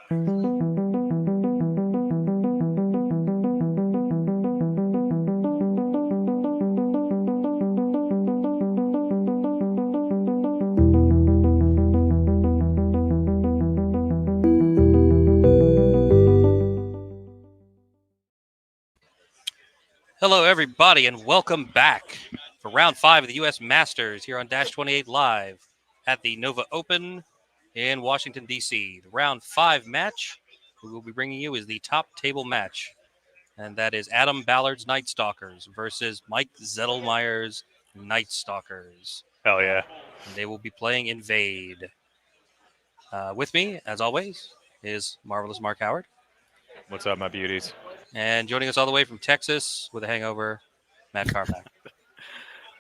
Hello, everybody, and welcome back for round 5 of the U.S. Masters here on Dash 28 Live at the Nova Open in Washington, D.C. The round 5 match we will be bringing you is the top table match, and that is Adam Ballard's Night Stalkers versus Mike Szedlmayer's Night Stalkers. Hell yeah. And they will be playing Invade. With me, as always, is Marvelous Mark Howard. What's up, my beauties? And joining us all the way from Texas with a hangover, Matt Carmack.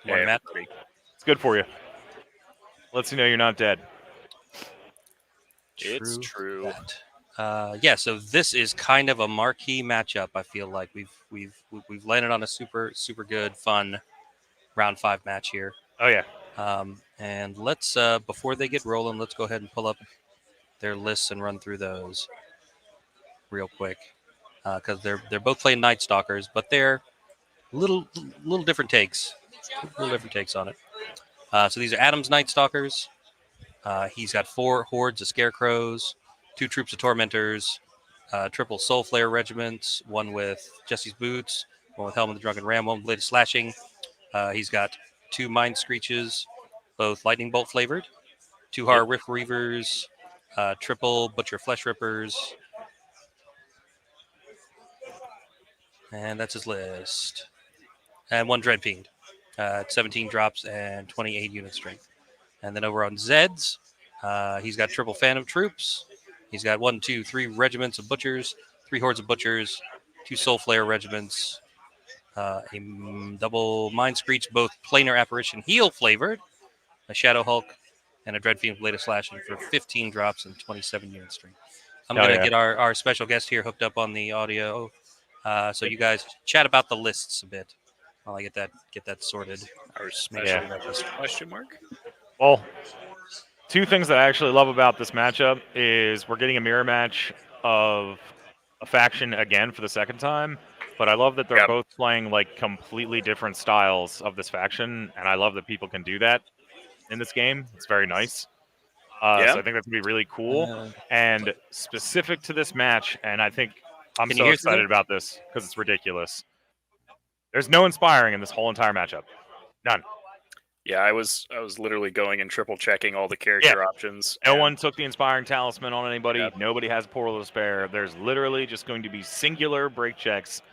Morning, Matt. It's good for you. Lets you know you're not dead. It's true. So this is kind of a marquee matchup. I feel like we've landed on a super good, fun round 5 match here. Oh yeah. And let's before they get rolling, let's go ahead and pull up their lists and run through those real quick. Because they're both playing Night Stalkers, but they're little different takes. Little different takes on it. So these are Adam's Night Stalkers. He's got 4 hordes of Scarecrows, 2 troops of Tormentors, triple Soul Flare regiments, 1 with Jesse's Boots, 1 with Helm of the Drunken Ram, 1 with Blade of Slashing. He's got 2 Mind Screeches, both Lightning Bolt flavored, 2 Horror Rift Reavers, triple Butcher Flesh Rippers. And that's his list. And 1 Dread Fiend. 17 drops and 28 unit strength. And then over on Zed's, he's got triple Phantom Troops. He's got 1, 2, 3 regiments of Butchers, 3 hordes of Butchers, 2 Soul Flare regiments, a double Mind Screech, both Planar Apparition Heal flavored, a Shadow Hulk, and a Dread Fiend Blade of Slashing for 15 drops and 27 unit strength. I'm going to get our special guest here hooked up on the audio. So you guys chat about the lists a bit while I get that sorted. Our special guest question mark? Well, 2 things that I actually love about this matchup is we're getting a mirror match of a faction again for the second time, but I love that they're both playing like completely different styles of this faction, and I love that people can do that in this game. It's very nice. So I think that's going to be really cool. And specific to this match, and I think I'm so excited about this because it's ridiculous. There's no inspiring in this whole entire matchup. None. Yeah, I was literally going and triple checking all the character options. No one took the inspiring talisman on anybody. Nobody has Portal of Despair. There's literally just going to be singular break checks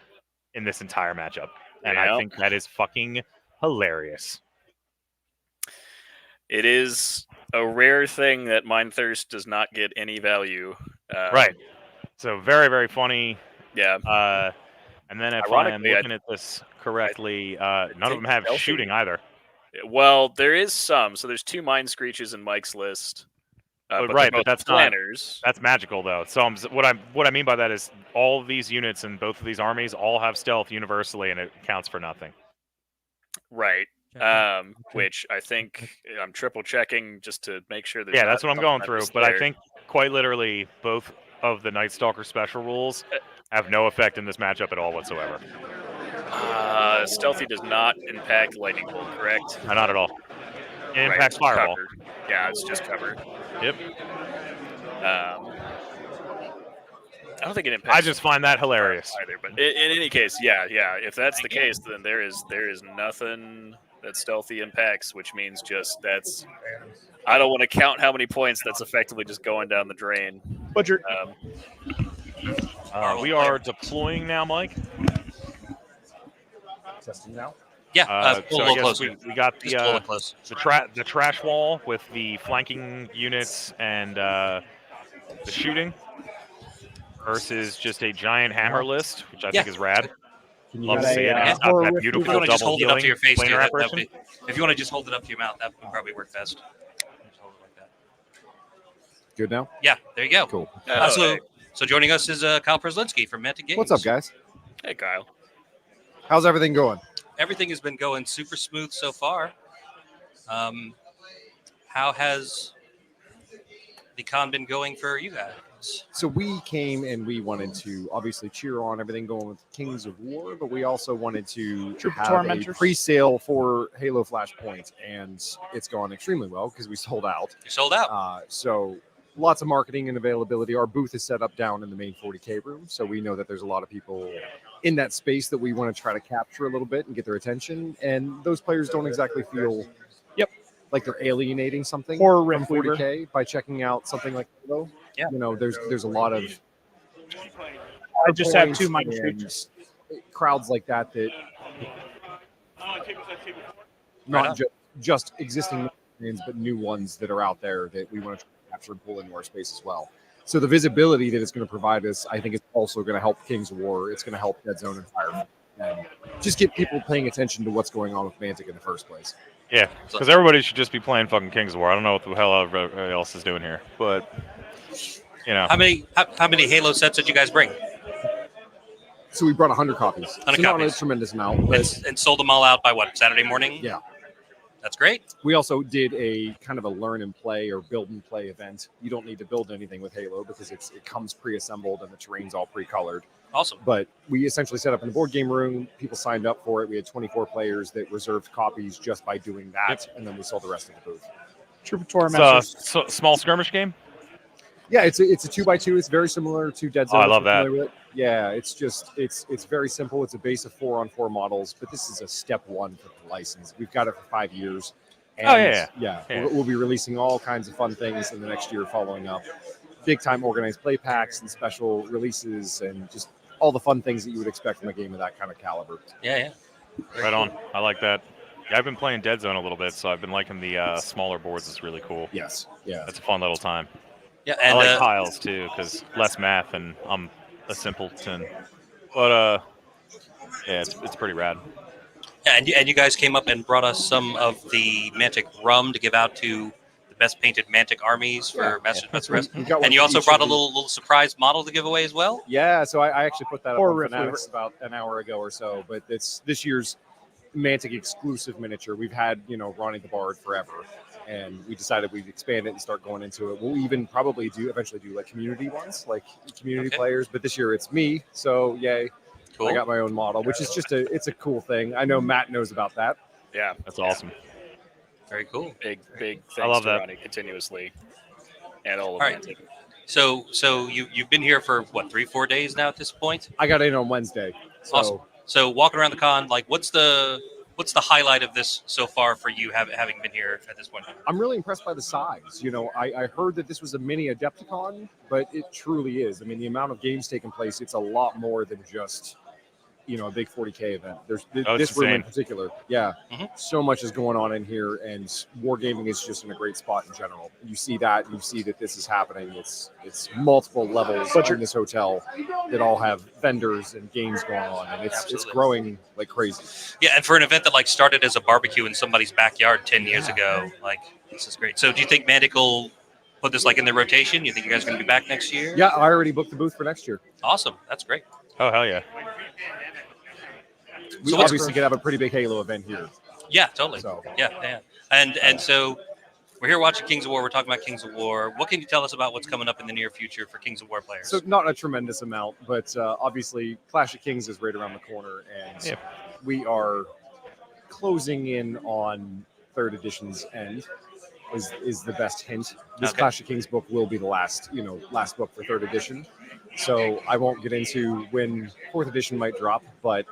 in this entire matchup. And I think that is fucking hilarious. It is a rare thing that Mind Thirst does not get any value. Right. So very, very funny. Yeah. And then if I'm looking at this correctly, none of them have shooting either. Well, there is some. So there's 2 Mind Screeches in Mike's list. But that's planners. That's magical though. So what I mean by that is all of these units in both of these armies all have stealth universally, and it counts for nothing. Right. Which I think I'm triple checking just to make sure that. Yeah, that's what I'm going through. But I think quite literally both of the Night Stalker special rules have no effect in this matchup at all whatsoever. Stealthy does not impact Lightning Bolt, correct? Not at all. It impacts Fireball. Covered. Yeah, it's just covered. Yep. I don't think it impacts. I just find that hilarious. Either, but in any case, yeah. If that's the case, then there is nothing that Stealthy impacts, which means just that's. I don't want to count how many points that's effectively just going down the drain. Butcher. We are deploying now, Mike. Testing now. Yeah, so I guess we got the trash wall with the flanking units and the shooting versus just a giant hammer list, which I think is rad. Love to see it. And it's got that beautiful double just hold it up to your face, if you want to just hold it up to your mouth, that would probably work best. Just hold it like that. Good now? Yeah, there you go. Cool. So joining us is Kyle Preslinski from Mantic Games. What's up, guys? Hey, Kyle. How's everything going? Everything has been going super smooth so far. How has the con been going for you guys? So we came and we wanted to obviously cheer on everything going with Kings of War, but we also wanted to have a Tormentors. pre-sale for Halo Flashpoint, and it's gone extremely well because we sold out. You sold out. So lots of marketing and availability. Our booth is set up down in the main 40K room, so we know that there's a lot of people in that space that we want to try to capture a little bit and get their attention, and those players don't exactly feel like they're alienating something Poor from Rick Weaver. 40K by checking out something like Halo. Yeah. You know, there's a lot of I just have points two mind and streaks. crowds like that not just existing fans, but new ones that are out there that we want to try to capture and pull into our space as well. So the visibility that it's going to provide us, I think, is also going to help Kings of War. It's going to help Dead Zone and Fire, and just get people paying attention to what's going on with Mantic in the first place. Yeah, because everybody should just be playing fucking Kings of War. I don't know what the hell everybody else is doing here, but you know. How many Halo sets did you guys bring? So we brought 100 copies. 100 so not copies. a tremendous amount, but And sold them all out by what, Saturday morning? yeah. That's great. We also did a kind of a learn and play or build and play event. You don't need to build anything with Halo because it comes pre-assembled and the terrain's all pre-colored. Awesome. But we essentially set up in the board game room. People signed up for it. We had 24 players that reserved copies just by doing that, and then we sold the rest of the booth. Troop of It's Tormentors. a small skirmish game. Yeah, it's a 2x2. It's very similar to Dead Zone. I if love you're that. familiar with it. Yeah, it's just it's very simple. It's a base of 4-on-4 models, but this is a step one for the license. We've got it for 5 years. And yeah. We'll be releasing all kinds of fun things in the next year following up. Big time organized play packs and special releases and just all the fun things that you would expect from a game of that kind of caliber. Yeah. Right on. I like that. Yeah, I've been playing Dead Zone a little bit, so I've been liking the smaller boards. It's really cool. Yes. Yeah. That's a fun little time. Yeah, I and like tiles too, because less math, and I'm a simpleton. But yeah, it's pretty rad. yeah, and you guys came up and brought us some of the Mantic rum to give out to the best painted Mantic armies for Masters Best Rest. We've got one And you for also each brought a of the- little surprise model to give away as well. Yeah, so I actually put that up Or on Riff Fanatics about an hour ago or so, but it's this year's Mantic exclusive miniature. We've had, Ronnie the Bard forever, and we decided we'd expand it and start going into it. We'll even probably eventually do like community ones, like community Okay. players, but this year it's me, so yay. Cool. I got my own model, which is just it's a cool thing. I know Matt knows about that. Yeah, That's awesome. Very cool. big thanks love to that. Ronnie continuously, and all of All right. Mantic. So you've been here for what, 3-4 days now at this point? I got in on Wednesday. So Awesome. So walking around the con, like what's the highlight of this so far for you having been here at this point? I'm really impressed by the size. I heard that this was a mini Adepticon, but it truly is. I mean, the amount of games taking place, it's a lot more than just, a big 40K event. There's it's this room in insane. particular. Yeah. Mhm. So much is going on in here, and wargaming is just in a great spot in general. You see that, and you see that this is happening. It's multiple levels in this hotel that all have vendors and games going on, and it's Absolutely. growing like crazy. Yeah, and for an event that like started as a barbecue in somebody's backyard 10 years ago, like this is great. So do you think Mantic will put this like in the rotation? You think you guys are going to be back next year? Yeah, I already booked the booth for next year. Awesome. That's great. Oh hell yeah! We So what's- obviously could have a pretty big Halo event here. Yeah, totally. So Yeah. And so we're here watching Kings of War. We're talking about Kings of War. What can you tell us about what's coming up in the near future for Kings of War players? So not a tremendous amount, but obviously Clash of Kings is right around the corner, and we are closing in on 3rd edition's end. Is the best hint. This Okay. Clash of Kings book will be the last book for 3rd edition. So I won't get into when 4th edition might drop, but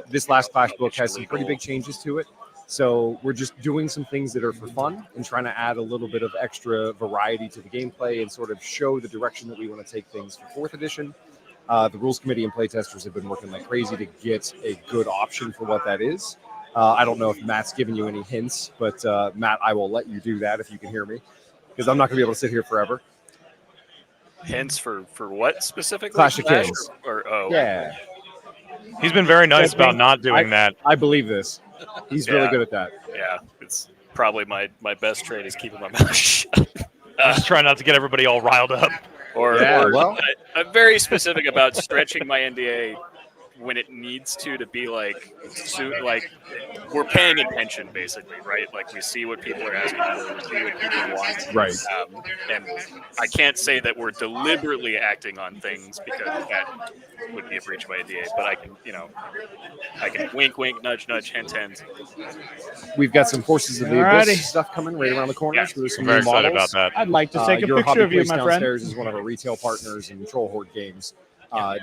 this last Clash book has some pretty big changes to it. So we're just doing some things that are for fun and trying to add a little bit of extra variety to the gameplay and sort of show the direction that we want to take things for 4th edition. The rules committee and playtesters have been working like crazy to get a good option for what that is. I don't know if Matt's given you any hints, but Matt, I will let you do that if you can hear me, because I'm not going to be able to sit here forever. Hints for what specifically? Clash of Kings. Yeah, He's been very nice about not doing that. I believe this. He's really Yeah. good at that. Yeah, it's probably my best trait is keeping my mouth shut. Just trying not to get everybody all riled up. Or Yeah, well. I'm very specific about stretching my NDA when it needs to be like we're paying attention basically, right? Like we see what people are asking for, we see what people want, Right. and I can't say that we're deliberately acting on things because that would be a breach of my NDA, but I can wink, wink, nudge, nudge, hint, hint. We've got some Forces of the Alrighty. Abyss stuff coming right around the corner. Yeah. So there's some I'm very new excited models. about that. I'd like to take a Your picture hobby of you, place my friend. downstairs is one of our retail partners in Troll Horde Games.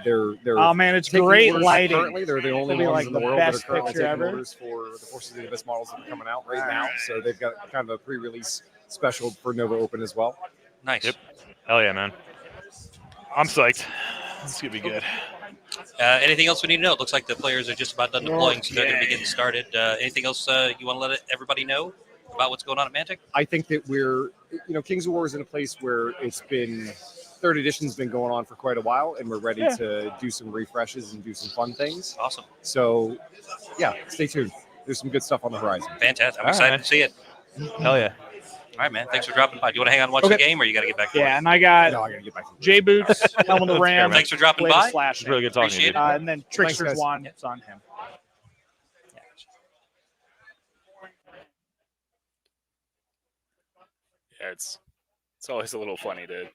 They're Oh man, it's taking great orders lighting. Currently, they're the only It'll be ones like in the the world that are best currently picture taking ever. orders for the Forces of the Abyss models that are coming out right now. So they've got kind of a pre-release special for Nova Open as well. Nice. Yep. Hell yeah, man. I'm psyched. This is gonna be good. Anything else we need to know? It looks like the players are just about done deploying, so they're going to be getting started. Anything else you want to let everybody know about what's going on at Mantic? I think that we're, Kings of War is in a place where it's been, third edition's been going on for quite a while, and we're ready to do some refreshes and do some fun things. Awesome. So, yeah, stay tuned. There's some good stuff on the horizon. Fantastic. I'm All excited right. to see it. Hell yeah. All right, man. Thanks for dropping by. Do you want to hang on and watch Okay. the game, or you got to get back to Yeah, work? and I got No, I gotta get back to J Boots, Helm of the Ram, Thanks for dropping Blade of by. Slash, It's really good talking to you. Appreciate dude. it. and then Trickster's guys. Wand. It's on him. Yeah, it's always a little funny to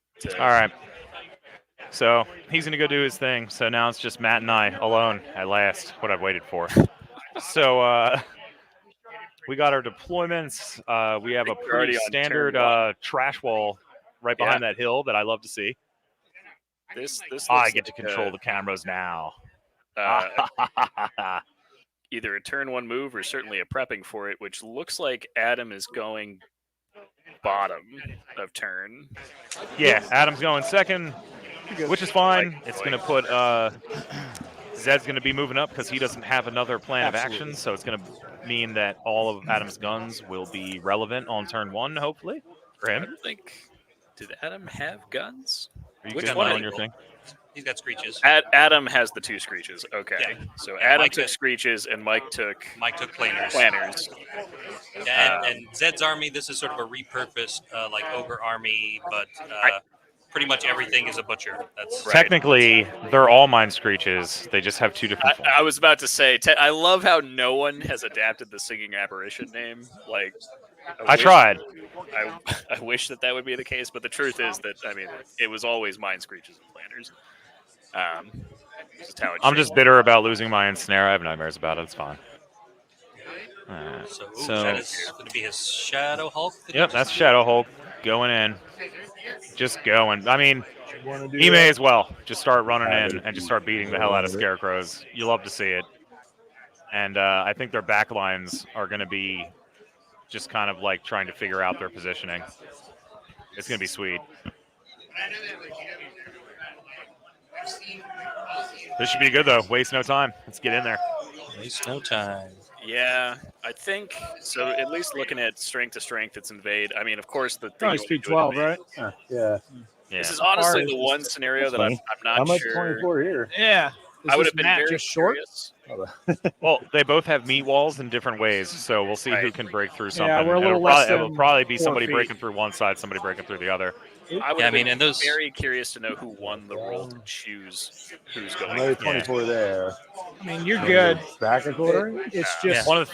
All right. So he's going to go do his thing. So now it's just Matt and I alone at last, what I've waited for. So we got our deployments. We have a We're already pretty on standard turn one. trash wall right behind that hill that I love to see. this I looks get to like, control the cameras now. either a turn one move or certainly a prepping for it, which looks like Adam is going bottom of turn. Yeah, Adam's going second, which is fine. It's going to put Zed's going to be moving up because he doesn't have another plan of action, so it's going to mean that all of Adam's guns will be relevant on turn one, hopefully, for I him. don't think. Did Adam have guns? Are you Which good one on is your it? thing? He's got screeches. Adam has the 2 screeches. Okay. Yeah. So Yeah, Adam Mike took took- screeches and Mike took Mike took planners. planners. And Zed's army, this is sort of a repurposed, like ogre army, but pretty much everything is a butcher. That's Right. Technically, they're all mine screeches. They just have 2 different forms. I was about to say, I love how no one has adapted the singing apparition name. Like, I tried. I wish that would be the case, but the truth is that it was always mine screeches and planners. Just how it I'm should just be. bitter about losing my ensnare. I have nightmares about it. It's fine. so that is going to be his Shadow Hulk. Yep, that's Shadow Hulk going in. Just going. I mean, he may as well just start running in and just start beating the hell out of scarecrows. You love to see it. And I think their back lines are going to be just kind of like trying to figure out their positioning. It's going to be sweet. This should be good, though. Waste no time. Let's get in there. Waste no time. Yeah, I think so. At least looking at strength to strength, it's invade. I mean, of course, the thing Probably you speed wanna do 12, is invade. right? Yeah. Yeah. This is honestly Far the is one scenario that I'm How not much sure. 24 here? Yeah. I would Is have been Matt very just short? curious. Well, they both have meat walls in different ways, so we'll see who Right. can break through something. Yeah, we're a little it'll, less probably, it'll than probably be 4 somebody feet. breaking through one side, somebody breaking through the other. I would Yeah, have been and those. very curious to know who won the roll to choose who's going. Another 24 there. I mean, you're good. Back a quarter? It's Yeah. just One of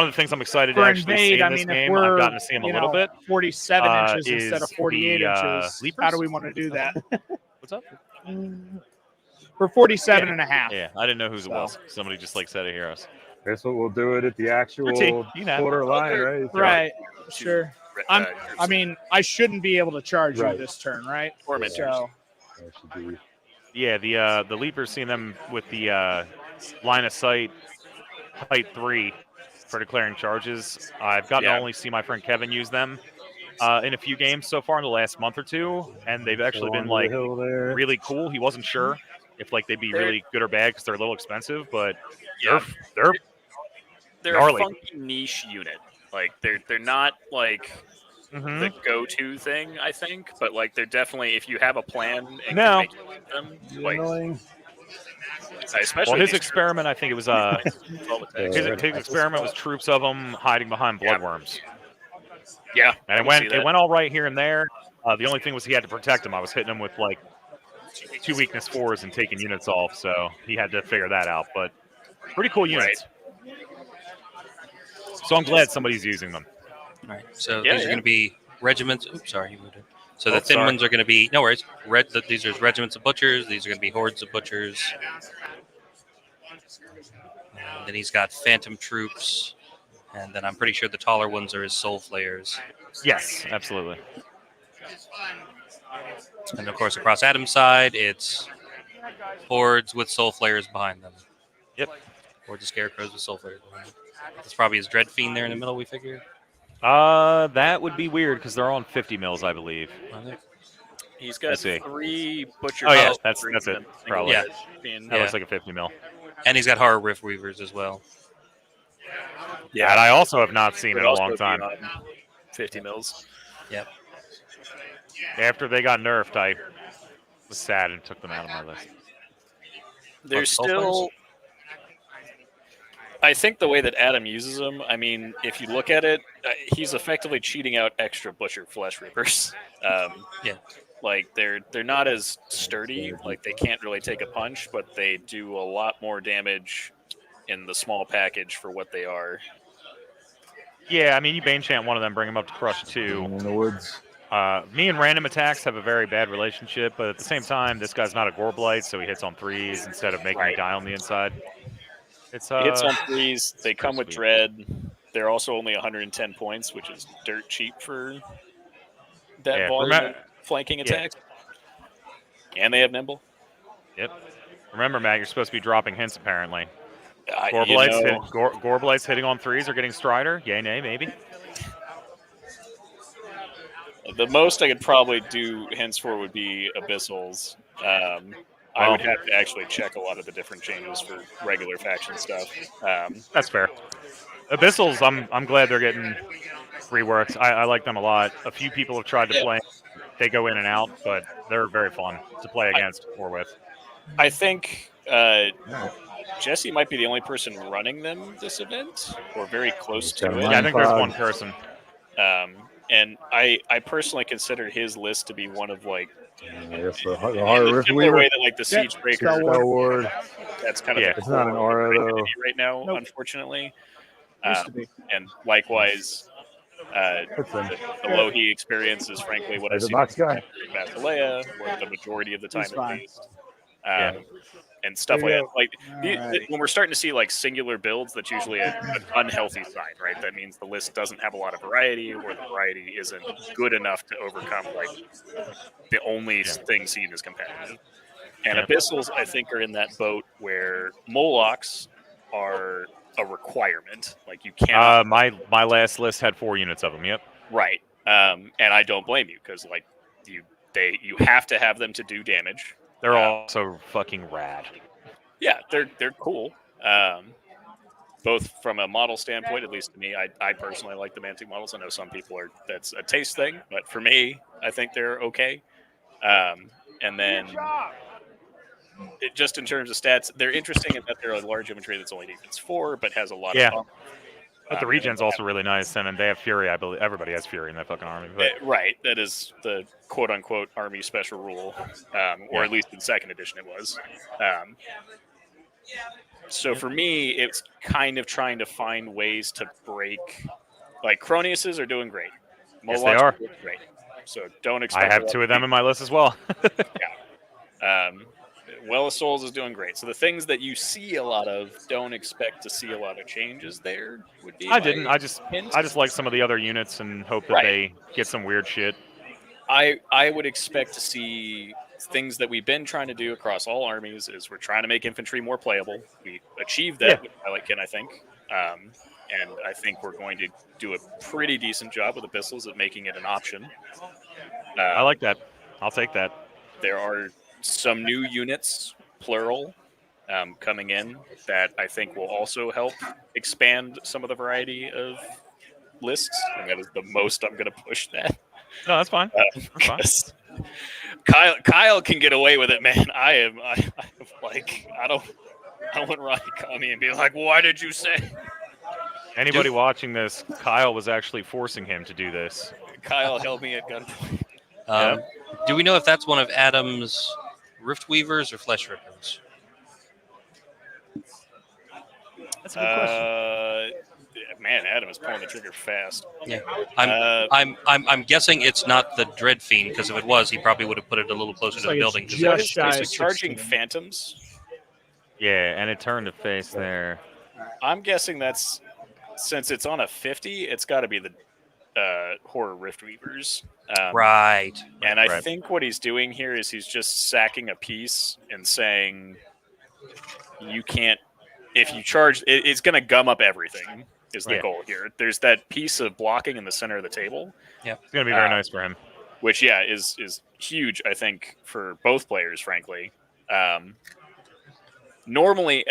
the things I'm excited to for actually see invade. in I this mean, if game, we're I've gotten to see him a little bit. 47 inches is instead of 48 the, inches. leapers? How do we want to do that? What's up? For 47 and a half. Yeah, I didn't know whose it was. Somebody just like said it here. Guess what we'll do it at the actual Pretty. You can have it. quarter line, right? Right. Sure. Uh, I mean, I shouldn't be able to charge you Right. this turn, right? Tormentors. So That should be. Yeah, the leapers, seeing them with the line of sight, height 3 for declaring charges. I've gotten to Yeah. only see my friend Kevin use them in a few games so far in the last month or two, and they've actually been like there. really cool. He wasn't sure if like they'd be really good or bad because they're a little expensive, but Yeah. they're They're gnarly. a funky niche unit. Like they're not like the go-to thing, I think, but like they're definitely, if you have a plan and No. can make it with them, like Annoying. especially well, his these experiment, I think it was his experiment was troops of them hiding behind Yeah. bloodworms, yeah, and I can see it that. went all right here and there. The only thing was he had to protect him. I was hitting him with like 2 weakness 4s and taking units off, so he had to figure that out. But pretty cool units. So I'm glad somebody's using them. All right. So Yeah, these are yeah. going to be regiments. Oops, sorry, you moved it. So Oh, the thin sorry. ones are going to be no worries. These are regiments of butchers. These are going to be hordes of butchers. And then he's got phantom troops, and then I'm pretty sure the taller ones are his soul flayers. Yes, absolutely. And of course, across Adam's side, it's hordes with soul flayers behind them. Yep. Hordes of scarecrows with soul flayers behind them. That's probably his dread fiend there in the middle. We figure. That would be weird because they're on 50 mils, I believe. He's got Let's see. 3 butcher. Oh, yeah, troops, that's three it, single probably. edge being- That looks like a 50 mil. And he's got horror rift weavers as well. Yeah, and I also have not seen Would in a also long be time. on 50 mils. Yep. After they got nerfed, I was sad and took them out of my list. There's soul still. I think the way that Adam uses them, I mean, if you look at it, he's effectively cheating out extra butcher flesh reapers. Yeah. Like they're not as sturdy, like they can't really take a punch, but they do a lot more damage in the small package for what they are. Yeah, I mean, you Bane Chant one of them, bring them up to Crush 2. In the woods. Me and random attacks have a very bad relationship, but at the same time, this guy's not a Gore Blight, so he hits on 3s instead of making me die on the inside. It's Hits on 3s. They come with sweet. dread. They're also only 110 points, which is dirt cheap for that Yeah, volume of flanking yeah. attacks. And they have nimble. Yep. Remember, Matt, you're supposed to be dropping hints, apparently. Gore You Blights, know, Gore Blights hitting on 3s or getting Strider? Yay, nay, maybe. the most I could probably do hints for would be Abyssals. I would have to actually check a lot of the different changes for regular faction stuff. That's fair. Abyssals, I'm glad they're getting reworked. I like them a lot. A few people have tried to play. They go in and out, but they're very fun to play against or with. I think Jesse might be the only person running them this event, or very close to Got a it. Yeah, I think there's Fog. one person. And I personally consider his list to be one of like I guess the in Horror the Rift similar Weaver. way that like the Siege Breaker, Spell Ward. that's kind of Yeah. the It's not an core aura, though. identity right now, Nope. unfortunately. Used to be. And likewise, That's them. the Lohi experience is frankly what I There's a see box guy. Basileia, or the majority of the time He's at fine. least. Yeah. And stuff There like you that. Like Alrighty. when we're starting to see like singular builds, that's usually an unhealthy sign, right? That means the list doesn't have a lot of variety, or the variety isn't good enough to overcome like the only thing seen as competitive. And Yeah. Abyssals, I think, are in that boat where Molochs are a requirement. Like you cannot My last list had 4 units of them. Yep. right. And I don't blame you because like you have to have them to do damage. They're also fucking rad. Yeah, they're cool. Both from a model standpoint, at least to me, I personally like the Mantic models. I know some people that's a taste thing, but for me, I think they're okay. And then just in terms of stats, they're interesting in that they're a large infantry that's only defense 4, but has a lot Yeah. of bump. But the regen's also really nice, and they have Fury. I believe everybody has Fury in that fucking army. But Right, that is the quote-unquote army special rule, or at least in 2nd edition it was. So for me, it's kind of trying to find ways to break. Like Croniuses are doing great. Yes, they Molochs are. doing great. So don't I expect. have 2 of them in my list as well. Well of Souls is doing great. So the things that you see a lot of, don't expect to see a lot of changes there. Would be I didn't. I just hint. like some of the other units and hope that Right. they get some weird shit. I would expect to see things that we've been trying to do across all armies is we're trying to make infantry more playable. We achieved that with Pelican, I think. And I think we're going to do a pretty decent job with Abyssals at making it an option. I like that. I'll take that. There are some new units, plural, coming in that I think will also help expand some of the variety of lists. And that is the most I'm going to push that. No, that's fine. That's fine. Kyle can get away with it, man. I wouldn't run Kami and be like, why did you say? Anybody watching this, Kyle was actually forcing him to do this. Kyle held me at gunpoint. Do we know if that's one of Adam's Rift Weavers or Flesh Rippers? That's a good question. Man, Adam is pulling the trigger fast. Yeah, Uh, I'm guessing it's not the Dread Fiend, because if it was, he probably would have put it a little closer to the like it's building. 'cause just it's shy is he of charging 16. phantoms? Yeah, and it turned to face there. I'm guessing that's since it's on a 50, it's got to be the Horror Rift Weavers. right. And I Right. think what he's doing here is he's just sacking a piece and saying, you can't, if you charge, it's going to gum up everything, is the Yeah. goal here. There's that piece of blocking in the center of the table, It's going to be very nice for him. which, yeah, is huge, I think, for both players, frankly. Normally,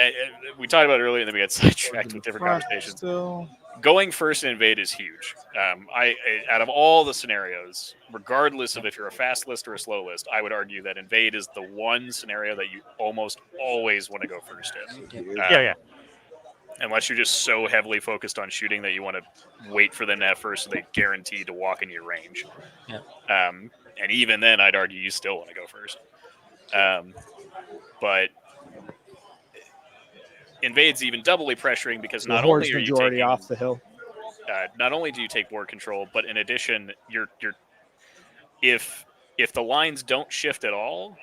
we talked about it earlier, and then we got sidetracked with different Front conversations. Still. Going first in invade is huge. Out of all the scenarios, regardless of if you're a fast list or a slow list, I would argue that invade is the one scenario that you almost always want to go first in. Yeah. Unless you're just so heavily focused on shooting that you want to wait for them to have first, so they guarantee to walk in your range. Yeah. And even then, I'd argue you still want to go first. But invade's even doubly pressuring because The not horde's only are you majority taking, off the hill. not only do you take board control, but in addition, if the lines don't shift at all,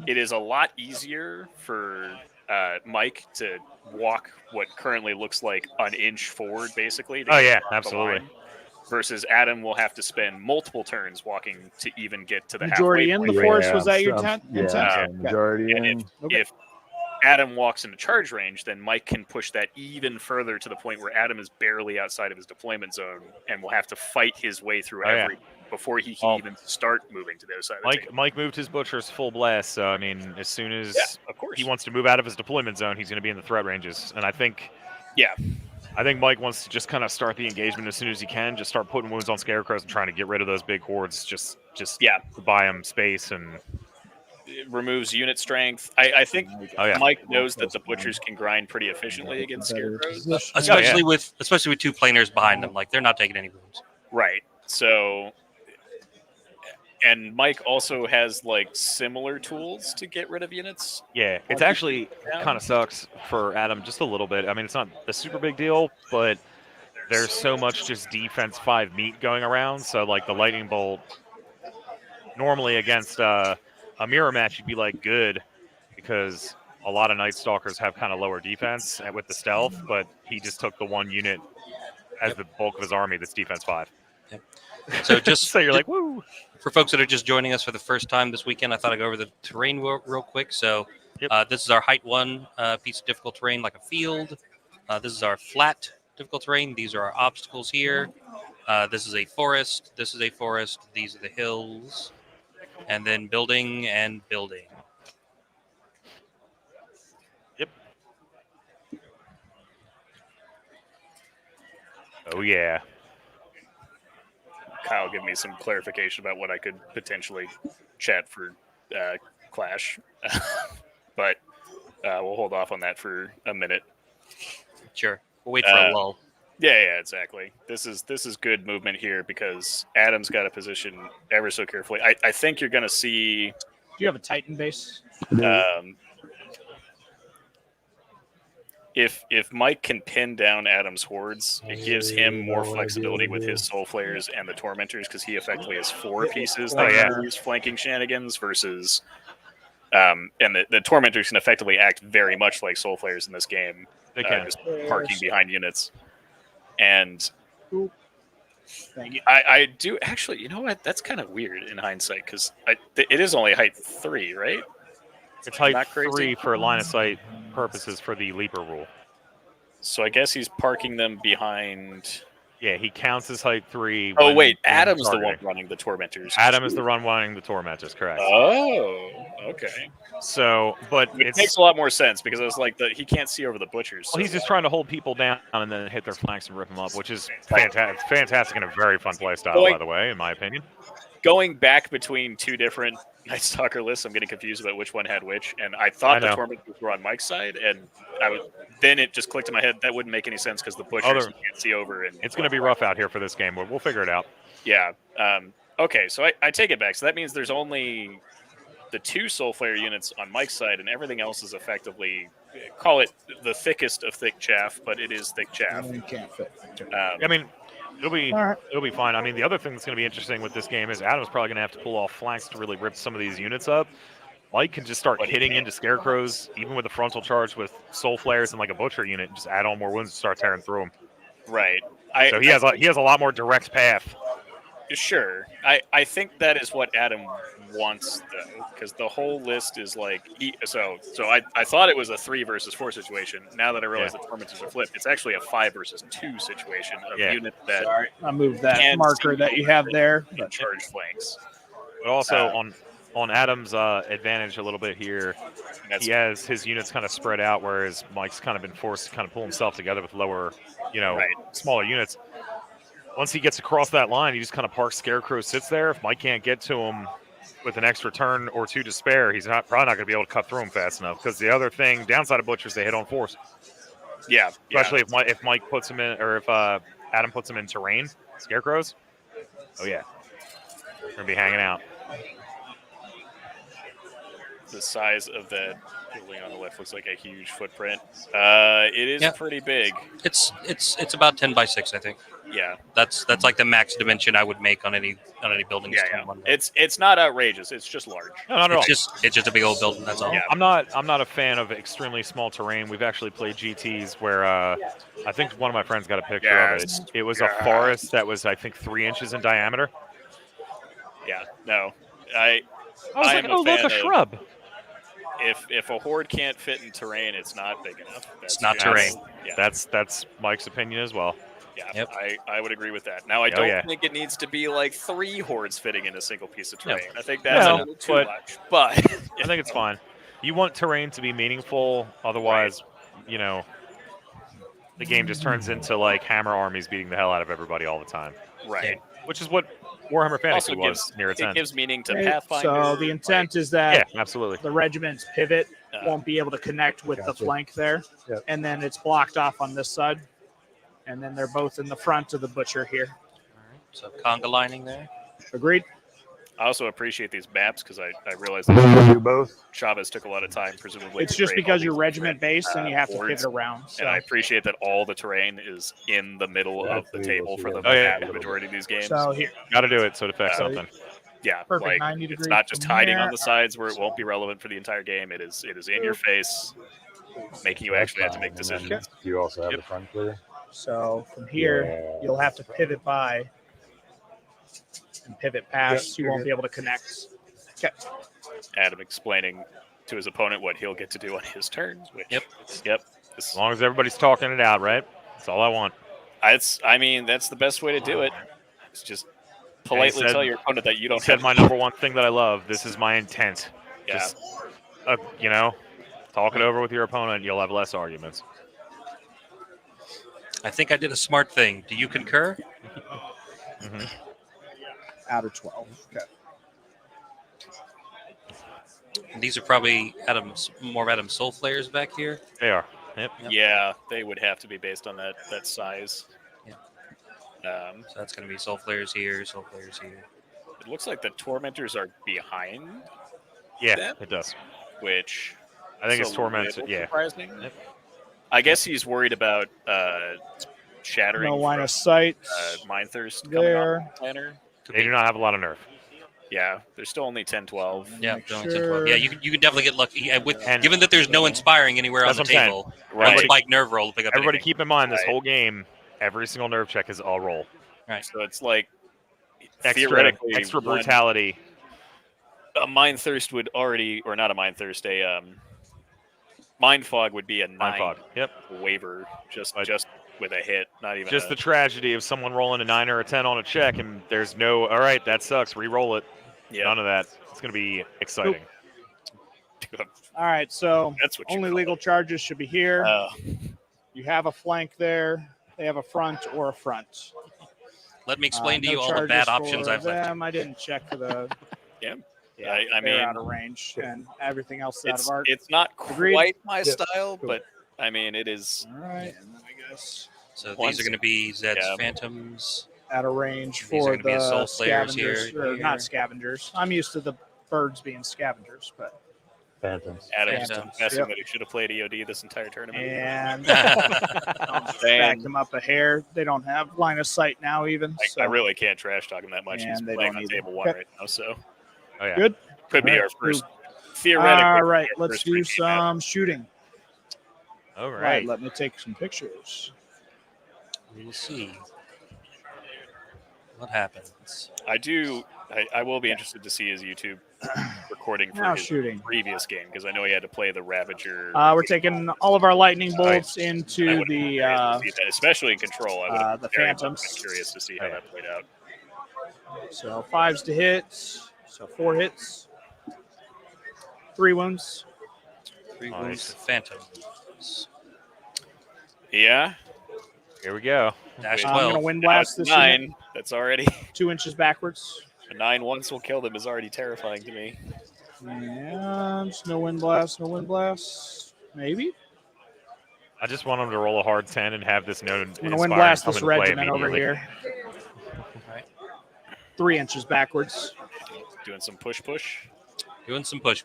it is a lot easier for Mike to walk what currently looks like an inch forward, basically. to Oh, get yeah, across the absolutely. line, versus Adam will have to spend multiple turns walking to even get to the Majority halfway in the point. force, was that your intent? Yeah, majority And in. if Adam walks into charge range, then Mike can push that even further to the point where Adam is barely outside of his deployment zone and will have to fight his way through before he can even start moving to the other side of the table. Mike moved his butchers full blast, so I mean, as soon as Of course. he wants to move out of his deployment zone, he's going to be in the threat ranges. And I think Mike wants to just kind of start the engagement as soon as he can, just start putting wounds on scarecrows and trying to get rid of those big hordes, just to buy him space. And It removes unit strength. I think yeah. Mike knows that the butchers can grind pretty efficiently against scarecrows. Especially with two planers behind them, like they're not taking any wounds. Right. So, and Mike also has like similar tools to get rid of units. Yeah, it's actually kind of sucks for Adam just a little bit. I mean, it's not a super big deal, but there's so much just defense 5 meat going around. So, like, the lightning bolt, normally against a mirror match, you'd be like, good, because a lot of Night Stalkers have kind of lower defense with the stealth, but he just took the one unit as the bulk of his army that's defense 5. Yep. So just so you're like, woo! For folks that are just joining us for the first time this weekend, I thought I'd go over the terrain real quick. So this is our height 1 piece of difficult terrain, like a field. This is our flat difficult terrain. These are our obstacles here. This is a forest. This is a forest. These are the hills. And then building and building. Yep. Oh, yeah. Kyle, give me some clarification about what I could potentially chat for Clash. But we'll hold off on that for a minute. Sure. We'll wait for a lull. Yeah, exactly. This is good movement here because Adam's got a position ever so carefully. I think you're going to see. Do you have a Titan base? If Mike can pin down Adam's hordes, it gives him more flexibility with his soul flayers and the tormentors because he effectively has 4 pieces that can use flanking shenanigans versus. And the tormentors can effectively act very much like soul flayers in this game. They can. Just parking behind units. And Thank you. I do actually, you know what? That's kind of weird in hindsight because it is only height 3, right? It's height Not crazy. 3 for line of sight purposes for the leaper rule. So I guess he's parking them behind. Yeah, he counts as height 3. Oh, when wait. Adam's the targeting. one running the tormentors. Adam is the one running the tormentors, correct. Oh, okay. So, but It it's makes a lot more sense because I was like, he can't see over the butchers. well, he's just trying to hold people down and then hit their flanks and rip them up, which is fantastic and a very fun play style, by the way, in my opinion. Going back between 2 different Night Stalker lists, I'm getting confused about which one had which, and I thought the tormentors were on Mike's side, and then it just clicked in my head that wouldn't make any sense because the butchers can't see over. And it's going to be rough out here for this game, but we'll figure it out. Yeah. Okay, so I take it back. So that means there's only the 2 Soul Flare units on Mike's side, and everything else is effectively, call it the thickest of thick chaff, but it is thick chaff. You can't fit. I mean, it'll be All right. it'll be fine. I mean, the other thing that's going to be interesting with this game is Adam's probably going to have to pull off flanks to really rip some of these units up. Mike can just start But he hitting can't. into scarecrows, even with a frontal charge with soul flares and like a butcher unit, and just add on more wounds and start tearing through them. Right. So he has a lot more direct path. Sure. I think that is what Adam wants, though, because the whole list is like so I thought it was a 3 versus 4 situation. Now that I realize the tormentors are flipped, it's actually a 5 versus 2 situation of units that Sorry, I moved that can marker see that you have there. and charge flanks. But also on Adam's advantage a little bit here, he has his units kind of spread out, whereas Mike's kind of been forced to kind of pull himself together with lower, smaller units. Once he gets across that line, he just kind of parks Scarecrow, sits there. If Mike can't get to him with an extra turn or 2 to spare, he's probably not going to be able to cut through him fast enough. Because the other thing, downside of Butchers, they hit on force. Yeah. Especially if Mike puts him in, or if Adam puts him in terrain, Scarecrows. Oh, yeah. They're going to be hanging out. The size of that building on the left looks like a huge footprint. It is pretty big. It's about 10 by 6, I think. Yeah. That's like the max dimension I would make on any building. Yeah. It's not outrageous. It's just large. No, not at all. It's just a big old building. That's all. Yeah. I'm not a fan of extremely small terrain. We've actually played GTs where I think one of my friends got a picture of it. It was a forest that was, I think, 3 inches in diameter. Yeah. No. I was like, oh, look, a shrub. If a horde can't fit in terrain, it's not big enough. It's not terrain. Yeah. That's Mike's opinion as well. Yeah, Yep. I would agree with that. Now, I don't think it needs to be like 3 hordes fitting in a single piece of terrain. I think that's a little too much. But I think it's fine. You want terrain to be meaningful, otherwise, the game just turns into like Hammer armies beating the hell out of everybody all the time. Right. Which is what Warhammer Fantasy Also was near its it end. gives meaning to Pathfinder. So the intent is that absolutely. the regiment's pivot won't be able to connect with the flank there, and then it's blocked off on this side, and then they're both in the front of the butcher here. So conga lining there. Agreed. I also appreciate these maps because I realized You that do both. Chavez took a lot of time, presumably. It's to just create because all you're these regiment different, based and you have to boards. pivot around. So. And I appreciate that all the terrain is in the middle of the table for the majority of these games. So here, got to do it so it affects something. Yeah, perfect. like 90 degrees. it's not just from hiding there. on the sides where it won't be relevant for the entire game. It is in your face, making you actually have to make decisions. You also have the front clear. So from here, you'll have to pivot by and pivot past. You won't be able to connect. Okay. Adam explaining to his opponent what he'll get to do on his turns. Which, yep. As long as everybody's talking it out, right? That's all I want. That's the best way to do it. It's just politely tell your opponent that you don't said have my number one thing that I love. This is my intent. Yeah. Just, talk it over with your opponent. You'll have less arguments. I think I did a smart thing. Do you concur? Out of 12. Okay. These are probably more of Adam's soul flares back here. They are. Yep. Yeah, they would have to be based on that size. Yeah. So that's going to be soul flares here, soul flares here. It looks like the tormentors are behind. Yeah, it does. Which I think is it's a tormented. little Yeah. surprising. Yep. I guess he's worried about shattering. No line of sight. Mind Thirst there. coming off the planner. They do not have a lot of nerf. Yeah, there's still only 10, 12. Yeah, Make only sure. 10, 12. Yeah, you can definitely get lucky. And- Given that there's no inspiring anywhere on That's the what I'm table, Right. one spike nerve roll to pick up Everybody anything. keep in mind this Right. whole game, every single nerve check is all roll. So it's like Extra theoretically brutality. a Mind Thirst would already, or not a Mind Thirst, a Mind Fog would be a 9 Mind fog. Yep. waiver just with a hit, not even Just the tragedy of someone rolling a 9 or a 10 on a check, and there's no, all right, that sucks, re-roll it. None of that. It's going to be exciting. All right, so That's what you only call legal charges should be here. it. You have a flank there. They have a front or a front. Let me explain to No you all the bad charges options for I've left. them. I didn't check for the. Yeah. Yeah, I they're mean, out of range, and everything else is out of art. it's not Agreed. quite my style, but I mean, it is. All right, and then I guess So these are going to be Zed's Phantoms. out of range These are for gonna be a the soul flares scavengers, here, or here. not scavengers. I'm used to the birds being scavengers, but Phantoms. Adam's Phantoms. confessing Yep. that he should have played EOD this entire tournament. and I'll just back And him up a hair. They don't have line of sight now, even. So I really can't trash talk him that much. He's And they playing don't on either. table 1 Okay. right now, so Oh yeah. good. could be All our right. first theoretically. All could be right, our let's first do three-game match. some shooting. All Right, right. let me take some pictures. We'll see what happens. I will be interested to see his YouTube recording for Now his shooting. previous game because I know he had to play the Ravager. We're taking all of our lightning bolts I into would be the curious to see that, especially in control. I would have the been very much Phantoms. curious to see how that played out. so 5s to hit. So 4 hits. 3 wounds. 3 Nice. wounds to Phantoms. Yeah, Here we go. Dash I'm going 12. to wind now blast it's this 9. unit That's already 2 inches backwards. a 9 once will kill them is already terrifying to me. And no wind blast, no wind blast. Maybe. I just want him to roll a hard 10 and have this note I'm going to inspire wind and blast come this into play regiment over immediately. here. Right. 3 inches backwards. Doing some push. Doing some push.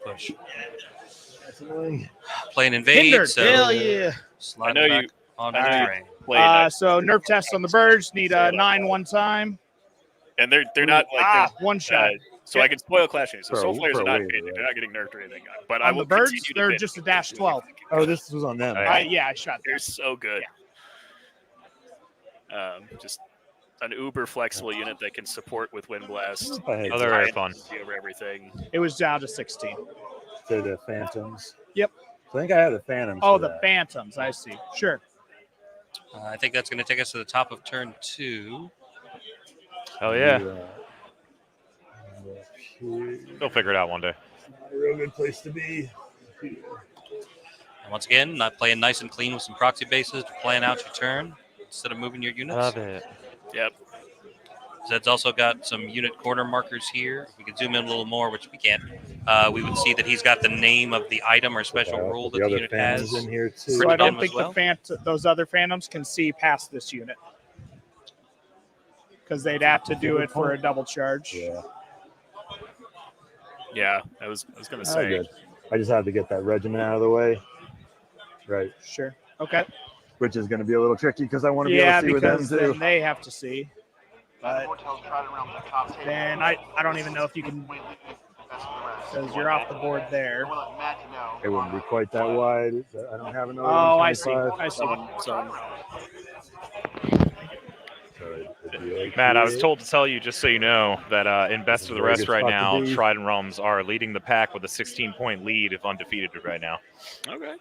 That's annoying. Playing invade, Hindered. so Hell yeah. slide I know back you- onto I the know you- terrain. Played So nerf test on the birds. Need a 9 one time. and they're not like one shot. so I can spoil clashing. So For a- soul flares for are a not waiver, changing. right? They're not getting nerfed or anything. But I On will the birds, continue to they're bid just a because dash 12. Oh, this was on them. Oh, yeah. Yeah, I shot They're that. so good. Just an uber flexible unit that can support with wind blast. I had Oh, they're very fun. Over everything. It was down to 16. to the Phantoms. Yep. I think I had the Phantoms. Oh, for the that. Phantoms. I see. Sure. I think that's going to take us to the top of turn 2. Hell yeah. Not They'll figure it out one day. a real good place to be. And once again, not playing nice and clean with some proxy bases, playing out your turn instead of moving your units. it. Yep. Zed's also got some unit corner markers here. If we could zoom in a little more, which we can't, we would see that he's got the name of the item or special rule that the other unit Phantoms has. in here too. So I Written don't in think as well? those other Phantoms can see past this unit. Because they'd have to do it for a double charge. Yeah, Yeah. I was gonna oh, say. good. I just had to get that regiment out of the way. Right, Sure. Okay. which is going to be a little tricky because I want to Yeah, be able to see because with them then too. they have to see. But then I don't even know if you can, because you're off the board there. It wouldn't be quite that wide. I don't have another. Oh, I see. 125. I see. Someone So it'd be like Matt, I was here. told to tell you, just so you know, that in Best of the Very Rest good right spot to now, be. Trident Realms are leading the pack with a 16-point lead if undefeated right now. Okay.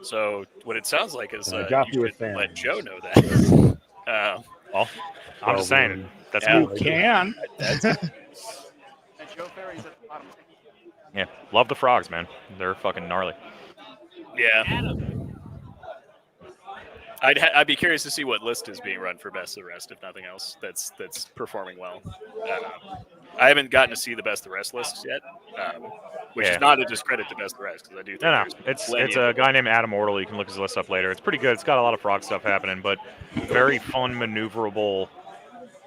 So what it sounds like is And I dropped you you with should let fans. Joe know that. Well, I'm just saying, that's Yeah. cool. You can. Yeah, love the frogs, man. They're fucking gnarly. Yeah. I'd be curious to see what list is being run for Best of the Rest, if nothing else. That's performing well. I haven't gotten to see the Best of the Rest lists yet, which Yeah. is not a discredit to Best of the Rest because I do think No, there's it's plenty a of- guy named Adam Ortle. You can look his list up later. It's pretty good. It's got a lot of frog stuff happening, but very fun, maneuverable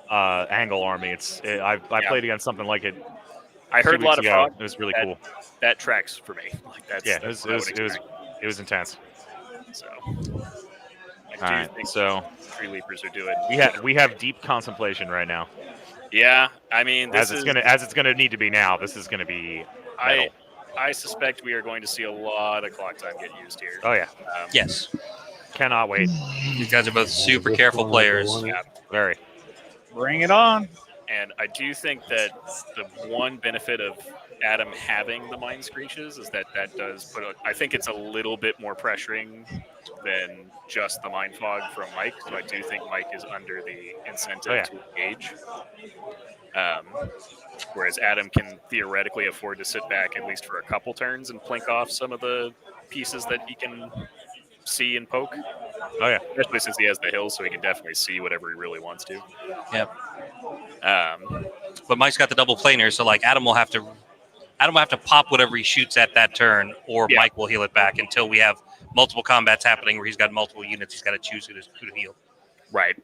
angle army. I played against something like it. I 2 heard a lot weeks of ago. frog. It was really that- cool. That tracks for me. Like that's Yeah, that's it what I was would expect. it was intense. So All I do right, think so Tree Leapers are doing. we have deep contemplation right now. Yeah, I mean, this As it's gonna need to be now. This is gonna be metal. I suspect we are going to see a lot of clock time get used here. Oh yeah, Yes, cannot wait. these guys are both super This careful one, players. the one- Yeah. Very. Bring it on. And I do think that the one benefit of Adam having the mind screeches is that does put. I think it's a little bit more pressuring than just the mind fog from Mike. So I do think Mike is under the incentive to engage. Whereas Adam can theoretically afford to sit back at least for a couple turns and plink off some of the pieces that he can see and poke. Oh yeah. Especially since he has the hills, so he can definitely see whatever he really wants to. Yep. But Mike's got the double planer, so like Adam will have to pop whatever he shoots at that turn, or Yeah. Mike will heal it back until we have multiple combats happening where he's got multiple units. He's got to choose who to heal. Right.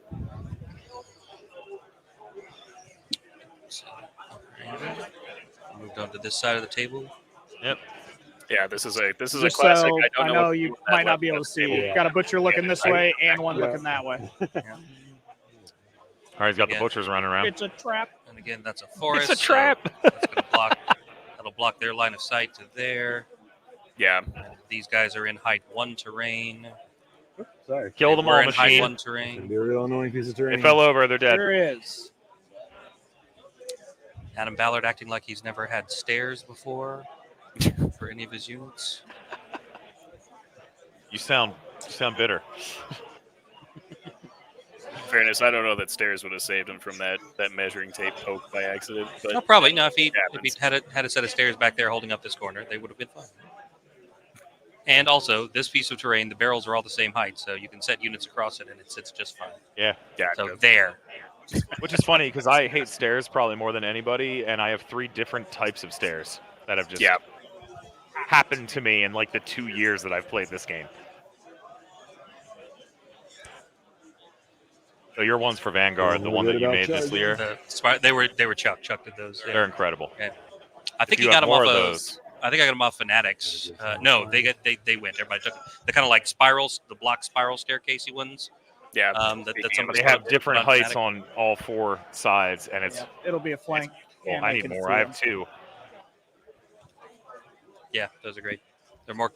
Moved on to this side of the table. Yep. Yeah, this is a Just classic. so I don't know what you to do with that might not left be able to left see. table. Yeah. Got a butcher looking this way and one Yeah. looking that way. All right, he's got the Yeah. butchers running around. It's a trap. And again, that's a forest. It's a trap. So that's going to block. That'll block their line of sight to there. Yeah, And these guys are in height 1 terrain. Sorry. Kill them We're all, in height machine. 1 It's terrain. gonna be a real annoying piece of terrain. They fell over. They're dead. There is. Adam Ballard acting like he's never had stairs before for any of his units. You sound bitter. in fairness, I don't know that stairs would have saved him from that measuring tape poke by accident. But No, probably. No, if he happens. had a set of stairs back there holding up this corner, they would have been fine. And also, this piece of terrain, the barrels are all the same height, so you can set units across it, and it sits just fine. Yeah. yeah, So good. there. Which is funny because I hate stairs probably more than anybody, and I have 3 different types of stairs that have just Yeah. happened to me in like the 2 years that I've played this game. So your one's for Vanguard, the one that you made this year. They were Chuck. Chuck did those. Yeah. They're incredible. I think If he you got have them more off of of those. I think I got them off Fanatics. No, they went. Everybody took the kind of like spirals, the block spiral staircasey ones. Yeah, That's somebody They have different on heights Fanatic. on all 4 sides, and it's. Yeah, it'll be a flank. Well, and I they need can more. see I them. have 2. Yeah, those are great. They're more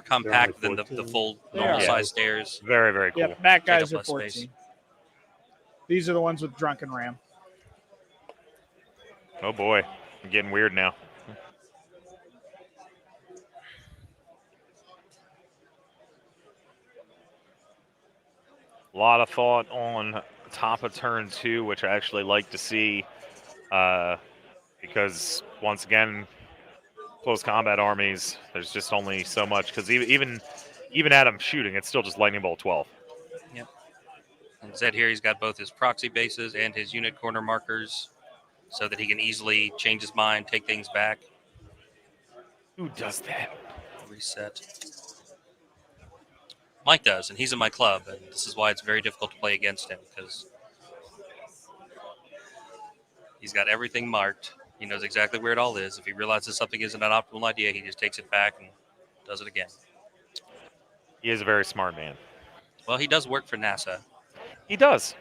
compact than the 14. full They normal are. size stairs. Very, very cool. Yep, back Take up guys are less 14. space. These are the ones with Drunken Ram. Oh boy, I'm getting weird now. A lot of thought on top of turn 2, which I actually like to see, because once again, close combat armies, there's just only so much. Because even at him shooting, it's still just lightning bolt 12. And Zed here, he's got both his proxy bases and his unit corner markers, so that he can easily change his mind, take things back, Who does that? reset. Mike does, and he's in my club, and this is why it's very difficult to play against him, because he's got everything marked. He knows exactly where it all is. If he realizes something isn't an optimal idea, he just takes it back and does it again. He is a very smart man. Well, he does work for NASA. He does.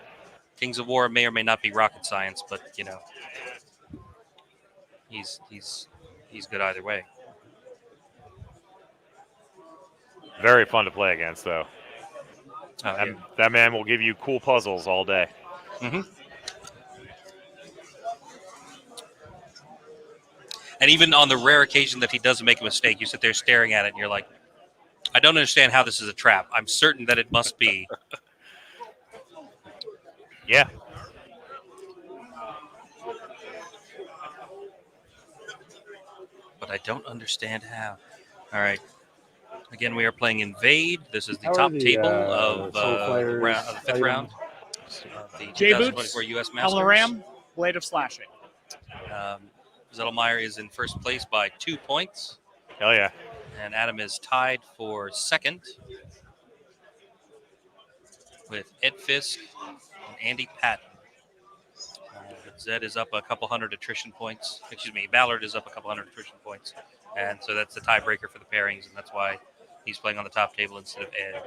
Kings of War may or may not be rocket science, but he's good either way. Very fun to play against, though. Oh, yeah. That man will give you cool puzzles all day. Mm-hmm. And even on the rare occasion that he does make a mistake, you sit there staring at it, and you're like, I don't understand how this is a trap. I'm certain that it must be. Yeah. But I don't understand how. All right. Again, we are playing Invade. This is the How are top the, table of Soul the Fighters fifth fighting? round of the J 2024 Boots, U.S. Masters. Helm Ram, Blade of Slashing. Szedlmayer is in first place by 2 points, Hell yeah. and Adam is tied for second with Ed Fisk and Andy Patton. Zed is up a couple hundred attrition points. Excuse me, Ballard is up a couple hundred attrition points. And so that's the tiebreaker for the pairings, and that's why he's playing on the top table instead of Ed.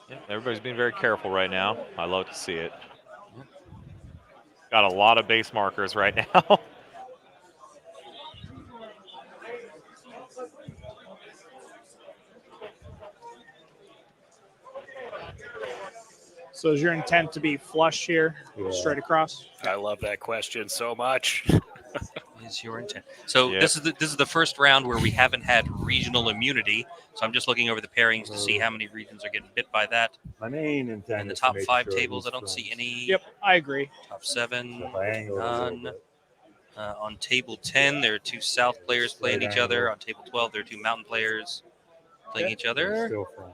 Yeah, everybody's being very careful right now. I love to see it. Got a lot of base markers right now. So is your intent to be flush here, Yeah. straight across? I love that question so much. Is your intent? So Yeah. this is the first round where we haven't had regional immunity. So I'm just looking over the pairings to see how many regions are getting bit by that. My main intent In the is to top make 5 sure tables, I these don't see fronts- any. Yep, I agree. Top 7, If I angle it a little none. bit. On table 10, there are 2 south players playing Right each other. angle. On table 12, there are 2 mountain players playing each It's other. still front.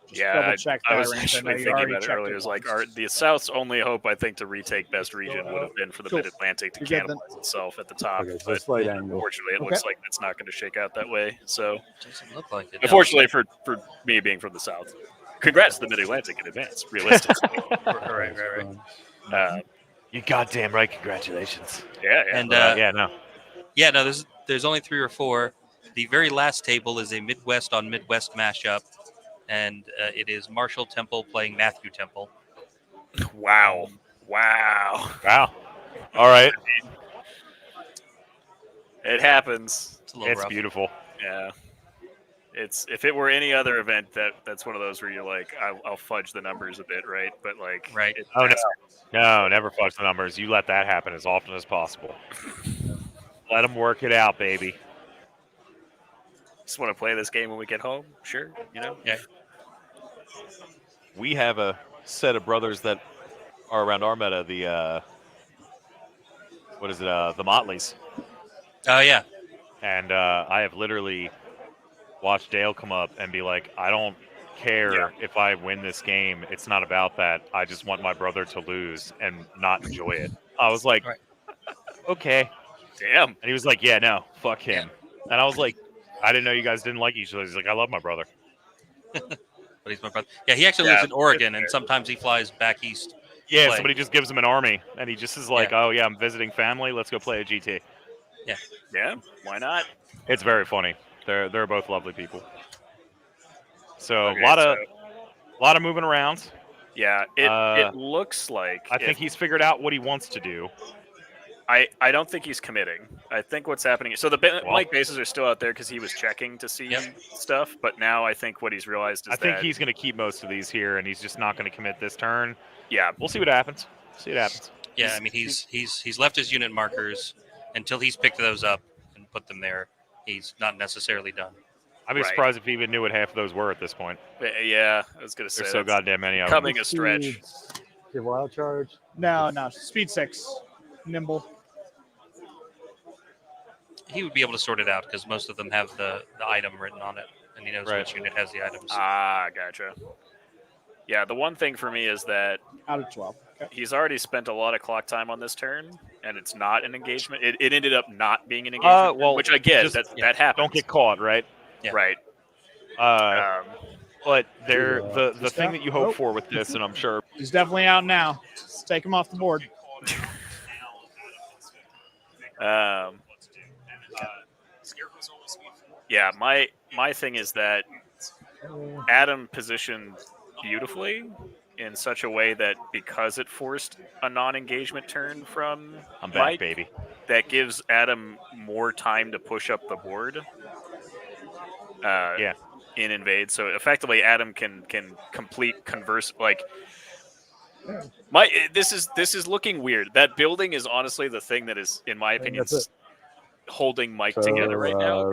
Just Yeah, double check I that was range. I know actually you thinking already about it checked earlier. It was like once. the South's only hope, I think, to retake best region would have been for the Cool. Mid-Atlantic to You're good then. cannibalize itself at the top. Okay, so But slight angle. unfortunately, it Okay. looks like it's not going to shake out that way. So, Doesn't look like it. No. unfortunately for me being from the South, congrats to the Mid-Atlantic in advance, realistically. Right. Front. You goddamn right. Congratulations. Yeah. And No. there's only 3 or 4. The very last table is a Midwest on Midwest mashup, and it is Marshall Temple playing Matthew Temple. Wow. Wow. All right. It happens. It's a little It's rough. beautiful. Yeah. It's if it were any other event, that's one of those where you're like, I'll fudge the numbers a bit, right? But like, Right. Oh, no, never fudge the numbers. You let that happen as often as possible. Let them work it out, baby. Just want to play this game when we get home. Sure, Yeah. We have a set of brothers that are around our meta. The what is it? The Motleys. Oh yeah. And I have literally watched Dale come up and be like, I don't care if I win this game. It's not about that. I just want my brother to lose and not enjoy it. I was like, Right. okay. Damn. And he was like, yeah, no, fuck him. And I was like, I didn't know you guys didn't like each other. He's like, I love my brother. But he's my brother. Yeah, he actually lives in Oregon, and sometimes he flies back east. Yeah, Play. somebody just gives him an army, and he just is like, oh, yeah, I'm visiting family. Let's go play a GT. Yeah. Why not? It's very funny. They're both lovely people. So Okay, a lot of moving around. Yeah. It looks like I think he's figured out what he wants to do. I don't think he's committing. I think what's happening. So the Mike bases are still out there because he was checking to see stuff. But now I think what he's realized is I think he's going to keep most of these here, and he's just not going to commit this turn. Yeah, we'll see what happens. Yeah, I mean he's left his unit markers until he's picked those up and put them there. He's not necessarily done. I'd be surprised if he even knew what half of those were at this point. Yeah, I was going to say there's so goddamn many of them. Coming a stretch. Your wild charge? No. Speed 6. Nimble. He would be able to sort it out because most of them have the item written on it, and he knows which unit has the items. Ah, gotcha. Yeah, the one thing for me is that out of 12. Okay. He's already spent a lot of clock time on this turn, and it's not an engagement. It ended up not being an engagement, which I get. That happens. Don't get caught, right? Yeah. Right. But the thing that you hope for with this, and I'm sure he's definitely out now. Let's take him off the board. Yeah, my thing is that Adam positioned beautifully in such a way that because it forced a non-engagement turn from I'm back, Mike, baby. that gives Adam more time to push up the board. In invade, so effectively Adam can complete converse like. This is looking weird. That building is honestly the thing that is, in my opinion, holding Mike together right now.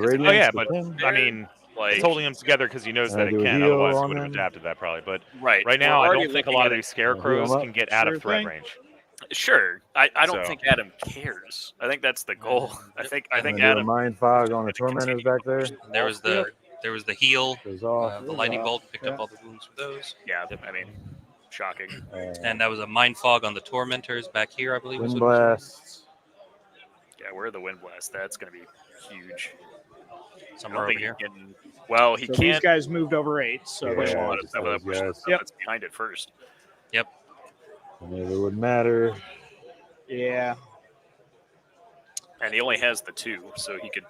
But I mean, like, it's holding him together because he knows that it can. Otherwise, he would have adapted that probably. But right now, I don't think a lot of these scarecrows can get out of threat range. Sure, I don't think Adam cares. I think that's the goal. I think Adam mind fog on the tormentors back there. There was the heal. The lightning bolt picked up all the wounds for those. Yeah, I mean, shocking. And that was a mind fog on the tormentors back here, I believe. Wind blasts. Yeah, where are the wind blasts? That's going to be huge. Somewhere over here. He so can't. These guys moved over 8, so push a lot of stuff that's behind it first. Yep. And it would matter. Yeah. And he only has the 2, so he could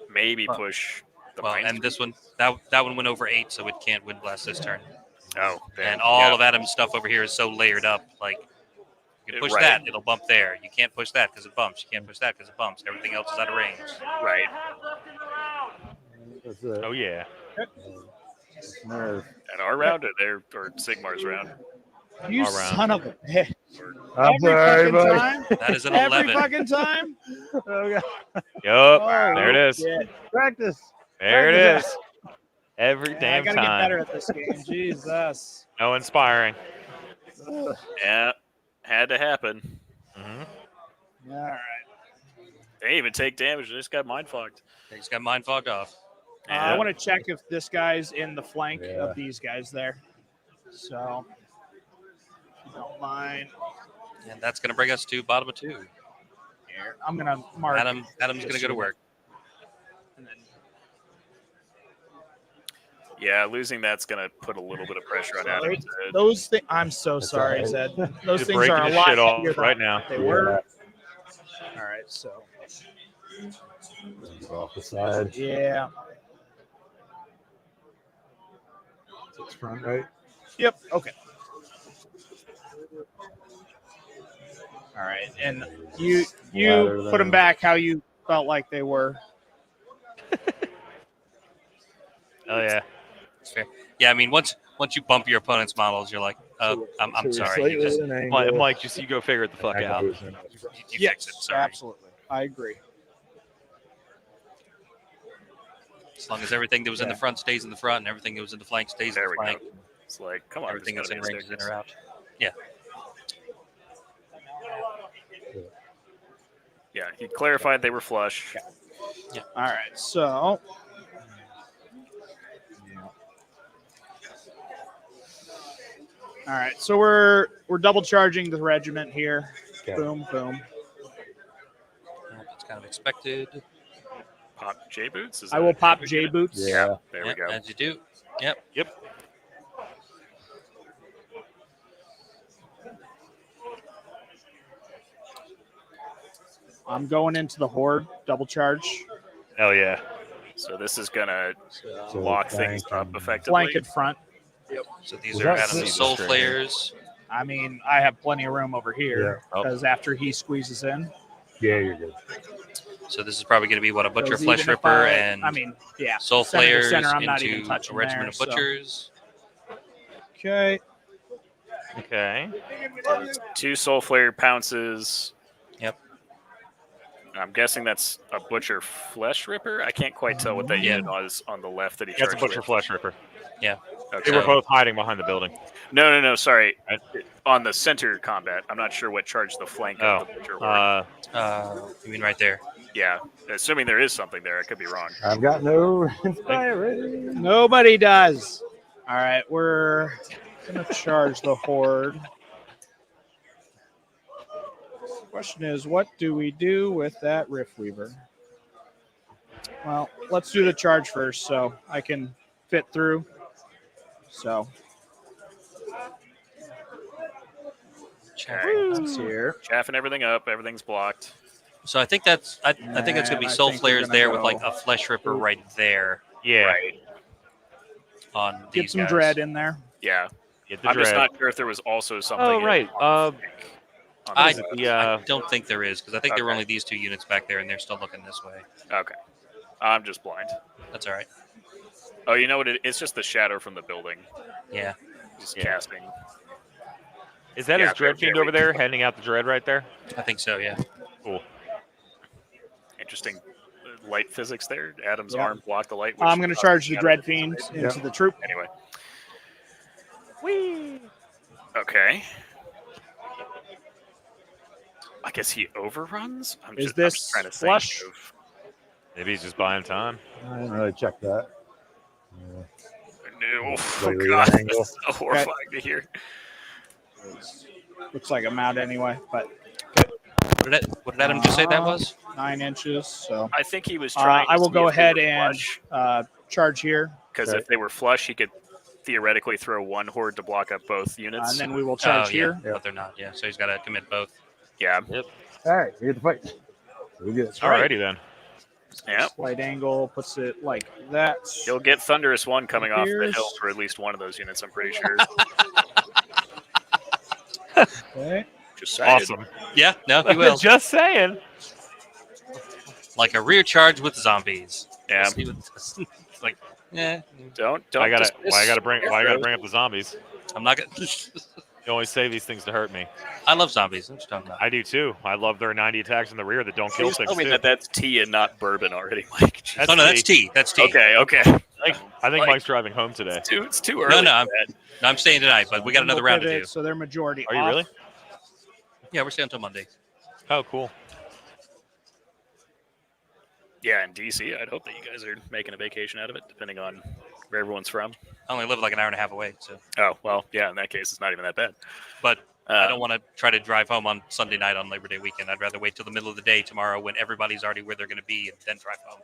maybe push. And this one, that one went over 8, so it can't wind blast this turn. Oh, and all of Adam's stuff over here is so layered up. Like, you can push that, it'll bump there. You can't push that because it bumps. You can't push that because it bumps. Everything else is out of range. Right. Oh yeah. Nerve. And our round, or Sigmar's round. You son of a bitch. I'm sorry, buddy. That is an 11. Every fucking time. Yup. Oh, there it is. Shit. Practice. There it is. Every I damn gotta time. get better at this game. Jesus. No inspiring. Yeah, had to happen. All right. They didn't even take damage. They just got mind fogged. They just got mind fogged off. I want to check if this guy's in the flank of these guys there. So, if you don't mind. And that's going to bring us to bottom of 2. Here, I'm going to mark. Adam's going to go to work. And then Yeah, losing that's going to put a little bit of pressure on Adam. Those things. I'm so That's sorry, all Zed. right. Those He's things breaking are a his lot shit off heavier than right I now. thought they were. All right, so Off the side. yeah. It's front, right? Yep. Okay. All right, and you Ladder put them them. back how you felt like they were. Oh yeah. It's fair. Yeah, I mean, once you bump your opponent's models, you're like, So I'm we're sorry. slightly You, just, at an angle. Mike, just you go figure it the fuck out. you fix it. Sorry. Absolutely. I agree. As long as everything that was in the front stays in the front and everything that was in the flank stays in There the we flank. go. It's like, come on. Everything there's that's in gotta be a range is in staircase. or out. Yeah. Yeah, he clarified they were flush. All right, so all right, so we're double charging the regiment here. Okay. Boom, boom. It's kind of expected. Pop J boots. Is I that will a pop good J unit? boots. Yeah. There Yep, we go. as you do. Yep. Yep. I'm going into the horde, double charge, Hell yeah. So this is gonna So lock things flank up and- effectively. flank in front. So these Was are that Adam's six? soul Straight. flayers. I mean, I have plenty of room over here Yeah. because after he squeezes in, Yeah, you're good. So this is probably going to be what a butcher, because flesh even if ripper, I and mean, yeah, soul center to flayers center, I'm not even into touching a regiment there, of so- butchers. Okay. Okay. Two soul flare pounces. Yep. I'm guessing that's a butcher flesh ripper. I can't quite tell what that Yeah. unit was on the left that he That's a charged butcher with. flesh ripper. Yeah. Okay. They were So- both hiding behind the building. No. Sorry. Right. On the center combat, I'm not sure what charged the flank Oh. of the butcher horde. You mean right there? Yeah, assuming there is something there. I could be wrong. I've got no inspiration. Nobody does. All right, we're gonna charge the horde. Question is, what do we do with that Rift Weaver? Well, let's do the charge first, so I can fit through. So that's here. Chaffing everything up. Everything's blocked. So I think that's I think that's going to be And I soul think we're flayers gonna there with go- like a flesh ripper right there Yeah. Right. on these Get some guys. dread in there. Yeah. Get the I'm just dread. not sure if there was also something. Oh, right. on I, the the, I don't think there is because I think there were Okay. only these two units back there and they're still looking this way. Okay. I'm just blind. That's all right. Oh, you know what? It's just the shadow from the building. Yeah. Just Yeah. casting. Is that Yeah, his dread fiend there over we there, go. handing out the dread right there? I think so. Yeah. Cool. Interesting light physics there. Adam's Yeah. arm blocked the light. which I'm going to caused charge the shadow dread to fiend dissipate. into the troop. Anyway. Okay. I guess he overruns. I'm Is just this trying to flush? think of. Maybe he's just buying time. I didn't really check that. No, Slightly God, at an angle. this is so horrifying to hear. Looks like I'm out anyway, but What did Adam just say that was? 9 inches. So I think he was trying. I will go ahead and charge here, because if they were flush, he could theoretically throw one horde to block up both units. and then we will charge yeah, here. but they're not. Yeah. So he's got to commit both. Yeah. All right, we get the fight. We get it. Alrighty then. Yeah. Slight angle puts it like that. He'll get Thunderous One coming off the Here's- hill for at least one of those units, I'm pretty sure. Okay. Just saying. Awesome. Yeah. No, he will. Just saying. Like a rear charge with zombies. Yeah. We'll see what this- it's like, yeah. Don't. Why I gotta dismiss bring up the zombies? I'm not gonna. You always say these things to hurt me. I love zombies. I'm just talking about. I do too. I love their 90 attacks in the rear that don't kill Please things tell me too. that that's tea and not bourbon already, Mike. Jeez. That's Oh no, that's tea. tea. That's tea. Okay. I think Mike's driving home today. It's too early. No, I'm staying tonight, but we got another We'll round to pivot, do. So they're majority. Are you off. really? Yeah, we're staying until Monday. Oh, cool. Yeah, in DC, I'd hope that you guys are making a vacation out of it, depending on where everyone's from. I only live like an hour and a half away, so. Oh, well, yeah, in that case, it's not even that bad. But I don't want to try to drive home on Sunday night on Labor Day weekend. I'd rather wait till the middle of the day tomorrow when everybody's already where they're going to be and then drive home.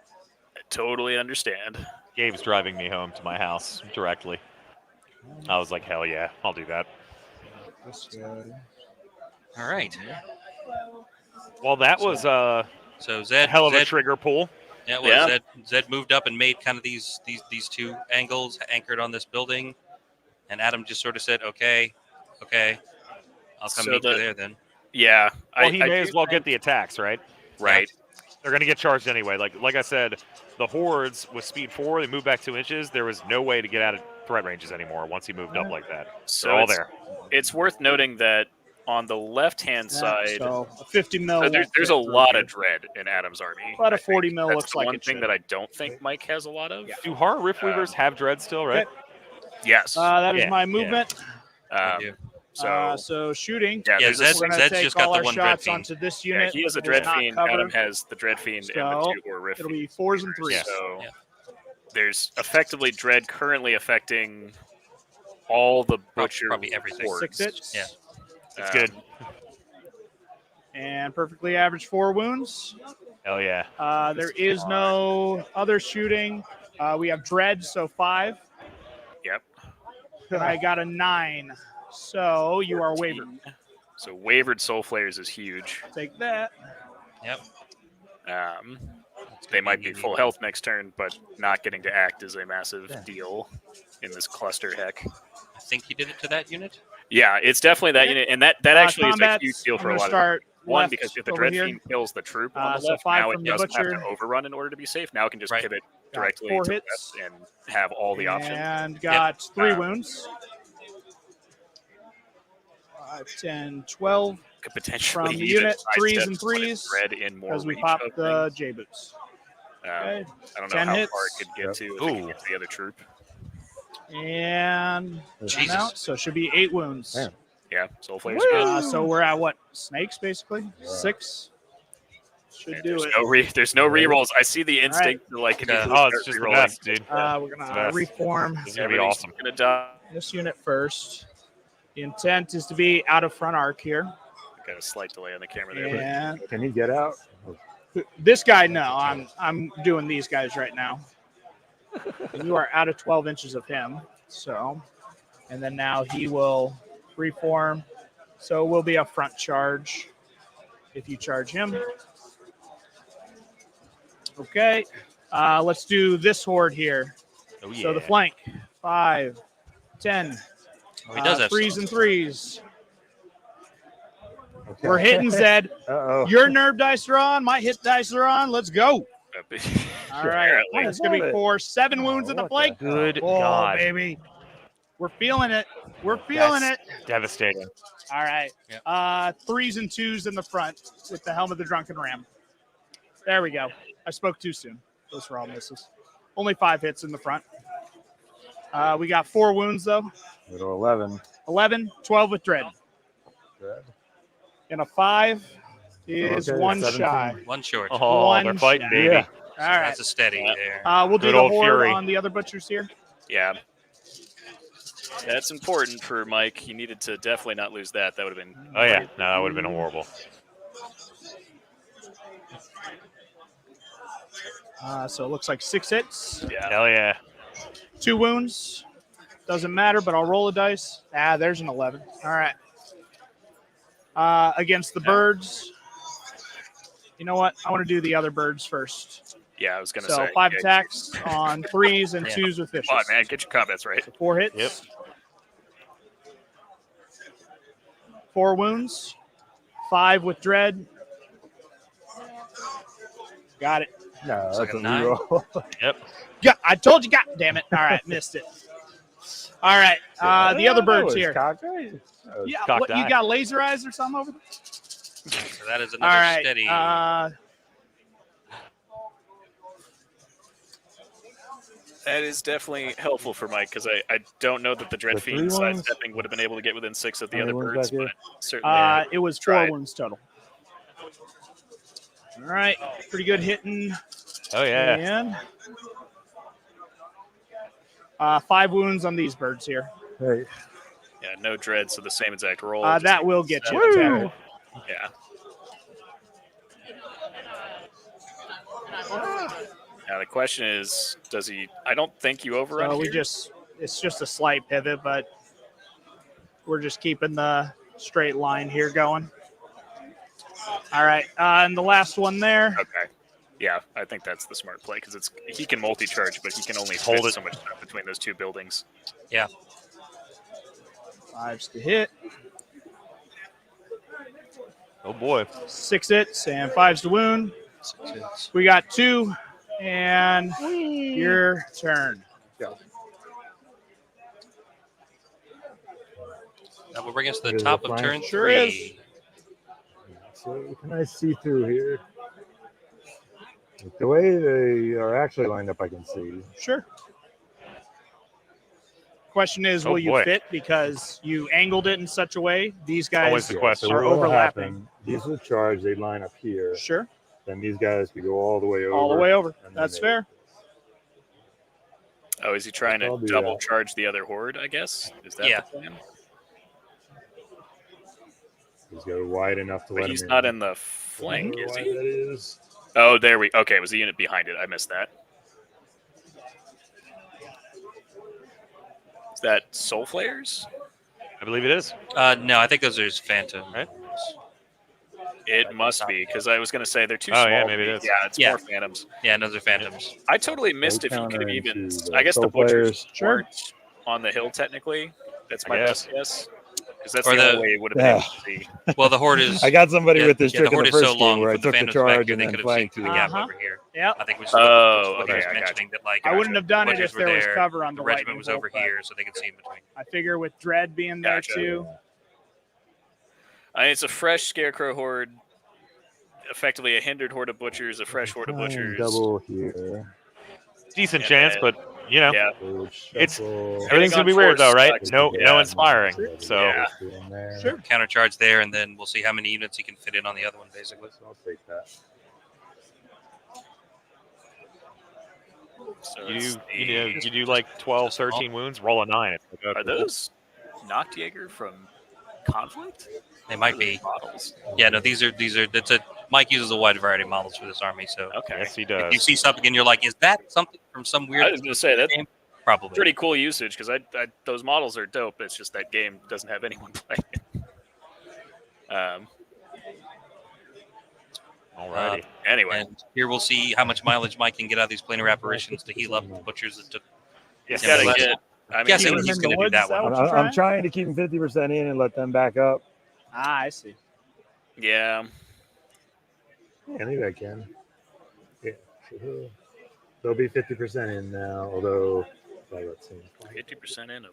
totally understand. Gabe's driving me home to my house directly. I was like, hell yeah, I'll do that. All right. Well, that was So a Zed, hell of a Zed, trigger pull. yeah, well, Yeah. Zed moved up and made kind of these two angles anchored on this building, and Adam just sort of said, "Okay, I'll come So meet you there then." Yeah. Well, he I may do as well think- get the attacks, right? Right. They're going to get charged anyway. Like I said, the hordes with speed 4, they moved back 2 inches. There was no way to get out of threat ranges anymore once he moved up like that. So They're all it's, there. it's worth noting that on the left-hand side, So a 50 mil. so there's won't a fit through lot here. of dread in Adam's army. But a I think 40 mil that's looks the like one it thing should. that I don't think Mike has a lot of. Do Horror Rift Weavers have dread still, right? Okay. Yes. That is Yeah, my yeah. movement. Yeah. So Shooting. yeah, Yeah, there's Zed- a, We're going Zed's to take just got all the our one Dread shots Fiend. onto this yeah, unit. he has a that is dread not fiend. covered. Adam has the dread fiend and the So, 2 or rift. It'll be 4s and 3s. Yeah. So Yeah. there's effectively dread currently affecting all the butcher probably everything. hordes. 6 hits. Yeah. It's good. And perfectly average 4 wounds. Hell yeah. There is no other shooting. We have dread, so 5. Yep. And I got a 9. So you are wavered. So wavered soul flayers is huge. Take that. Yep. They might be full health next turn, but not getting to act is a massive deal in this cluster heck. I think he did it to that unit. Yeah, it's definitely that unit, and that actually is a Combats, huge deal I'm for a gonna lot of start one left because if the over dread here. fiend kills the troop on the So left, 5 now it from the doesn't have butcher. to overrun in order to be safe. Now it can just Right. pivot Got directly 4 to the hits. left and have all the options. And got 3 Um, wounds. 5, 10, 12. Could potentially From the even unit, sidestep 3s and to put 3s, dread in more As we reach pop of the things. J boots. Um, Okay. I don't know 10 how hits. far it could get to if it Ooh. can get to the other troop. And Jesus. out, so it should be 8 wounds. Damn. Yeah, soul flayers are good. So we're at what? Snakes, basically? 6. Should And do there's it. there's no rerolls. I see the instinct to like. Yeah. Oh, it's just the best, dude. We're the gonna best. reform This is going to be Everything's awesome. gonna die. this unit first. The intent is to be out of front arc here. Got a slight delay on the camera there. But And Can he get out? this guy, no, I'm doing these guys right now. And you are out of 12 inches of him. So, and then now he will reform. So it will be a front charge if you charge him. Okay. Let's do this horde here. Oh, yeah. So the flank. 5, 10. Oh, he does have 3s some. and 3s. Okay. We're hitting Zed. Uh-oh. Your nerve dice are on. My hit dice are on. Let's go. All right. Apparently. It's going to be 4. 7 wounds at the what flank. Good Oh, God. baby. We're feeling it. We're feeling That's it. devastating. All right. Yep. 3s and 2s in the front with the helm of the drunken ram. There we go. I spoke too soon. Those were all misses. Only 5 hits in the front. We got 4 wounds, though. Little 11. 11, 12 with dread. Good. And a 5 is Okay, 1 17. shy. One short. Oh, One they're fighting, shot. baby. Yeah. All right. That's a steady Yeah. there. We'll do Good the old horde Fury. on the other butchers here. Yeah. That's important for Mike. He needed to definitely not lose that. That would have been. Oh, yeah. No, that would have been horrible. So it looks like 6 hits, Yeah. Hell yeah. 2 wounds. Doesn't matter, but I'll roll a dice. There's an 11. All right. Against the birds. You know what? I want to do the other birds first. Yeah, I was gonna So say. 5 yeah, attacks on 3s and Yeah. 2s with fishes. Come on, man, get your combats right. 4 hits. Yep. 4 wounds. 5 with dread. Got it. No, It's that's like a a 9. reroll. Yeah, I told you. God damn it. All right, missed it. All right, the other birds here. Yeah, cocked what, you eye. got laser eyes or something over there? So that is All another right. steady. That is definitely helpful for Mike because I don't know that the Dread The Fiend 3 ones? sidestepping would have been able to get within 6 of the How other many ones birds, back here? but certainly. It was 4 tried. wounds total. All right, pretty good hitting. Oh, yeah. And 5 wounds on these birds here. Hey, Yeah, no dread, so the same exact roll. That will get you. Woo! Yeah. Now the question is, does he? I don't think you overrun. So here. it's just a slight pivot, but we're just keeping the straight line here going. All right, and the last one there. Okay. Yeah, I think that's the smart play because he can multi-charge, but he can only Hold fit it. so much stuff between those two buildings. Yeah. 5s to hit. Oh boy. 6 hits and 5s to wound. We got 2, and your turn. That will bring us to the Here's top the of flank. turn Sure 3. is. So can I see through here? The way they are actually lined up, I can see. Sure. Question is, Oh, will you boy. fit because you angled it in such a way? These Always guys the question. So are what will overlapping. happen, these will charge, they line up here. Sure, Then these guys could go all the way over. all the way over. and then That's they- fair. Oh, is he trying I'll to do double that. charge the other horde? I guess is that Yeah. the plan? He's go wide enough to But let he's him not in. in the flank, Wonder is why he? that is. Oh, there we. Okay, it was the unit behind it. I missed that. Is that Soul Flayers? I believe it is. No, I think those are his Phantom. Right. It must be because I was going to say they're too Oh, small. yeah, to maybe be- it is. Yeah, it's Yeah. more Phantoms. Yeah, those are Phantoms. I totally missed if he counter could have even. into I guess the Soul butchers Players. Sure. weren't on the hill technically. That's my guess. best guess. Because that's Or the the- only way it would have been able to see. Well, the Horde is. I got somebody yeah, with this yeah, trick the in Horde the is so first long. game where I With the took the Phantoms back charge here, and they then could have seen flanked through you. the gap Uh-huh. over here. Yep. I think we Oh, what he okay, was I got you. mentioning that like I wouldn't have done it Butchers if were there was there, cover on the the regiment lightning was bolt, over but here, so they could see in between. I figure with Dread being there Gotcha. too. I mean, it's a fresh Scarecrow horde, effectively a hindered horde of butchers, a fresh horde of Try and butchers. double here. Decent And chance, then- but you know, Yeah, It's- Shuffle. everything's gonna be on weird though, force right? sucks. No Yeah. inspiring. So Yeah. Sure. Countercharge there, and then we'll see how many units he can fit in on the other one, basically. So I'll take that. So you it's you do like 12, 13 wounds, roll a 9. It's like, Are okay. those Nachtjäger from Conflict? They might be. Models. Yeah, no, these are. That's a. Mike uses a wide variety of models for this army, so Okay. Yes, he if you does. see something and you're like, is that something from some weird I was going to say that's game? Probably. pretty cool usage because I those models are dope. It's just that game doesn't have anyone playing it. Alrighty. Anyway, And here we'll see how much mileage Mike can get out of these planar apparitions to heal up the butchers that took. he's Yeah, got to but get. I mean, guessing Keep he's them in the going to do woods, that one. is that what you're I'm trying to keep them 50% in and let them back up. Ah, I see. yeah. Yeah, maybe I can. Yeah. So they'll be 50% in now, although like, let's see. 50% in of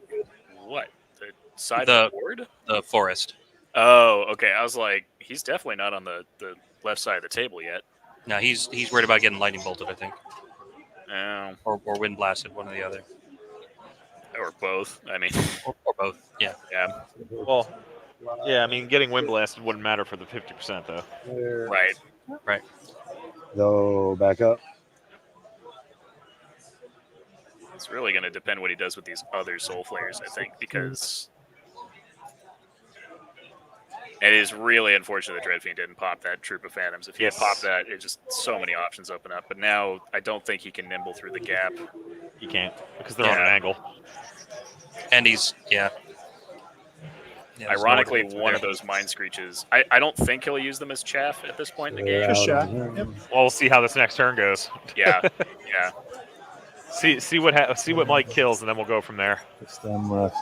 what? The side The- of the board? The forest. Oh, okay. I was like, he's definitely not on the left side of the table yet. No, he's worried about getting lightning bolted, I think, Oh, or wind blasted, one or the other, or both. I mean, or both. Yeah. yeah, Well, yeah, I mean, getting wind blasted wouldn't matter for the 50% though. There. right. They'll back up. It's really going to depend what he does with these other Soul Flayers, I think, because it is really unfortunate that Dreadfiend didn't pop that Troop of Phantoms. If he had Yes. popped that, it just so many options open up. But now I don't think he can nimble through the gap. He can't because they're on an Yeah. angle. And he's yeah, there's no Ironically, way to get one through of there. those Mind Screeches, I don't think he'll use them as chaff at this point in the game. Good shot. Yep. Well, we'll see how this next turn goes. Yeah, yeah. See what Mike kills, and then we'll go from there. It's them left.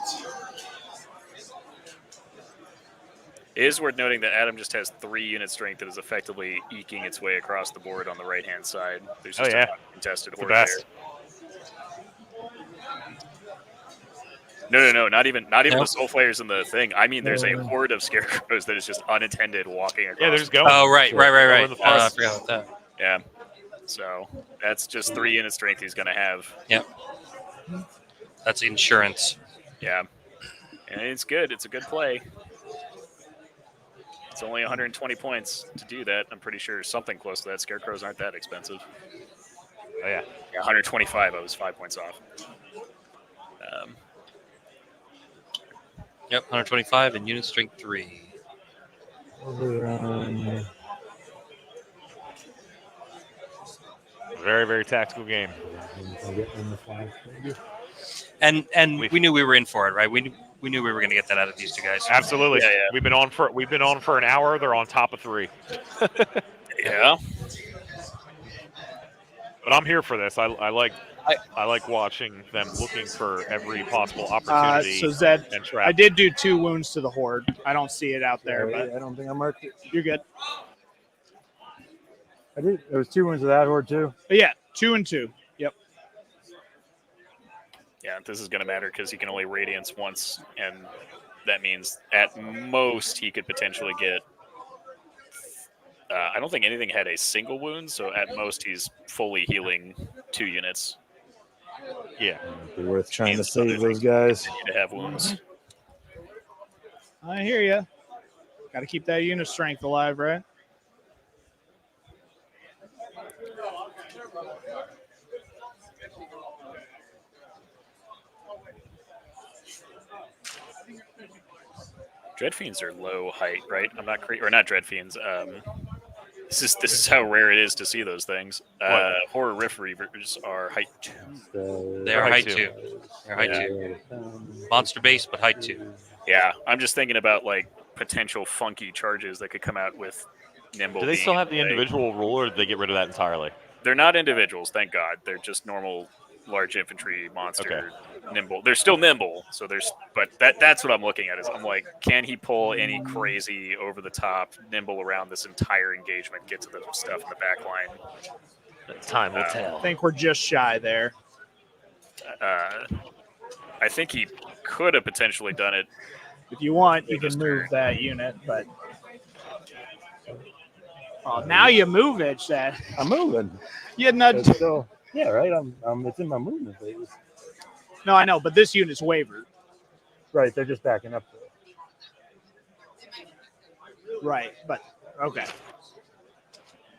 It is worth noting that Adam just has 3 unit strength that is effectively eking its way across the board on the right-hand side. There's Oh, just yeah. a contested It's the horde there. best. No, not even No? the Soul Flayers in the thing. I mean, there's a horde of Scarecrows that is just unattended walking across. Yeah, they're just going. Oh right. Over in the I forest. forgot about that. Yeah. So that's just 3 unit strength he's going to have. That's insurance. Yeah. And it's good. It's a good play. It's only 120 points to do that. I'm pretty sure something close to that. Scarecrows aren't that expensive. Oh, yeah. Yeah, 125. I was 5 points off. Yep, 125 and unit strength 3. very, very tactical game. And we knew we were in for it, right? We knew we were going to get that out of these two guys. Absolutely. Yeah, yeah. We've been on for an hour. They're on top of 3. Yeah. But I'm here for this. I like watching them looking for every possible opportunity So Zed, and trap. I did do 2 wounds to the horde. I don't see it out there, but I don't think I marked it. you're good. I did. There was 2 wounds of that horde too. But yeah, 2 and 2. Yep. Yeah, this is going to matter because he can only radiance once, and that means at most he could potentially get. I don't think anything had a single wound, so at most he's fully healing 2 units. Yeah. It'd be worth trying to Means save other those things guys. continue to have wounds. I hear you. Got to keep that unit strength alive, right? Dreadfiends are low height, right? I'm not or not Dreadfiends. This is how rare it is to see those things. Horror Rift Reavers are height 2. They are height 2. 2. They're height 2. Monster base, but height 2. Yeah, I'm just thinking about like potential funky charges that could come out with Nimble. Do they still being, have the like- individual rule, or did they get rid of that entirely? They're not individuals, thank God. They're just normal large infantry monster nimble. They're still nimble, so but that's what I'm looking at is I'm like, can he pull any crazy over the top nimble around this entire engagement, get to the stuff in the back line? Time will I tell. think we're just shy there. I think he could have potentially done it. If you want, you can move that unit, but now you move it, Zed. I'm moving. You not. It's still, yeah, right. I'm. It's in my movement phase. No, I know, but this unit's wavered. Right. They're just backing up. Right, but okay.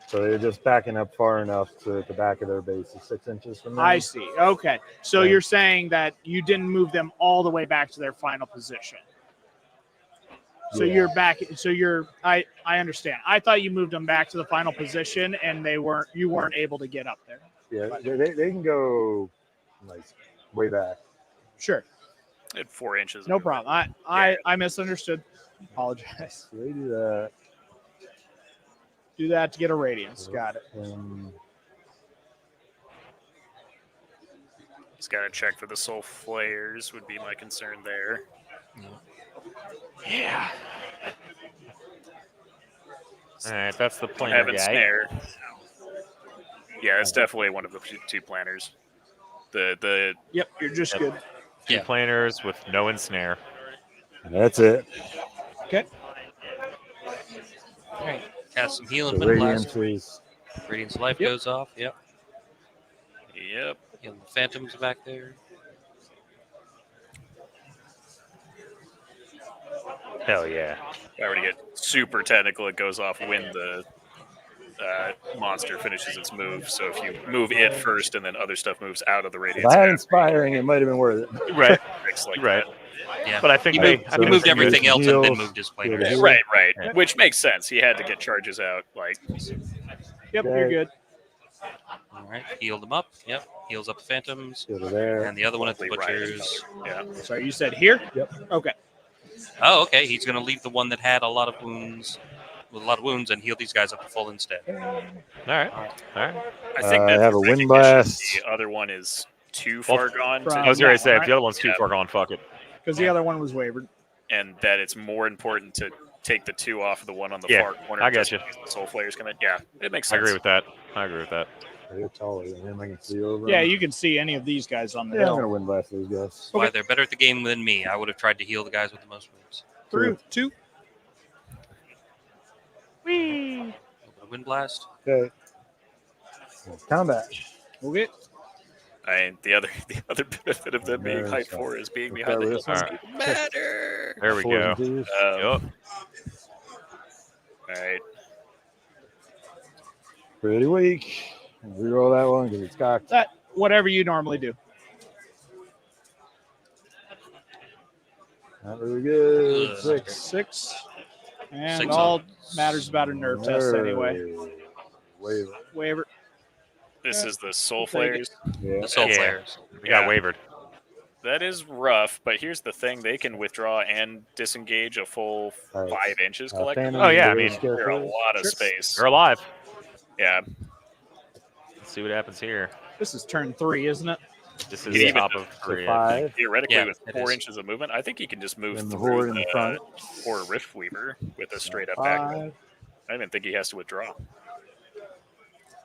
So they're just backing up far enough to the back of their base is 6 inches from them. I see. Okay, so Yeah. you're saying that you didn't move them all the way back to their final position. So Yeah. you're back. So you're. I understand. I thought you moved them back to the final position, and you weren't able to get up there. Yeah, they can go like way back. Sure, At 4 inches. no problem. I misunderstood. Apologize. So they do that. Do that to get a radiance. Got it. He's got to check for the soul flayers. Would be my concern there. Yeah. All right, that's the plan. Having guy. snare. Yeah, it's definitely one of the 2 planners. The Yep, you're just good. 2 Yeah. planners with no ensnare. That's it. Okay. All right. Cast some healing The for the blast. radiance is Radiant's life Yep. goes off. Yep. Yep. Healing the phantoms back there. Hell yeah. If I were to get super technical, it goes off when the monster finishes its move. So if you move it first and then other stuff moves out of the if radiance, I had inspiring, it might have been worth it. Right. it's like Right. that. Yeah. But I think He they moved, I he think moved it's everything good. else and then Heals. moved his Good. players. Right, right. Yeah. Which makes sense. He had to get charges out. Like, Yep, Okay. you're good. All right. Healed them up. Yep. Heals up the phantoms. Go to there. And the other one at the Lovely riding. butchers. yeah. Sorry, you said here? Yep. Okay. Oh, okay. He's going to leave the one that had a lot of wounds, and heal these guys up to full instead. All right. I think I that's have a wind recognition. blast. The other one is too far gone, from- I was going Yeah, to say, if right. the other one's too Yeah. far gone, fuck it. Because the other one was wavered. and that it's more important to take the 2 off of the one on the Yeah, far corner. I got just you. because The soul flayers come in. Yeah, it makes I sense. agree with that. I agree with that. They're taller than him. I can see over. Yeah, them. you can see any of these guys on the Yeah, I'm hill. gonna win blast those guys. Why they're better at the game than me. I would have tried to heal the guys with the most wounds. Through 2. Wind blast. Okay. Combat. Okay. The other benefit of them being There's height stuff. 4 is being Okay, behind the with hill this doesn't one. matter. There we Fours go. and twos. Yup. All right. Pretty weak. Reroll that one because it's cocked. That whatever you normally do. Not really good. Ugh. 6. 6. And 6 all on. matters about a nerve test anyway. Waiver. Waiver. This is the Soul We'll take Flares. Yeah. The Soul Yeah. Flares. We got Yeah. wavered. That is rough, but here's the thing: they can withdraw and disengage a full Alright. 5 inches collectively. Phantom Oh, yeah, I Blade mean, They're a Scarecrow. lot of Sure. space. They're alive. Yeah, Let's see what happens here. This is turn 3, isn't it? This is Yeah. top of So 3. I think. 5. theoretically, Yeah, with it 4 is. inches of movement, I think he can just move And the through horde in the front. or Rift Weaver with a straight up back. 5. I don't even think he has to withdraw.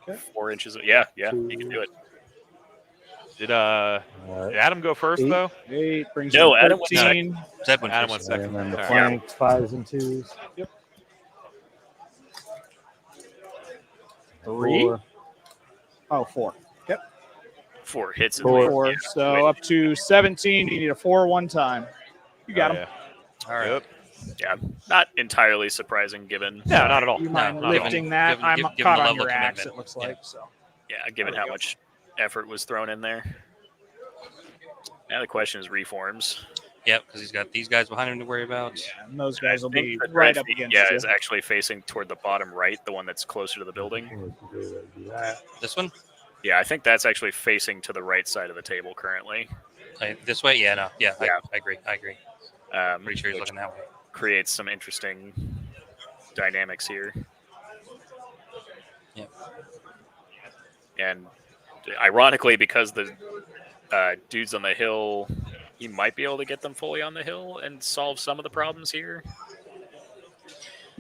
Okay. 4 inches. Yeah, he can do it. Did Alright. Adam go first, 8. though? 8 brings No, in Adam went 13. Zed went Adam first. went second. And then the All right. flank 5s and 2s. 3. 4. Oh, 4. 4 hits. and 4. leave. 4. Yeah. So up to 17. You need a 4 one time. You got Oh, him. All right. Yep. Yeah, not entirely surprising given. No, not at all. You No, mind not at all. lifting that? Given- I'm given the caught on level your of axe, commitment. it looks Yeah. like. So Yeah, given how much effort was thrown in there. Now the question is reforms. Yep, because he's got these guys behind him to worry about. yeah, and those guys will I think be the right Dread up Fiend, against yeah, you. is actually facing toward the bottom right, the one that's closer to the building. Do that. This one? Yeah, I think that's actually facing to the right side of the table currently. This way? Yeah, no. Yeah, Yeah. I agree. I agree. Pretty sure he's Which looking that way. creates some interesting dynamics here. Yeah. And ironically, because the dudes on the hill, he might be able to get them fully on the hill and solve some of the problems here.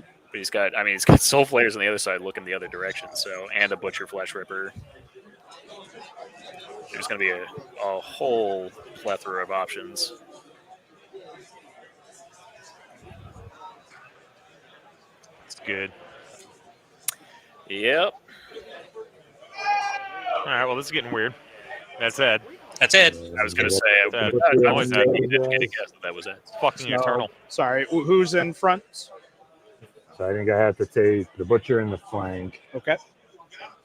But he's got Soul Flayers on the other side looking the other direction, so, and a Butcher Flesh Ripper. There's going to be a whole plethora of options. It's good. Yep. All right, well, this is getting weird. That's Ed. That's it. I was going to say, That- I was that- didn't get a guess that was it. It's fucking So, eternal. Sorry, who's in front? So I think I have to take the butcher in the flank. Okay,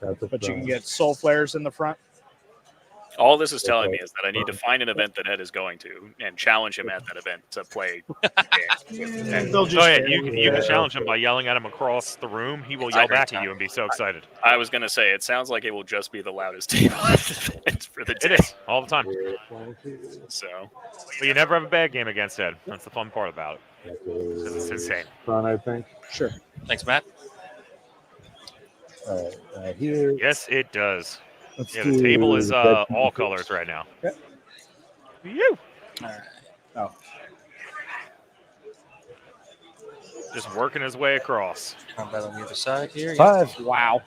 That's a but you can front. get soul flares in the front. All this is telling me is that I need to find an event that Ed is going to and challenge him at that event to play. And they'll just Oh yeah, you can challenge him by yelling at him across the room. He will yell Every back at time. you and be so excited. I was going to say, it sounds like it will just be the loudest table for the It day. is all the time. So, But you never have a bad game against Ed. That's the fun part about it. It's insane. Front, I think. sure. Thanks, Matt. All right, here. Yes, it does. Let's Yeah, the table do is red all pieces. colors right now. Okay. You All right. Oh, just working his way across. Combat on the other side here. 5. wow.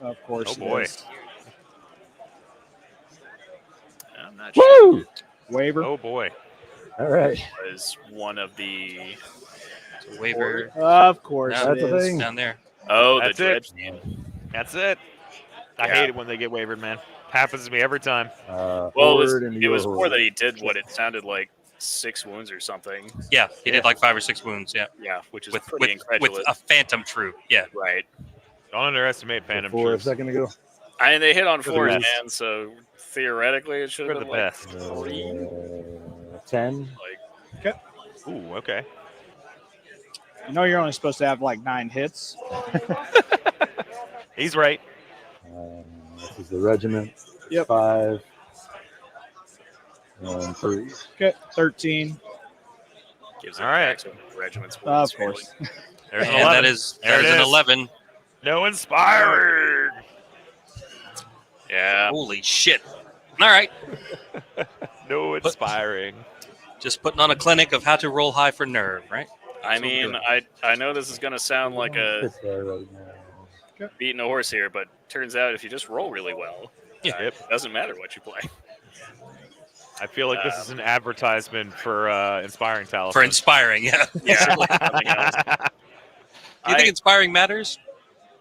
Of course. Oh, it boy. is. I'm not sure Woo! Waiver. Oh boy. All right. it was one of the. So waiver Of course. No, it that's the is. thing. down there. Oh, That's the it. Dread Fiend. That's it. I Yeah. hate it when they get wavered, man. Happens to me every time. Well, Horde and it was your more horde. that he did what it sounded like 6 wounds or something. Yeah, he Yeah. did like 5 or 6 wounds. Yeah, Yeah, which is with pretty with incredulous. a phantom troop. Yeah, Right. Don't underestimate Phantom 4 a troops. second ago. I mean, they hit on They're the 4s, best. man, so theoretically it should They're have the been like best. 3. 10. Like, Ooh, okay. You know you're only supposed to have like 9 hits. He's right. This is the regiment. Yep. 5. And 3. Okay, 13. gives it All right. back to the regiments. Of course. There's an and 11. that is There it an is. 11. No inspiring. Yeah. Holy shit! All right, No inspiring. just putting on a clinic of how to roll high for nerve, right? I mean, I know this is going to sound like a It's there right now. beating a horse here, but turns out if you just roll really well, Yeah. Yep. it doesn't matter what you play. I feel like this is an advertisement for inspiring talisman. For inspiring, yeah. Yeah. Do Nothing else. you think I- inspiring matters?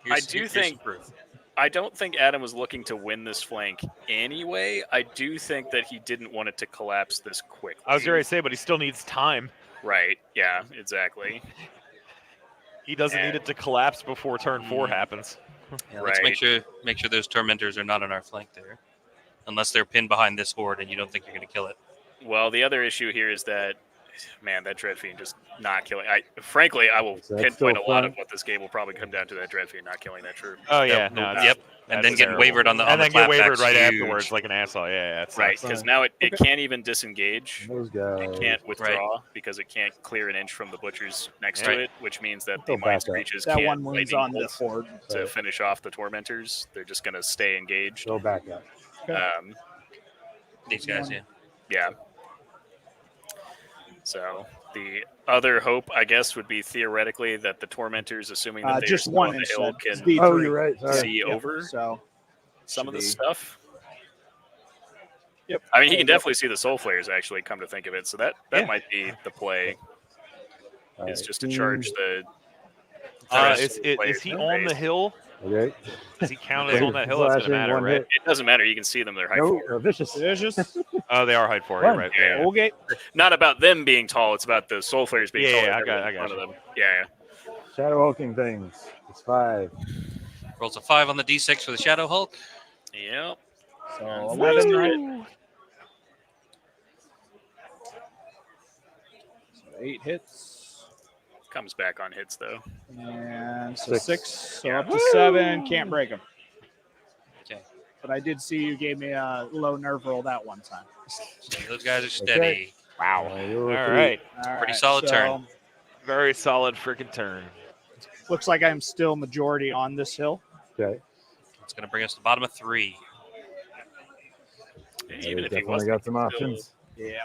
I do think- proof. I don't think Adam was looking to win this flank anyway. I do think that he didn't want it to collapse this quickly. I was going to say, but he still needs time. Right. Yeah, exactly. He doesn't need it to collapse before turn 4 happens. Yeah, let's make Right. sure those tormentors are not on our flank there, unless they're pinned behind this horde and you don't think you're going to kill it. Well, the other issue here is that, man, that Dread Fiend just not killing. Frankly, I will Is that pinpoint a still lot fun? of what this game will probably come down to that Dread Fiend not killing that troop. Oh, yeah. No, it's, Yep. And That's then getting terrible. wavered on the and then get clapback's wavered right huge. afterwards like an asshole. Yeah, it Right, sucks. because now it can't even disengage. Those guys. It can't withdraw because it can't clear an inch from the butchers next to Right. it, which means that Go the mind back up. screeches That can't one wound's lightning on the bolt horde. to finish off the tormentors. They're just going to stay engaged. Go back up. These guys, yeah. Yeah. So the other hope, I guess, would be theoretically that the tormentors, assuming that they're Just still one on the instead. hill, It's can D3. Oh, you're right. Sorry. see Yep, over So some of the should be- stuff. Yep. I mean, he can definitely see the soul flares. Actually, come to think of it, so that Yeah. might be the play. All Is right. just to charge the. Is he on the hill? Okay. Is he counted as on that hill? That's going to Flashing, matter, one right? hit. It doesn't matter. You can see them. They're high No, four. vicious. Vicious. Oh, they are height 4. You're One. right. Yeah. Okay. Not about them being tall. It's about the soul flares being Yeah, tall. yeah, I Everyone got in front you. of them. Yeah. Shadow hulking things. It's 5. Rolls a 5 on the D6 for the Shadow Hulk. Yep. So Nice 11, to right? it. So 8 hits. Comes back on hits though. And so 6. 6. So up to 7. Can't break them. Okay. But I did see you gave me a low nerve roll that one time. So those guys are steady. Wow. You're All three. right. All Pretty solid turn. Very solid freaking turn. Looks like I'm still majority on this hill. Okay. It's going to bring us to the bottom of 3. Even They if he definitely wasn't, got some still- options. Yeah.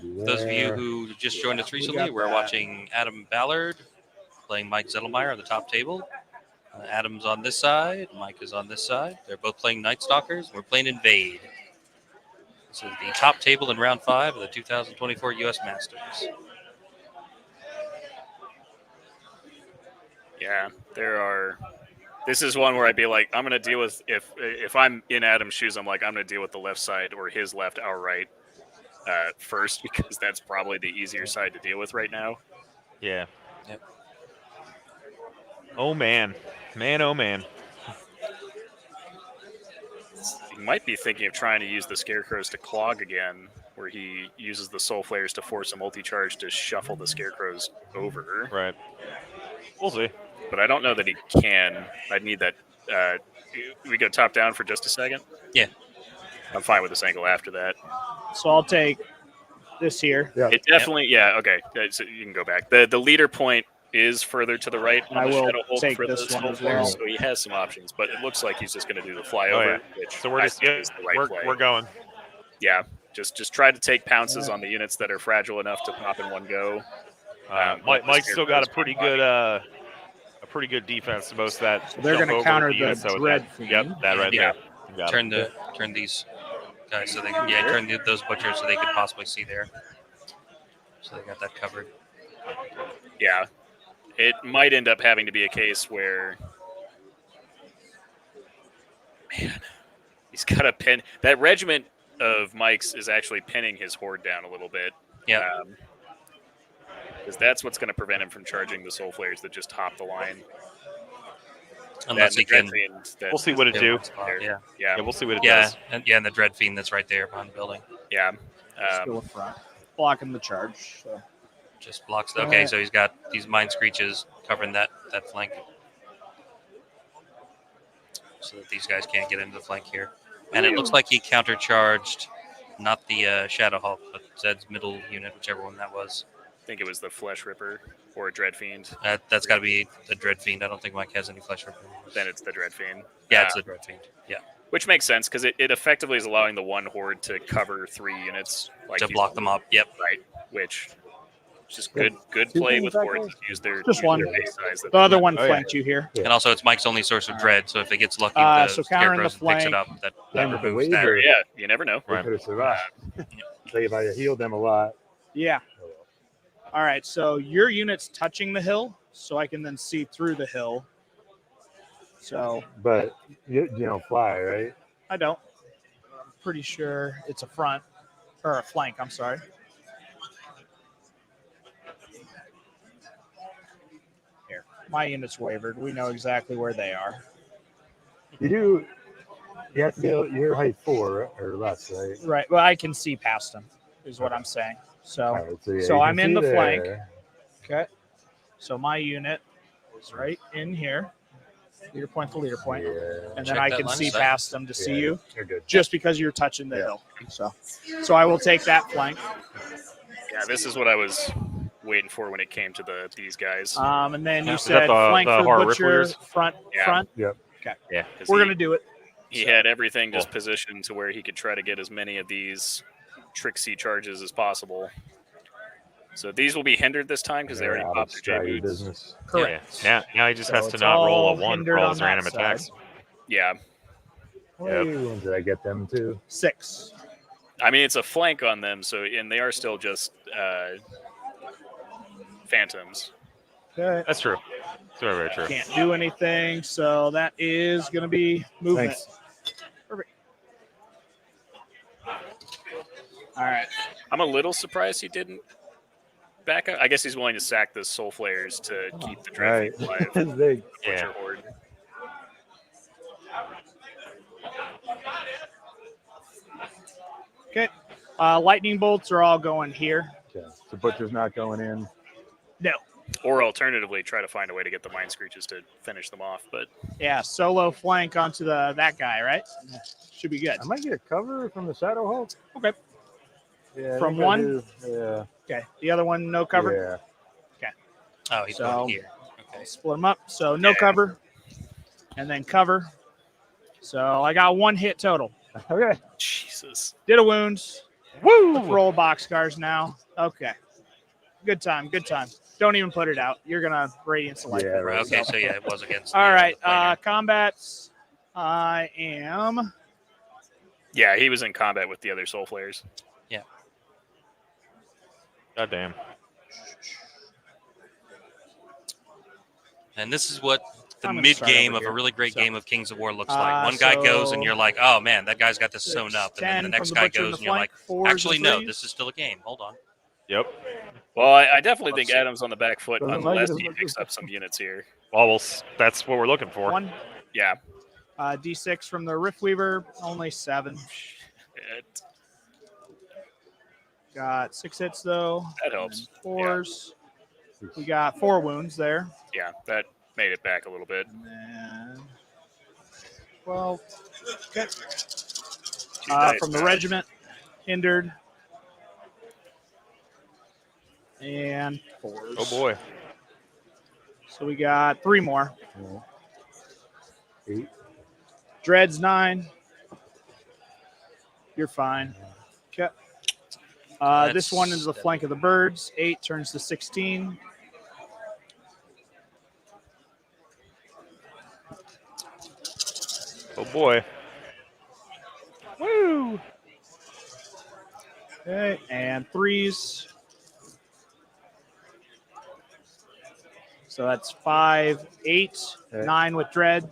Those of you who just joined us recently, got we're that. watching Adam Ballard playing Mike Szedlmayer on the top table. Adam's on this side. Mike is on this side. They're both playing Night Stalkers. We're playing Invade. This is the top table in round 5 of the 2024 U.S. Masters. Yeah, there are. This is one where I'd be like, I'm going to deal with if I'm in Adam's shoes, I'm like, I'm going to deal with the left side or his left, our right first because that's probably the easier side to deal with right now. Yeah. Yep. Oh, man. Man, oh, man. He might be thinking of trying to use the Scarecrows to clog again, where he uses the Soul Flares to force a multi-charge to shuffle the Scarecrows over. Right. We'll see. But I don't know that he can. I'd need that. We go top down for just a second? Yeah. I'm fine with this angle after that. So I'll take this here. Yeah. It definitely, yeah, okay. So you can go back. The leader point is further to the right And on I the will Shadow Hulk take for the this one Soul as well. Flares, so he has some options, but it looks like he's just going to do the flyover, Oh, yeah. which So we're I just think is the right play. we're going. Yeah, just try to take pounces on the units that are fragile enough to pop in one go. Mike's still got a pretty good defense to most of that. So they're jump gonna over counter the units, so Dread that- Fiend. Yep, that right Yeah. there. You got it. Turn these guys so they can turn those butchers so they can possibly see there. So they got that covered. Yeah, it might end up having to be a case where, man, he's got a pin. That regiment of Mike's is actually pinning his horde down a little bit. Yeah. Because that's what's going to prevent him from charging the Soul Flares that just hop the line. Unless And he the Dread can. Fiend that- We'll see what it Yeah, do. one spot, Yeah. Yeah, Yeah, we'll see what it Yeah. does. And the Dread Fiend that's right there behind the building. yeah. Still in front. Blocking the charge. So. Just blocks. Okay, so he's got these Mind Screeches covering that flank. So that these guys can't get into the flank here. And it looks like he countercharged not the Shadow Hulk, but Zed's middle unit, whichever one that was. I think it was the Flesh Ripper or a Dread Fiend. That's got to be the Dread Fiend. I don't think Mike has any Flesh Ripper. Then it's the Dread Fiend. Yeah, it's the Dread Fiend. Yeah, Which makes sense because it effectively is allowing the one horde to cover 3 units. Like to he's- block them up. Yep. Right. Which is just good play with hordes that use their, Just use one. their base size. that The other one Oh, yeah. flanked you here. Yeah. And also, it's Mike's only source of dread. So if it gets lucky, So countering the Scarecrows and picks it flank. up. That Damn, with the removes that. waver, Yeah, you never know. they could have survived. Tell you if I had healed them a lot. Yeah. All right. So your unit's touching the hill, so I can then see through the hill. So But you don't fly, right? I don't. I'm pretty sure it's a front or a flank. I'm sorry. Here, my unit's wavered. We know exactly where they are. You have to go, you're height 4 or less, right? Right. Well, I can see past them, is what I'm saying. So, All right, yeah, so you I'm can in see the flank. there. Okay. So my unit is right in here. Leader point to leader point. Yeah. And Check then I that can line of see sight. past them to see Yeah, you You're good. just because you're touching the Yeah. hill. So I will take that flank. Yeah, this is what I was waiting for when it came to these guys. And then you Is that said the- flank the for hard butcher, riff front. Yeah. Yep. Okay. Yeah. 'Cause We're he- going to do it. He had everything just positioned to where he could try to get as many of these tricksy charges as possible. So these will be hindered this time because they already Out of popped their J Scotty boots. business. Correct. Yeah. Now he just So has to it's not roll a all 1 hindered for all on his that random side. attacks. Yeah, Hey, did I get them too? 6. I mean it's a flank on them, and they are still just phantoms. Okay. That's true. It's very, very true. Can't do anything. So that is going to be movement. Thanks. Perfect. All right. I'm a little surprised he didn't back up. I guess he's willing to sack the soul flayers to keep the Right. Dread alive. They- Yeah. Butcher horde. Okay. Lightning bolts are all going here. okay. So Butcher's not going in. No. Or alternatively, try to find a way to get the mind screeches to finish them off. But Yeah. Solo flank onto that guy, right? Should be good. I might get cover from the Shadow Hulk. Okay. Yeah. I From think I one? do. Yeah. Okay. The other one, no cover. Yeah. Oh, he's So- going here. Okay. Split them up. So no cover. And then cover. So I got 1 hit total. Okay. Jesus. Did a wounds. Woo! Let's roll boxcars now. Okay. Good time. Good time. Don't even put it out. You're going to Radiance Light. Yeah, Right, right. okay, so yeah, it was against. All the, right. the planer. Combats. I am. Yeah, he was in combat with the other soul flayers. God damn. And this is what the I'm gonna mid start game over of a here. really great So- game of Kings of War looks like. One guy so- goes and you're like, oh man, that guy's got this sewn up. And then 10 the from next the guy butcher in goes the and you're like, flank, 4s actually, and no, 3s. this is still a game. Hold on. Yep. Well, I definitely think Let's see. Adam's on the back foot Doesn't unless like it he as picks much up some units here. Well, that's what we're looking for. 1. Yeah. D6 from the Rift Weaver. Only 7. It- Got 6 hits, though. That helps. And 4s. We got 4 wounds there. Yeah, that made it back a little bit. And then 12. Okay. Two dice From the back. regiment, hindered. And 4s. Oh boy. So we got 3 more. 8. Dreads 9. You're fine. Okay. This one is the flank of the birds. 8 turns to 16. Oh boy. Woo! Okay. And 3s. So that's 5, 8, Okay. 9 with dread.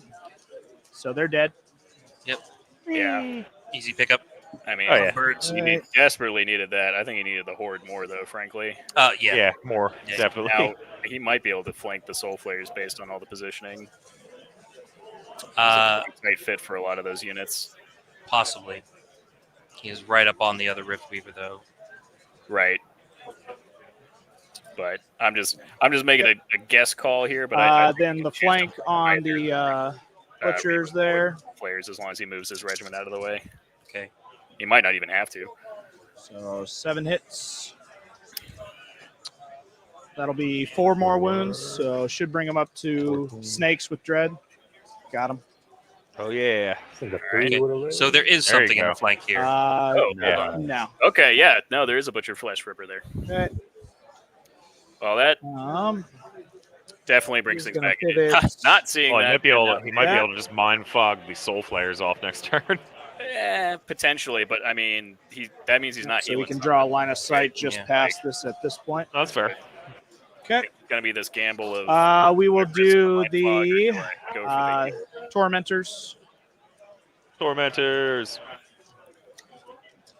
So they're dead. Yeah. Easy pickup. I mean, Oh, yeah. Birds, he desperately needed that. I think he needed the horde more, though, frankly. Yeah. Yeah, more. Yeah. Definitely. Now, he might be able to flank the soul flayers based on all the positioning. Uh, He's a great fit for a lot of those units. possibly. He is right up on the other Rift Weaver, though. Right. But I'm just making a guess call here. But I Then the flank on the butchers there. Flayers, as long as he moves his regiment out of the way, Okay. he might not even have to. So 7 hits. That'll be 4 more wounds. So should bring him up to 14. snakes with dread. Got him. Oh yeah. I think a 3 Okay. would have lived. So there is There you something in go. the flank here. Oh, hold Yeah. on. No. Okay, yeah, no, there is a butcher flesh ripper there. Okay. Well, that definitely brings He's things gonna back. pivot. Not seeing Well, he that. might be able. He might be Yeah. able to just mind fog the soul flayers off next turn. Potentially, but I mean, that means he's not. So we healing can something. draw a line of sight just Yeah. past this at this point. That's fair. Okay. It's gonna be this gamble of. We will risk do of mind fog or the do I go for the tormentors. Tormentors.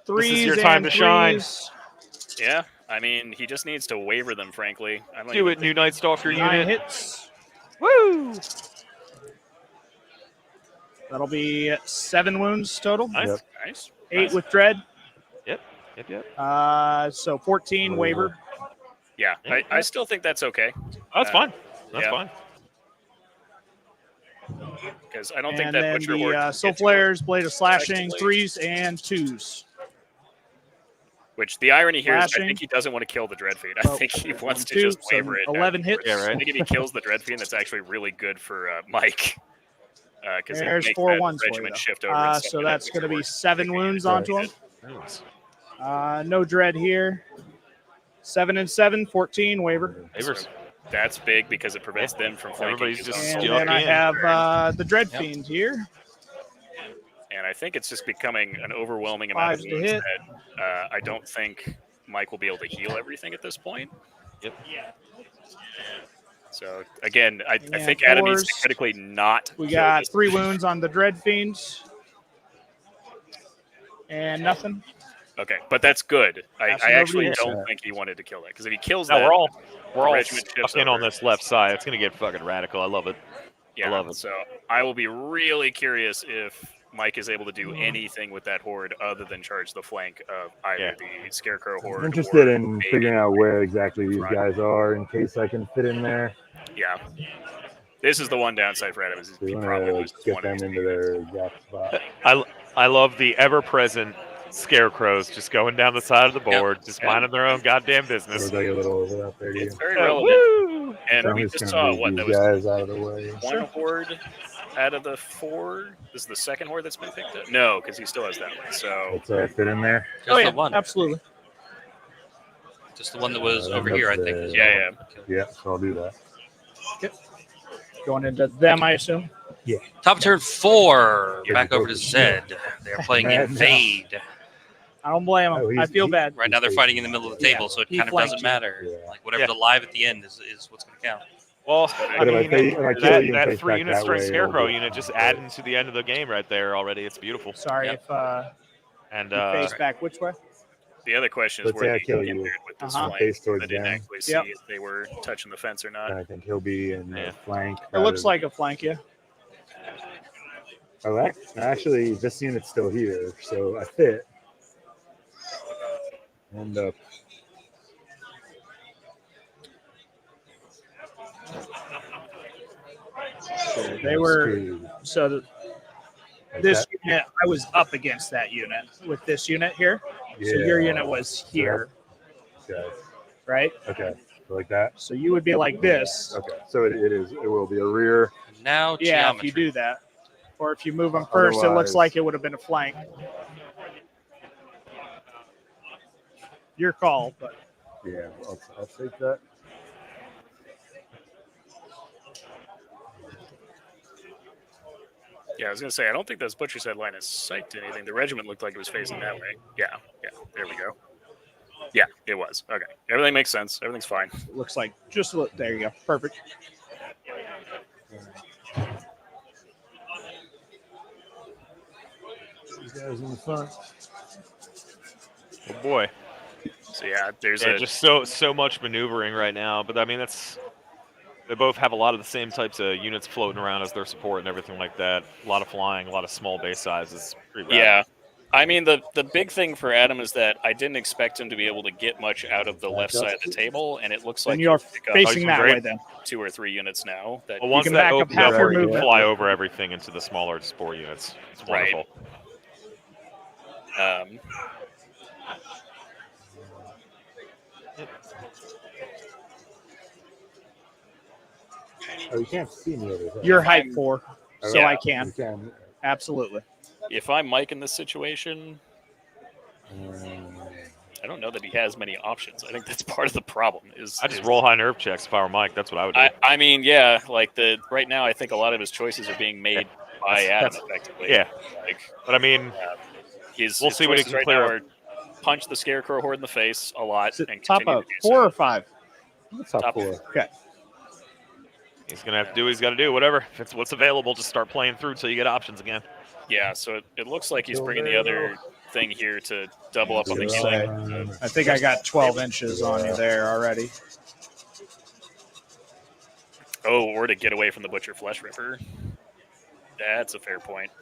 3s your time and to shine. 3s. Yeah, I mean, he just needs to waver them. Frankly, I don't Do even it, new Night Stalker 9 unit. hits. Woo! That'll be 7 wounds total. Nice, Yep. nice. 8 with dread. Yep. So 14 waver. Yeah, I still think that's okay. That's fine. That's yeah. fine. because I don't think And that then Butcher Horde the can Soul get to it. Flares, Blade of Slashing, Effectively. 3s and 2s. Which the irony here is, I Flashing. think he doesn't want to kill the Dreadfiend. I Well, think he wants to 2, just so waver it. 11 hits. Yeah, right. I think if he kills the Dreadfiend, that's actually really good for Mike. Because There's 4 ones for you, regiment though. shift over. and So stuff like that's that going to be Horde. 7 wounds onto him. No Dread here. 7 and 7, 14 waiver. Favors. That's big because it prevents them from flanking. Everybody's his just own And soldiers. then I in. have the Dread Fiend here. And I think it's just becoming an overwhelming amount of 5 to wounds hit. that I don't think Mike will be able to heal everything at this point. Yep. So again, I And think Adam needs to 4s. critically not. We kill got this 3 wounds on the Dread Fiend. And nothing. Okay, but that's good. I Pass it over actually to you. don't think he wanted to kill that because if he kills No, that, we're all regiment shifts stuck in on over. this left side. It's gonna get fucking radical. I love it. yeah. love it. So I will be really curious if Mike is able to do anything with that horde other than charge the flank of either the Scarecrow horde. I'm interested or in maybe- figuring out where exactly these Right. guys are in case I can fit in there. Yeah. This is the one downside for Adam is We he want probably to like, loses get one them of these into their exact spot. I love the ever-present scarecrows just going down the side of the board, just minding their own goddamn business. There's like a little overlap there. It's too. very relevant. Woo! And So I'm we just just gonna saw move what that these was guys out of the way. one horde out of the 4. This is the second horde that's been picked up. No, because he still has that one. So Let's fit in there. Just yeah, the one. absolutely. Just the one that was That over here, I looks, think. is yeah. Yeah, so I'll do that. Going into them, I assume. Top of turn 4. Yeah. Back over to Zed. They're playing Mad Invade. I don't blame him. Oh, I feel bad. Right now they're fighting in the middle of the table, so it he kind of flanked doesn't you. matter. Yeah. Like whatever's Yeah. alive at the end is what's going to count. Well, But if I kill you and that face 3 back unit that strength way, scarecrow it'll be- unit just adding to the end of the game right there already. It's beautiful. Sorry Yep. if And you face back which way? the other question is Let's say where I he kill you. interfered with this Uh-huh. flank. Face I towards didn't them. actually see Yep. if they were touching the fence or not. And I think he'll be in the Yeah. flank. It looks like a flank, yeah. Oh, actually, this unit's still here, so I fit. And They were screwed. so Like this that. unit I was up against that unit with this unit here. So your Yeah. unit was here, Okay. right? Okay. Like that. So you would be like this. Okay. So it will be a rear. And now Yeah, geometry. if you do that. Or if you move them first, it looks Otherwise- like it would have been a flank. Your call, but Yeah. I'll take that. Yeah, I was going to say, I don't think those butchers had line of sight to anything. The regiment looked like it was facing that way. Yeah, there we go. Yeah, it was. Okay. Everything makes sense. Everything's fine. it looks like just a little. There you go. Perfect. These guys in the front. oh boy, So, yeah, there's yeah, a. just so much maneuvering right now. But I mean, they both have a lot of the same types of units floating around as their support and everything like that. A lot of flying, a lot of small base sizes. Pretty rad. Yeah. I mean, the big thing for Adam is that I didn't expect him to be able to get much out of the left side of the table, and it looks like And you're he'll pick up facing he's that great. way then. 2 or 3 units now. That Well, once can that back up opens half up, your you can movement. fly over everything into the smaller spore units. It's Right. wonderful. Oh, you can't see me over there. You're height 4, so Yeah. I can. You can. Absolutely. if I'm Mike in this situation, Um, I don't know that he has many options. I think that's part of the problem. I just roll high nerve checks if I were Mike. That's what I would do. I mean, yeah, like right now, I think a lot of his choices are being made by Adam, effectively. yeah, Like but I mean, his, We'll his see what he choices can right clear now up. are punch the Scarecrow horde in the face a lot Is it and top continue of to do 4 so. or 5? top Top 4. Okay. he's gonna have to do what he's got to do. Whatever. If it's what's available, just start playing through till you get options again. Yeah, so it looks like he's bringing the other thing here to double up on the healing. I think I got 12 inches on you there already. Oh, or to get away from the Butcher Flesh Ripper. That's a fair point.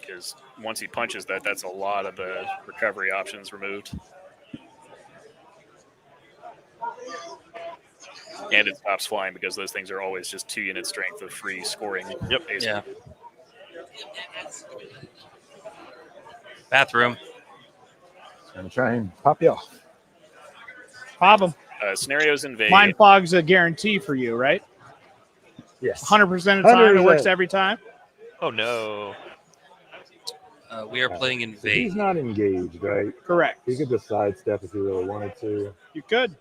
Because once he punches that, that's a lot of the recovery options removed. And it stops flying because those things are always just 2 unit strength of free scoring. Yep. Yeah. Bathroom. Gonna try and pop you off. Pop them. Scenarios invade. Mind fog's a guarantee for you, right? Yes. 100% of the time, it works 100%. every time. Oh no. We are playing He's invade. not engaged, right? Correct. He could just sidestep if he really wanted to. You could.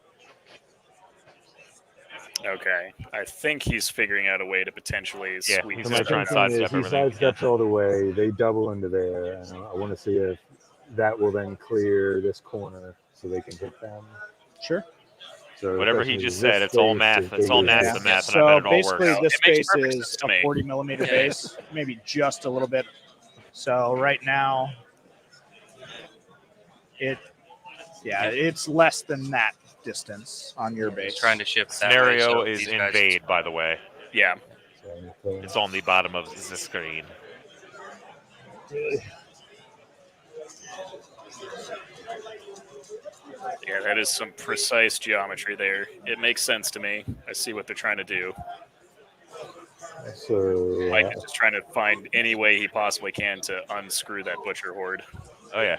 Okay. I think he's figuring out a way to potentially Yeah, squeeze he's So gonna it. try and thinking sidestep is he everything. sidesteps all the way. They double into there, and I want to see if that will then clear this corner so they can hit them. Sure. So Whatever the he question just is, said, this it's all space math. is It's all big math enough. to math, and I So bet it all basically, works. this It makes base perfect is sense to a me. 40 millimeter Yeah. base, maybe just a little bit. So right now, it's less than that distance on your He's base. trying to shift that Scenario way, so is these guys- invade, by the way. Yeah. So, It's on the bottom of the screen. Yeah, that is some precise geometry there. It makes sense to me. I see what they're trying to do. so Mike is just trying to find any way he possibly can to unscrew that butcher horde. Oh yeah.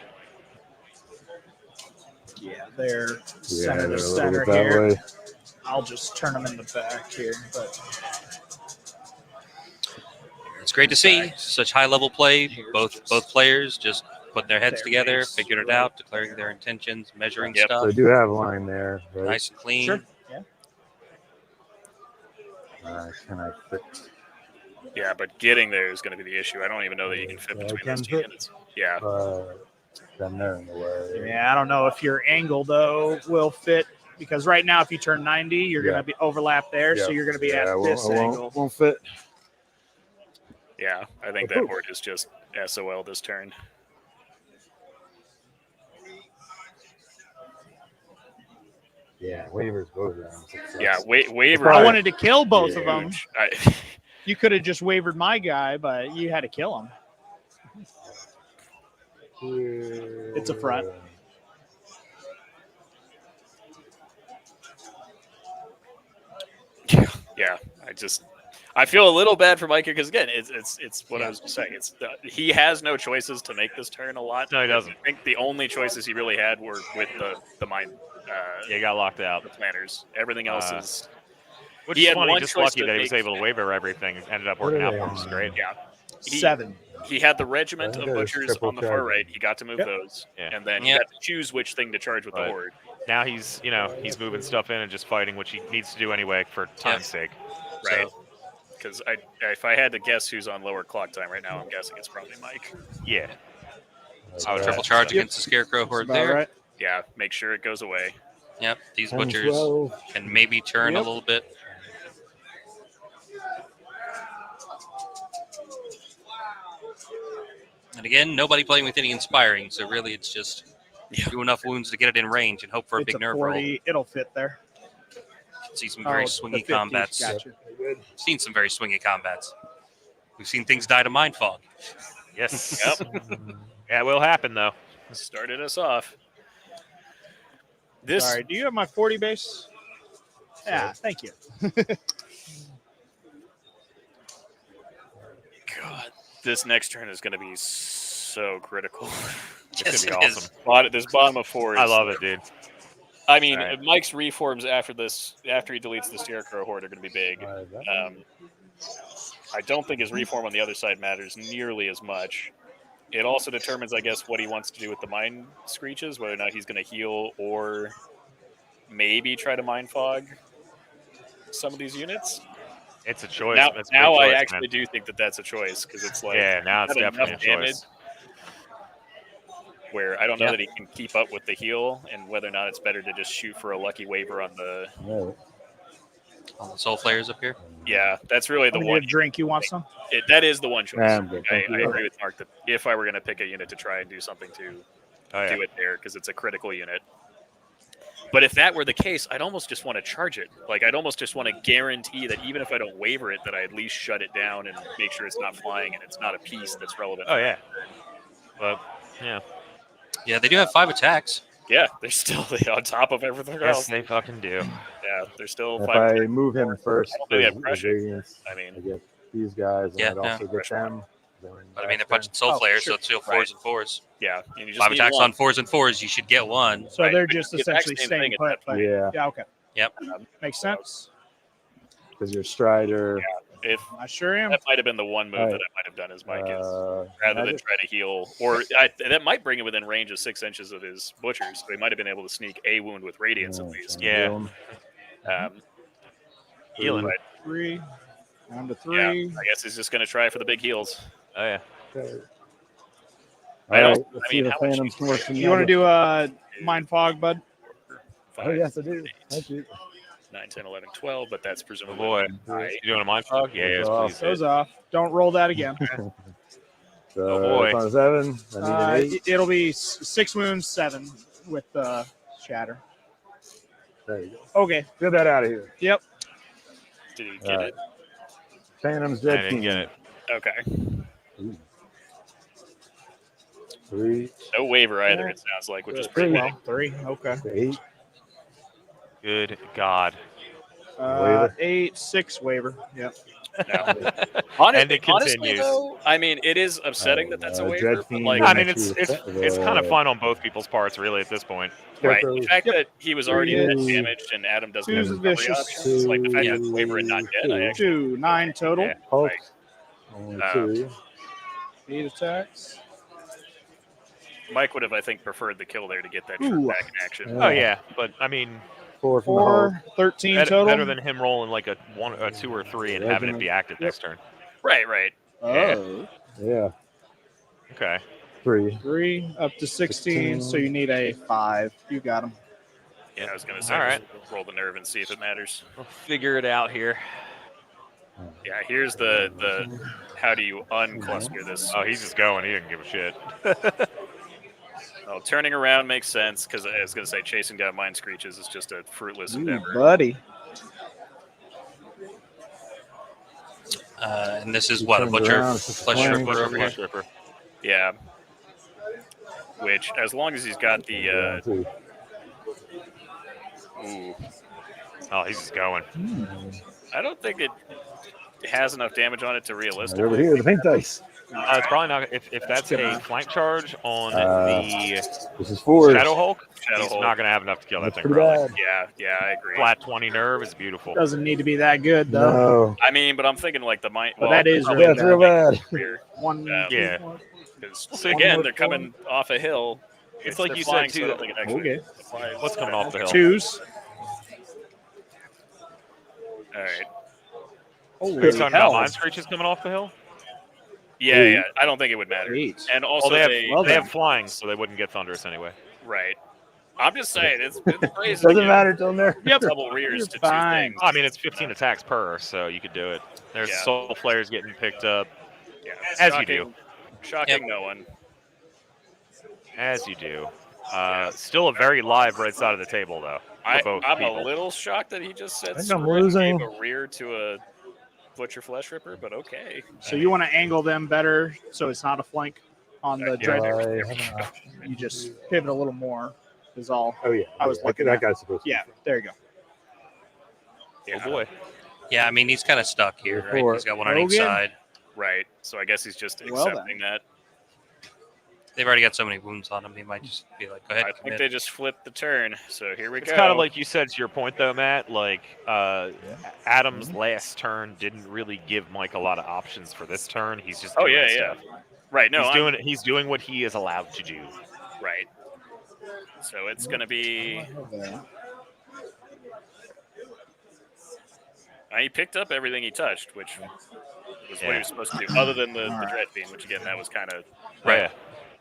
Yeah, they're yeah, center they're to a little center bit that here. way. I'll just turn them in the back here. But It's great to see such high level play. Both players just putting their heads Their together, base, figuring it out, declaring their intentions, measuring Yep. stuff. So they do have line there, right? Nice and clean. Sure. Yeah. Can I fix? Yeah, but getting there is going to be the issue. I don't even know that you can fit Yeah, I between can those 2 fit. units. Yeah. Then they're in the way. yeah, I don't know if your angle though will fit because right now, if you turn 90, you're going to be overlap there, so Yeah. you're going to be Yeah, at this angle. Won't fit. Yeah, I think that horde is just SOL this turn. Yeah, waivers both of them. Yeah, waiver. I wanted to kill both of them. huge. You could have just wavered my guy, but you had to kill him. It's a front. Yeah, I feel a little bad for Micah because again, it's what I was saying. He has no choices to make this turn a lot. No, he doesn't. I think the only choices he really had were with the mine. Yeah, he got locked out. The planners. Everything else is. Which He is had funny, one just choice lucky to that he was make. able to waiver everything. Ended up working out for him. It's great. Yeah. 7. He had the regiment I of think it was butchers triple on the far charge. right. He got to move Yep. those, Yeah. and then he Yep. got to choose which thing to charge with the Right. horde. Now he's moving stuff in and just fighting, which he needs to do anyway for time's sake. Right. Because if I had to guess who's on lower clock time right now, I'm guessing it's probably Mike. Yeah. So triple charge against the Scarecrow horde About there. right. Yeah, make sure it goes away. Yep, these 10, butchers 12. can maybe turn a Yep. little bit. And again, nobody playing with any inspiring, so really it's just do enough wounds to get it in range and hope for a It's big a nerve 40. It'll fit there. roll. See some Oh, very the swingy 50. combats. Gotcha. Seen some very swingy combats. We've seen things die to mind fog. Yes. Yep. Yeah, it will happen though. Started us off. This Sorry, do you have my 40 base? Yeah, thank you. God, this next turn is going to be so critical. It's Yes, gonna it be is. awesome. This bottom of 4 is. I love it, dude. I mean, All right. Mike's reforms after he deletes the Scarecrow horde are going to be big. I don't think his reform on the other side matters nearly as much. It also determines, I guess, what he wants to do with the mind screeches, whether or not he's going to heal or maybe try to mind fog some of these units. It's a choice. Now, It's a big now I choice, actually man. do think that that's a choice because it's like Yeah, now it's not enough definitely a choice. where I don't know Yeah. that he can keep up with the heal and whether or not it's better to just shoot for a lucky waiver on the. Right. All the soul flayers up here. Yeah, that's really the I'm gonna one. get a drink. You want some? That is the one choice. Yeah, I'm good. I Thank you. agree with Mark that if I were going to pick a unit to try and do something to Oh, yeah. do it there because it's a critical unit. But if that were the case, I'd almost just want to charge it. Like I'd almost just want to guarantee that even if I don't waiver it, that I at least shut it down and make sure it's not flying and it's not a piece that's relevant. Oh yeah. But yeah. Yeah, they do have 5 attacks. Yeah, they're still on top of everything Yes, else. they fucking do. Yeah. they're still If 5%. I move him first, I don't think they have as pressure. Radiance, I I mean, get these guys, and Yeah, I'd also get them. But I mean, they're punching soul Oh, flares, sure. so it's still fours and fours. yeah, and you just 5 need attacks one. on 4s and 4s, you should get one. So Right, they're but just the exact essentially same staying thing at put. that But Yeah, yeah, okay, Yep. makes sense. because your Strider. If I sure am. that might have been the one move All right. that I might have done as Mike is Uh, rather than magic? try to heal, or that might bring it within range of 6 inches of his butchers. So he might have been able to sneak a wound with radiance at least. Yeah. heal him. Healing. Right. 3 down to Yeah, 3. I guess he's just going to try for the big heals. Oh yeah. Okay. I All don't- right, let's I see mean, the how much Phantoms can work for You want to magic. do a mind fog, bud? Oh, yes, I do. Thank you. 9, 10, 11, 12, but that's Oh presumably boy. high. You doing a mind fog? Yeah, yes, Off. please. Goes off. Don't roll that again. So, Oh, boy. it's on a 7. I need an 8. It'll be 6 wounds, 7 with the shatter. There you go. Okay. Get that out of here. Yep. Did he All get right. it? Phantoms I Dead didn't King. get it. Okay. 3, No waiver either, it sounds like, which is pretty Three. well. 3. Okay. 8. Good God. Waiver. 8, 6 waiver. Yep. And it Honestly, continues. though, I mean, it is upsetting that that's a waiver, Dread but Fiend like, I mean, Next it's to it's kind of fun on both people's parts, really, at this point. right, Scarecrow. the fact that he was already Three. dead damaged and Adam doesn't have Two's recovery vicious. options, like the fact that it's waiver and not dead, I actually 2, 9 total. Yeah. Hulk. Right. Only Uh, 2. 8 attacks. Mike would have, I think, preferred the kill there to get that Ooh. shirt back in action. Oh yeah, but I mean, 4 from the Hulk. 4, 13 better, total. better than him rolling like a 1, a 2, or 3 and having it be active next turn. Right, right. Oh. Yeah. Okay. 3. 3 up to 16, so you need a 5. You got him. Yeah, I was going to say, All right. just roll the nerve and see if it matters. We'll figure it out here. Yeah, here's the how do you uncluster this? Oh, he's just going. He didn't give a shit. Oh, turning around makes sense because I was going to say chasing down mind screeches is just a fruitless endeavor. Buddy. And this is what, a turns butcher around, it's just flesh flank. ripper over here? Flesh ripper. Yeah. Which, as long as he's got the Two. ooh, Oh, he's just going. I don't think it has enough damage on it to Right realistically. over here, the pink dice. It's probably not. If that's a flank charge on the This is 4. Shadow Hulk, Shadow he's Hulk. not going to have enough to kill that That's thing. pretty Probably. bad. Yeah, I agree. Flat 20 nerve is beautiful. Doesn't need to be that good, though. No. I mean, but I'm thinking like the mind. But that is Yeah, really it's real bad. One. Yeah. Because So again, more they're coming off a hill. It's like they're you flying, said, so I too. don't think it actually Okay. applies. What's coming off the hill? 2s. All right. Holy You're talking hell. about mind screeches coming off the hill? Yeah. I don't think it would matter. 8. And Well, also, they well have then. flying, so they wouldn't get thunderous anyway. right. I'm just saying, it's crazy. Doesn't matter till there. Yep. Double rears You're to fine. 2 things. I mean, it's 15 attacks per, so you could do it. There's Yeah. soul flares getting picked up, Yeah, as you do. Shocking no one. as you do. Still a very live right side of the table, though. For both I'm people. a little shocked that he just said I think I'm screw it and losing. gave a rear to a butcher flesh ripper, but okay. So you want to angle them better so it's not a flank on the Yeah. dread. I have an option. You just pivot a little more is all. Oh, yeah. I was Yeah, looking that at- guy's supposed to. Yeah, there you go. Yeah, Oh boy. Yeah, I mean, he's kind of stuck here, right? Four. He's got one on each Hogan. side. right. So I guess he's just Well accepting that. They've already got so many wounds on him, he might just be like, go ahead, I think commit. they just flipped the turn. So here we It's go. kind of like you said to your point, though, Matt. Like Adam's last turn didn't really give Mike a lot of options for this turn. He's just Oh, doing yeah, stuff. right. No, He's doing what he is allowed to do. right. So it's going to be. He picked up everything he touched, which was what he was supposed to do, other than the dread fiend, which again, that was kind of. Right. Yeah.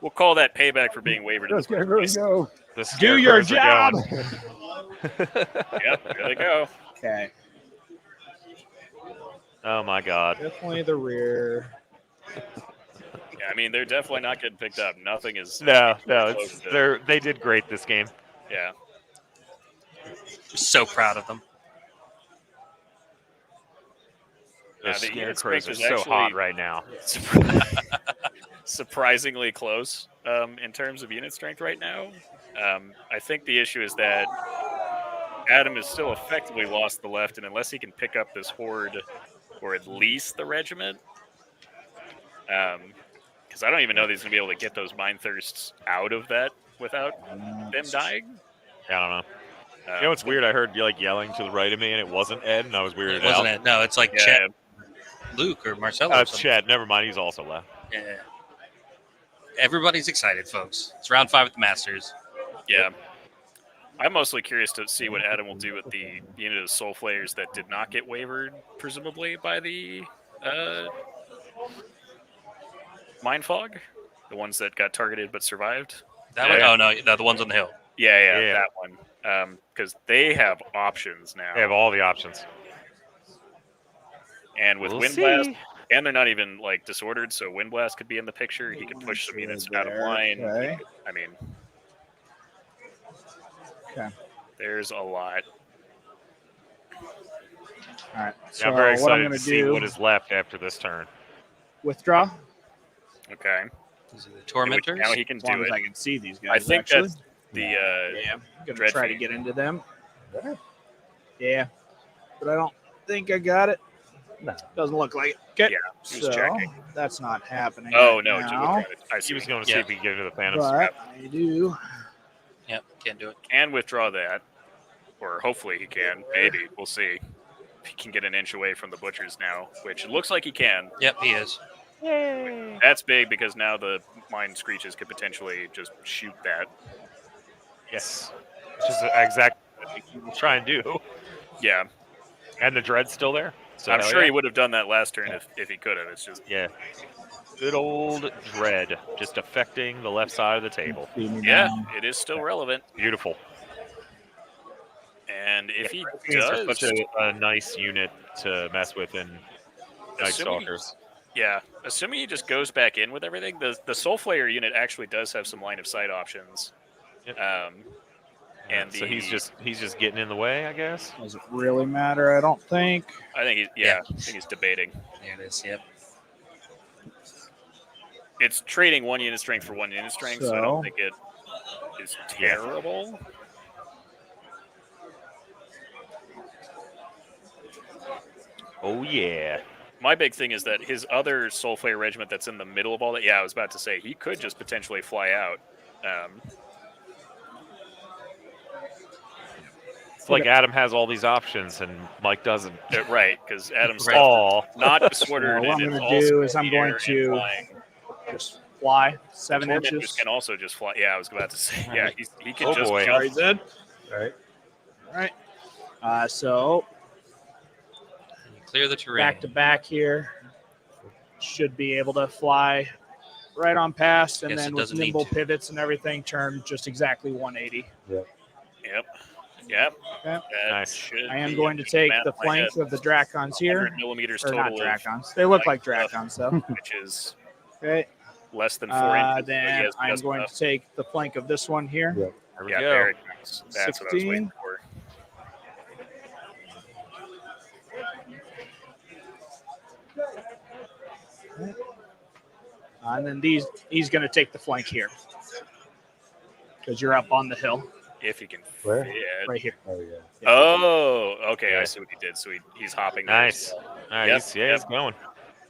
We'll call that payback for being wavered. in Let's the get first ready place. to go. The Do your scarecrows job. are going. Yep, there they go. Okay. Oh my God. Definitely the rear. Yeah, I mean, they're definitely not getting picked up. Nothing is. No, close to- they did great this game. Yeah. So proud of them. The Yeah, the unit scarecrows strength are is so actually- hot right now. Surprisingly close in terms of unit strength right now. I think the issue is that Adam has still effectively lost the left, and unless he can pick up this horde, or at least the regiment, because I don't even know that he's going to be able to get those Mind Thirsts out of that without them dying. Yeah, I don't know. You know what's weird? I heard like yelling to the right of me, and it wasn't Ed, and I was weirded It wasn't out. it? No, it's like Yeah. Chet, Luke, or Marcelo. It's Chad. Never mind. He's also left. Yeah. Everybody's excited, folks. It's round 5 at the Masters. Yeah. I'm mostly curious to see what Adam will do with the unit of Soul Flayers that did not get wavered, presumably, by the Mind Fog. The ones that got targeted but survived. That one? Oh, no, the ones on the hill. Yeah, that one. Because they have options now. They have all the options. And with We'll Wind see. Blast, and they're not even like disordered, so Wind Blast could be in the picture. He could push some units out of line. Okay. I mean, Okay. there's a lot. All right. Yeah, So I'm very what I'm excited going to to see do, what is left after this turn. withdraw. Okay. These are the Tormentors. Now he can As long do as it. I can see these guys. I think actually. that's the Yeah, I'm going to Dread try to Fiend. get into them. Yeah. But I don't think I got it. No. Doesn't look like it. Okay. Yeah, he was So checking. that's not happening. Oh right no, now, I He see. was going to see Yeah. if he could get into the Phantoms. but I do. Yep, can't do it. Can withdraw that, or hopefully he can. Maybe we'll see if he can get an inch away from the butchers now, which it looks like he can. Yep, he is. That's big because now the Mind Screeches could potentially just shoot that. Yes. Which is exactly what he will try and do. Yeah, And the Dread's still there. So I'm hell sure yeah. he would have done that last turn if he could have. It's just Yeah. Good old Dread just affecting the left side of the table. yeah, it is still relevant. Beautiful. And if he These are does, such a nice unit to mess with in Night Assuming- Stalkers. yeah, assuming he just goes back in with everything, the Soul Flayer unit actually does have some line of sight options. Yep. And So he's just getting in the way, I guess. Doesn't really matter, I don't think. I think Yeah. I think he's debating. There it is. Yep. It's trading one unit strength for one unit strength, so I don't So- think it is terrible. Oh yeah. My big thing is that his other Soul Flayer regiment that's in the middle of all that, yeah, I was about to say, he could just potentially fly out. It's like Adam has all these options and Mike doesn't. Right, because Adam's Right. Oh, not disordered. So what I'm and it's going to also do is I'm in the air going and to flying. just fly 7 Tormentors inches. can also just fly. Yeah, I was about to say. Yeah, he can Oh, just boy. jump. Very good. All right. All right. So Clear the terrain. back to back here. Should be able to fly right on past, and Yes, then it with doesn't need nimble to. pivots and everything, turn just exactly 180. Yep. Yep. That Nice. should I am be going to a take map the in my head. flank of the Dracons here. 100 millimeters Or total, not of Dracons. They look like light stuff. Dracons, though. which is Okay. less than 4 inches. but he Then has I'm just going enough. to take the flank of this one here. Yeah. there we Yeah, go. there it goes. That's what I was waiting 16. for. And then he's going to take the flank here because you're up on the hill If he can Where? fit. right here. Oh yeah. Oh, okay. Yeah. I see what he did. So he's hopping. there. Nice. Nice. Yep, Yeah, yep. he's going.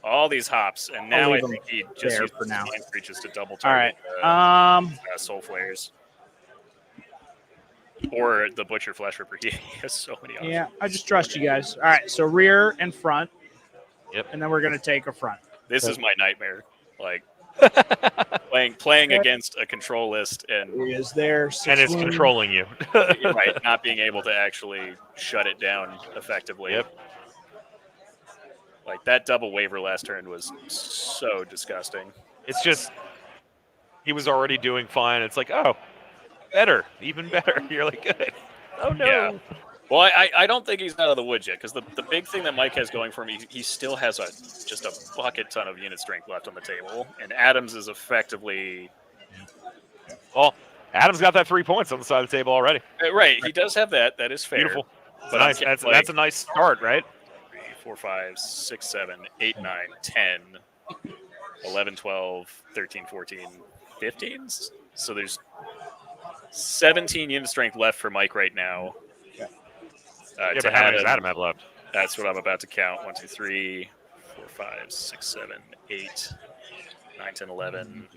All these hops, and now I leave think he just there uses for now. mind creatures to double All right. target Soul Flayers. Or the Butcher Flesh Ripper. He has so many options. Yeah, I just trust you guys. All right, so rear and front. Yep. And then we're going to take a front. This is my nightmare. Like playing against a control list and Is there And it's wound? controlling you. right, not being able to actually shut it down effectively. Yep. Like that double waiver last turn was so disgusting. It's just he was already doing fine. It's like, oh, better, even better. You're like, good. Oh no. Yeah. Well, I don't think he's out of the woods yet, because the big thing that Mike has going for him, he still has just a bucket ton of unit strength left on the table, and Adams is effectively Well, Adam's got that 3 points on the side of the table already. right. He does have that. That is fair. Beautiful. But Nice. I'm That's like, that's a nice start, right? 3, 4, 5, 6, 7, 8, 9, 10, 11, 12, 13, 14, 15. So there's 17 unit strength left for Mike right now. Yeah, to but how many does Adam. Adam have left? That's what I'm about to count. 1, 2, 3, 4, 5, 6, 7, 8, 9, 10, 11,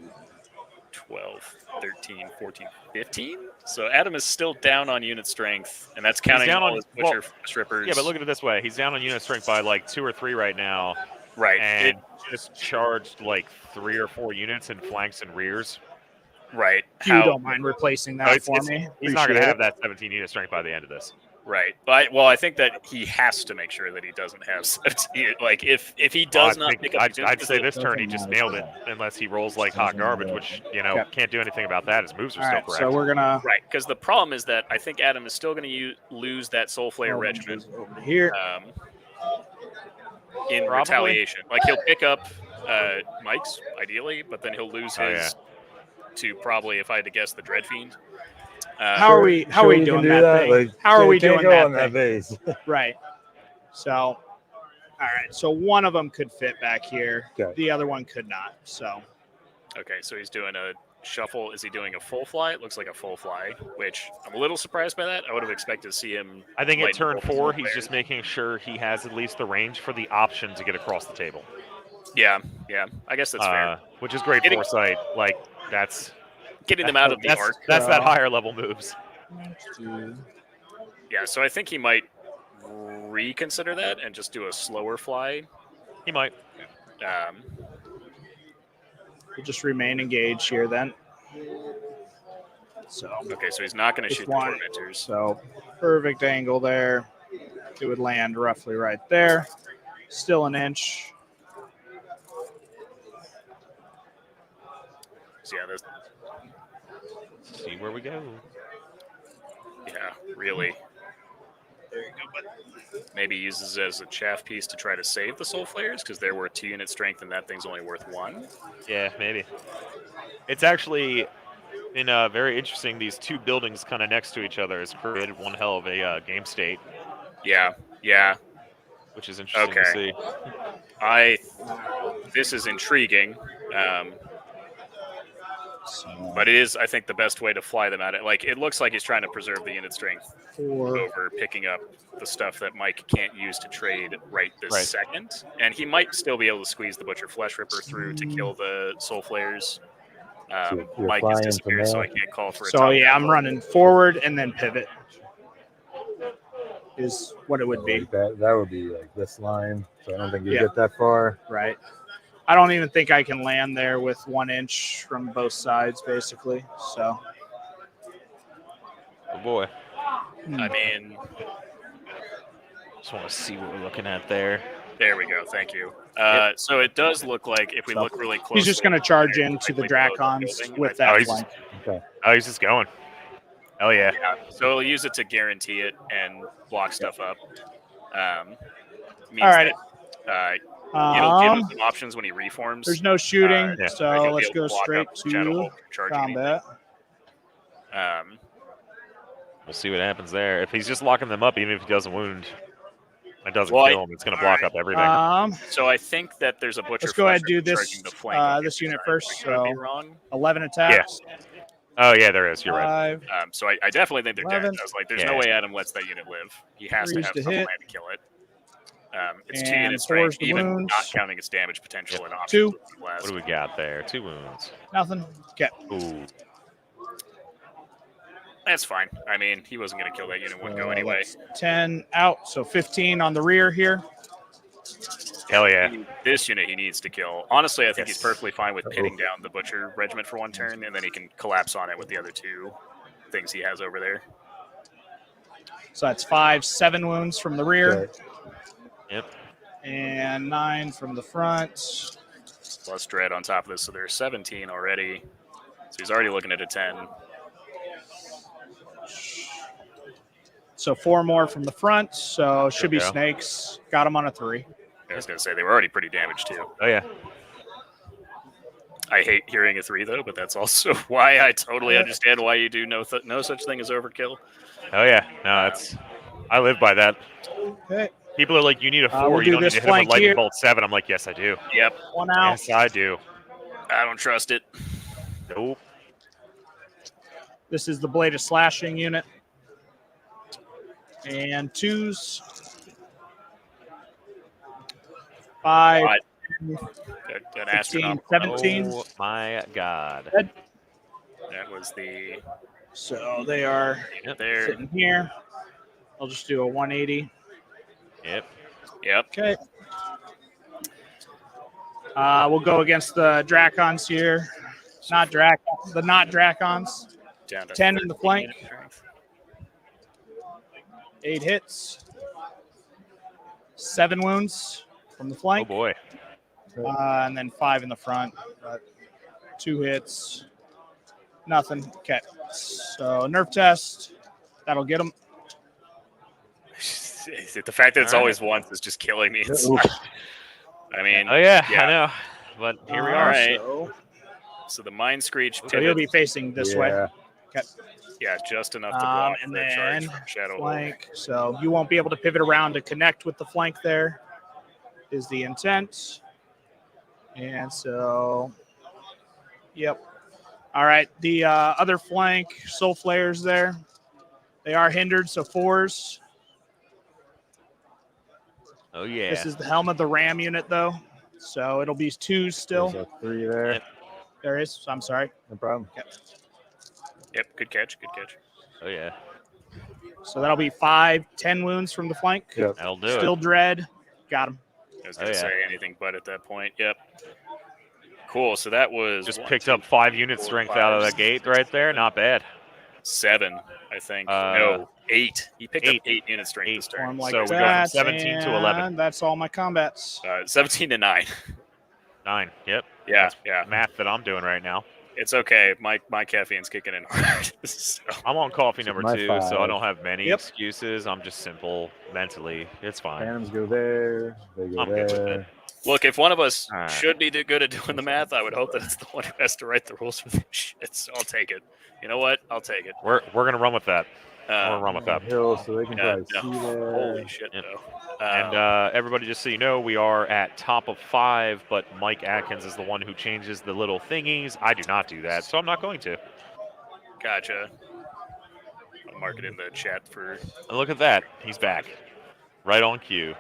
12, 13, 14, 15. So Adam is still down on unit strength, and that's counting down all on- his well, butcher strippers. Yeah, but look at it this way. He's down on unit strength by like 2 or 3 right now, right. and just charged like 3 or 4 units in flanks and rears. Right. If you don't mind replacing that for me, He's not going appreciate to it. have that 17 unit strength by the end of this. Right. But I think that he has to make sure that he doesn't have 17. Like if he does not pick up, I'd say this turn he just nailed it, unless he rolls like hot garbage, which can't do anything about that. His moves are All still right, correct. so we're gonna because the problem is that I think Adam is still going to lose that Soul Flayer regiment over here. In retaliation. Like he'll pick up Mike's ideally, but then he'll lose his to probably, if I had to guess, the Dread Fiend. How are we doing that thing? Like, How are we can't doing go that on that base? Right. So, all right. So one of them could fit back here. Okay. The other one could not. So. Okay, so he's doing a shuffle. Is he doing a full fly? It looks like a full fly, which I'm a little surprised by that. I would have expected to see him. I think at light turn both 4, Soul he's Flayers. just making sure he has at least the range for the option to get across the table. Yeah. I guess that's fair. Which is great foresight. Like, that's... Getting them out of the arc. That's that higher level moves. Yeah, so I think he might reconsider that and just do a slower fly. He might. We'll just remain engaged here then. So. Okay, so he's not going to shoot the tormentors. So perfect angle there. It would land roughly right there. Still an inch. So yeah, see where we go. Yeah, really. There you go, but maybe uses it as a chaff piece to try to save the Soul Flayers because they're worth 2 unit strength and that thing's only worth 1. Yeah, maybe. It's actually been very interesting. These 2 buildings kind of next to each other has created one hell of a game state. Yeah. Which is interesting to see. This is intriguing. But it is, I think, the best way to fly them at it. Like, it looks like he's trying to preserve the unit strength over picking up the stuff that Mike can't use to trade right this second. And he might still be able to squeeze the Butcher Flesh Ripper through to kill the Soul Flayers. Mike is disappeared, so I can't call for a So, yeah, I'm running forward and then pivot is what it would be. That would be like this line. So I don't think you get that far. Right. I don't even think I can land there with 1 inch from both sides, basically. So. Oh, boy. I mean, just want to see what we're looking at there. There we go. Thank you. So it does look like if we look really close, He's just going to charge into the Dracons with that flank. He's just going. Oh, yeah. So he'll use it to guarantee it and block stuff up. All right. It'll give him some options when he reforms. There's no shooting, like so he'll be let's able go block straight up Shadow to Hulk from charging combat. We'll see what happens there. If he's just locking them up, even if he doesn't wound, it doesn't kill him. It's going to block up everything. So I think that there's a Butcher. Let's go ahead and do Flesh this the flank this unit first. Could I So be wrong? 11 attacks. Yeah. Oh, yeah, there is. You're right. So I definitely think they're dead. 11. I was like, there's no way Adam lets that unit live. He has to Threes have to some hit. plan to kill it. It's 2 And unit strength, fours the even wounds. not counting its damage potential and options. 2. What do we got there? 2 wounds. Nothing. Okay. Ooh. That's fine. I mean, he wasn't going to kill that unit. Wouldn't go anyway. 10 out, so 15 on the rear here. Hell yeah. This unit he needs to kill. Honestly, I think he's perfectly fine with pinning down the Butcher Regiment for 1 turn, and then he can collapse on it with the other 2 things he has over there. So that's 5, 7 wounds from the rear. Yep. And 9 from the front. Plus Dread on top of this, so there's 17 already. So he's already looking at a 10. So 4 more from the front. So should be There we go. snakes. Got him on a 3. I was going to say they were already pretty damaged too. Oh, yeah. I hate hearing a 3 though, but that's also why I totally understand why you do no such thing as overkill. Oh, yeah. No, I live by that. Okay. People are like, you need a 4. we'll You do don't need this to hit him with flank Lightning here. Bolt 7. I'm like, yes, I do. Yep. 1 out. Yes, I do. I don't trust it. Nope. This is the Blade of Slashing unit. And 2s. 5, Odd. 10, An 16, astronomical. 17. Oh my God. That was the So they are there. sitting here. I'll just do a 180. Yep. Yep. Okay. We'll go against the Dracons here. Not Dracons. Down to 10 in the 13 flank. unit strength. 8 hits. 7 wounds from the Oh flank. boy. And then 5 in the front. 2 hits. Nothing. Okay. So nerf test. That'll get them. The fact that it's All right. always once is just killing me. I mean, Oh yeah, yeah. I know. But here we All are. right. So So the Mind Screech So you'll pivot, be facing this way. Okay. yeah, just enough to block And the charge then from Shadow. flank. So you won't be able to pivot around to connect with the flank there, is the intent. And so, yep. All right. The other flank, Soul Flayers there. They are hindered, so 4s. Oh yeah. This is the Helm of the Ram unit, though. So it'll be 2s still. There's a 3 there. Yep. There is. I'm sorry. No problem. Yep, good catch, good catch. Oh yeah. So that'll be 5, 10 wounds from the flank. Yep. That'll do Still it. dread. Got him. I was Oh, going to yeah. say anything but at that point. Yep. Cool. So that was Just 1, picked 2, up 5 unit 4, strength 5, out of the 6, gate right there. Not bad. 7, I think. Uh, No, 8. He picked 8. up 8 unit strength 8. this turn. Form like So we go from that, 17 to 11. and that's all my combats. 17 to 9. 9. Yep. Yeah, That's yeah. math that I'm doing right now. It's okay. My caffeine's kicking in hard. So, I'm on coffee number my 2, so I 5. don't have many Yep. excuses. I'm just simple mentally. It's fine. Phantoms go there. They go I'm good with there. it. look, if one of us All right. should be good at doing the math, I would hope that it's the one who has to write the rules for this shit. So I'll take it. You know what? I'll take it. We're gonna run with that. We're gonna run with that. Hill, so they can Yeah, probably no. see there. Holy shit, Yep. though. And everybody, just so you know, we are at top of 5, but Mike Atkins is the one who changes the little thingies. I do not do that, so I'm not going to. Gotcha. I'll mark it in the chat for. And look at that. He's back. Right on cue.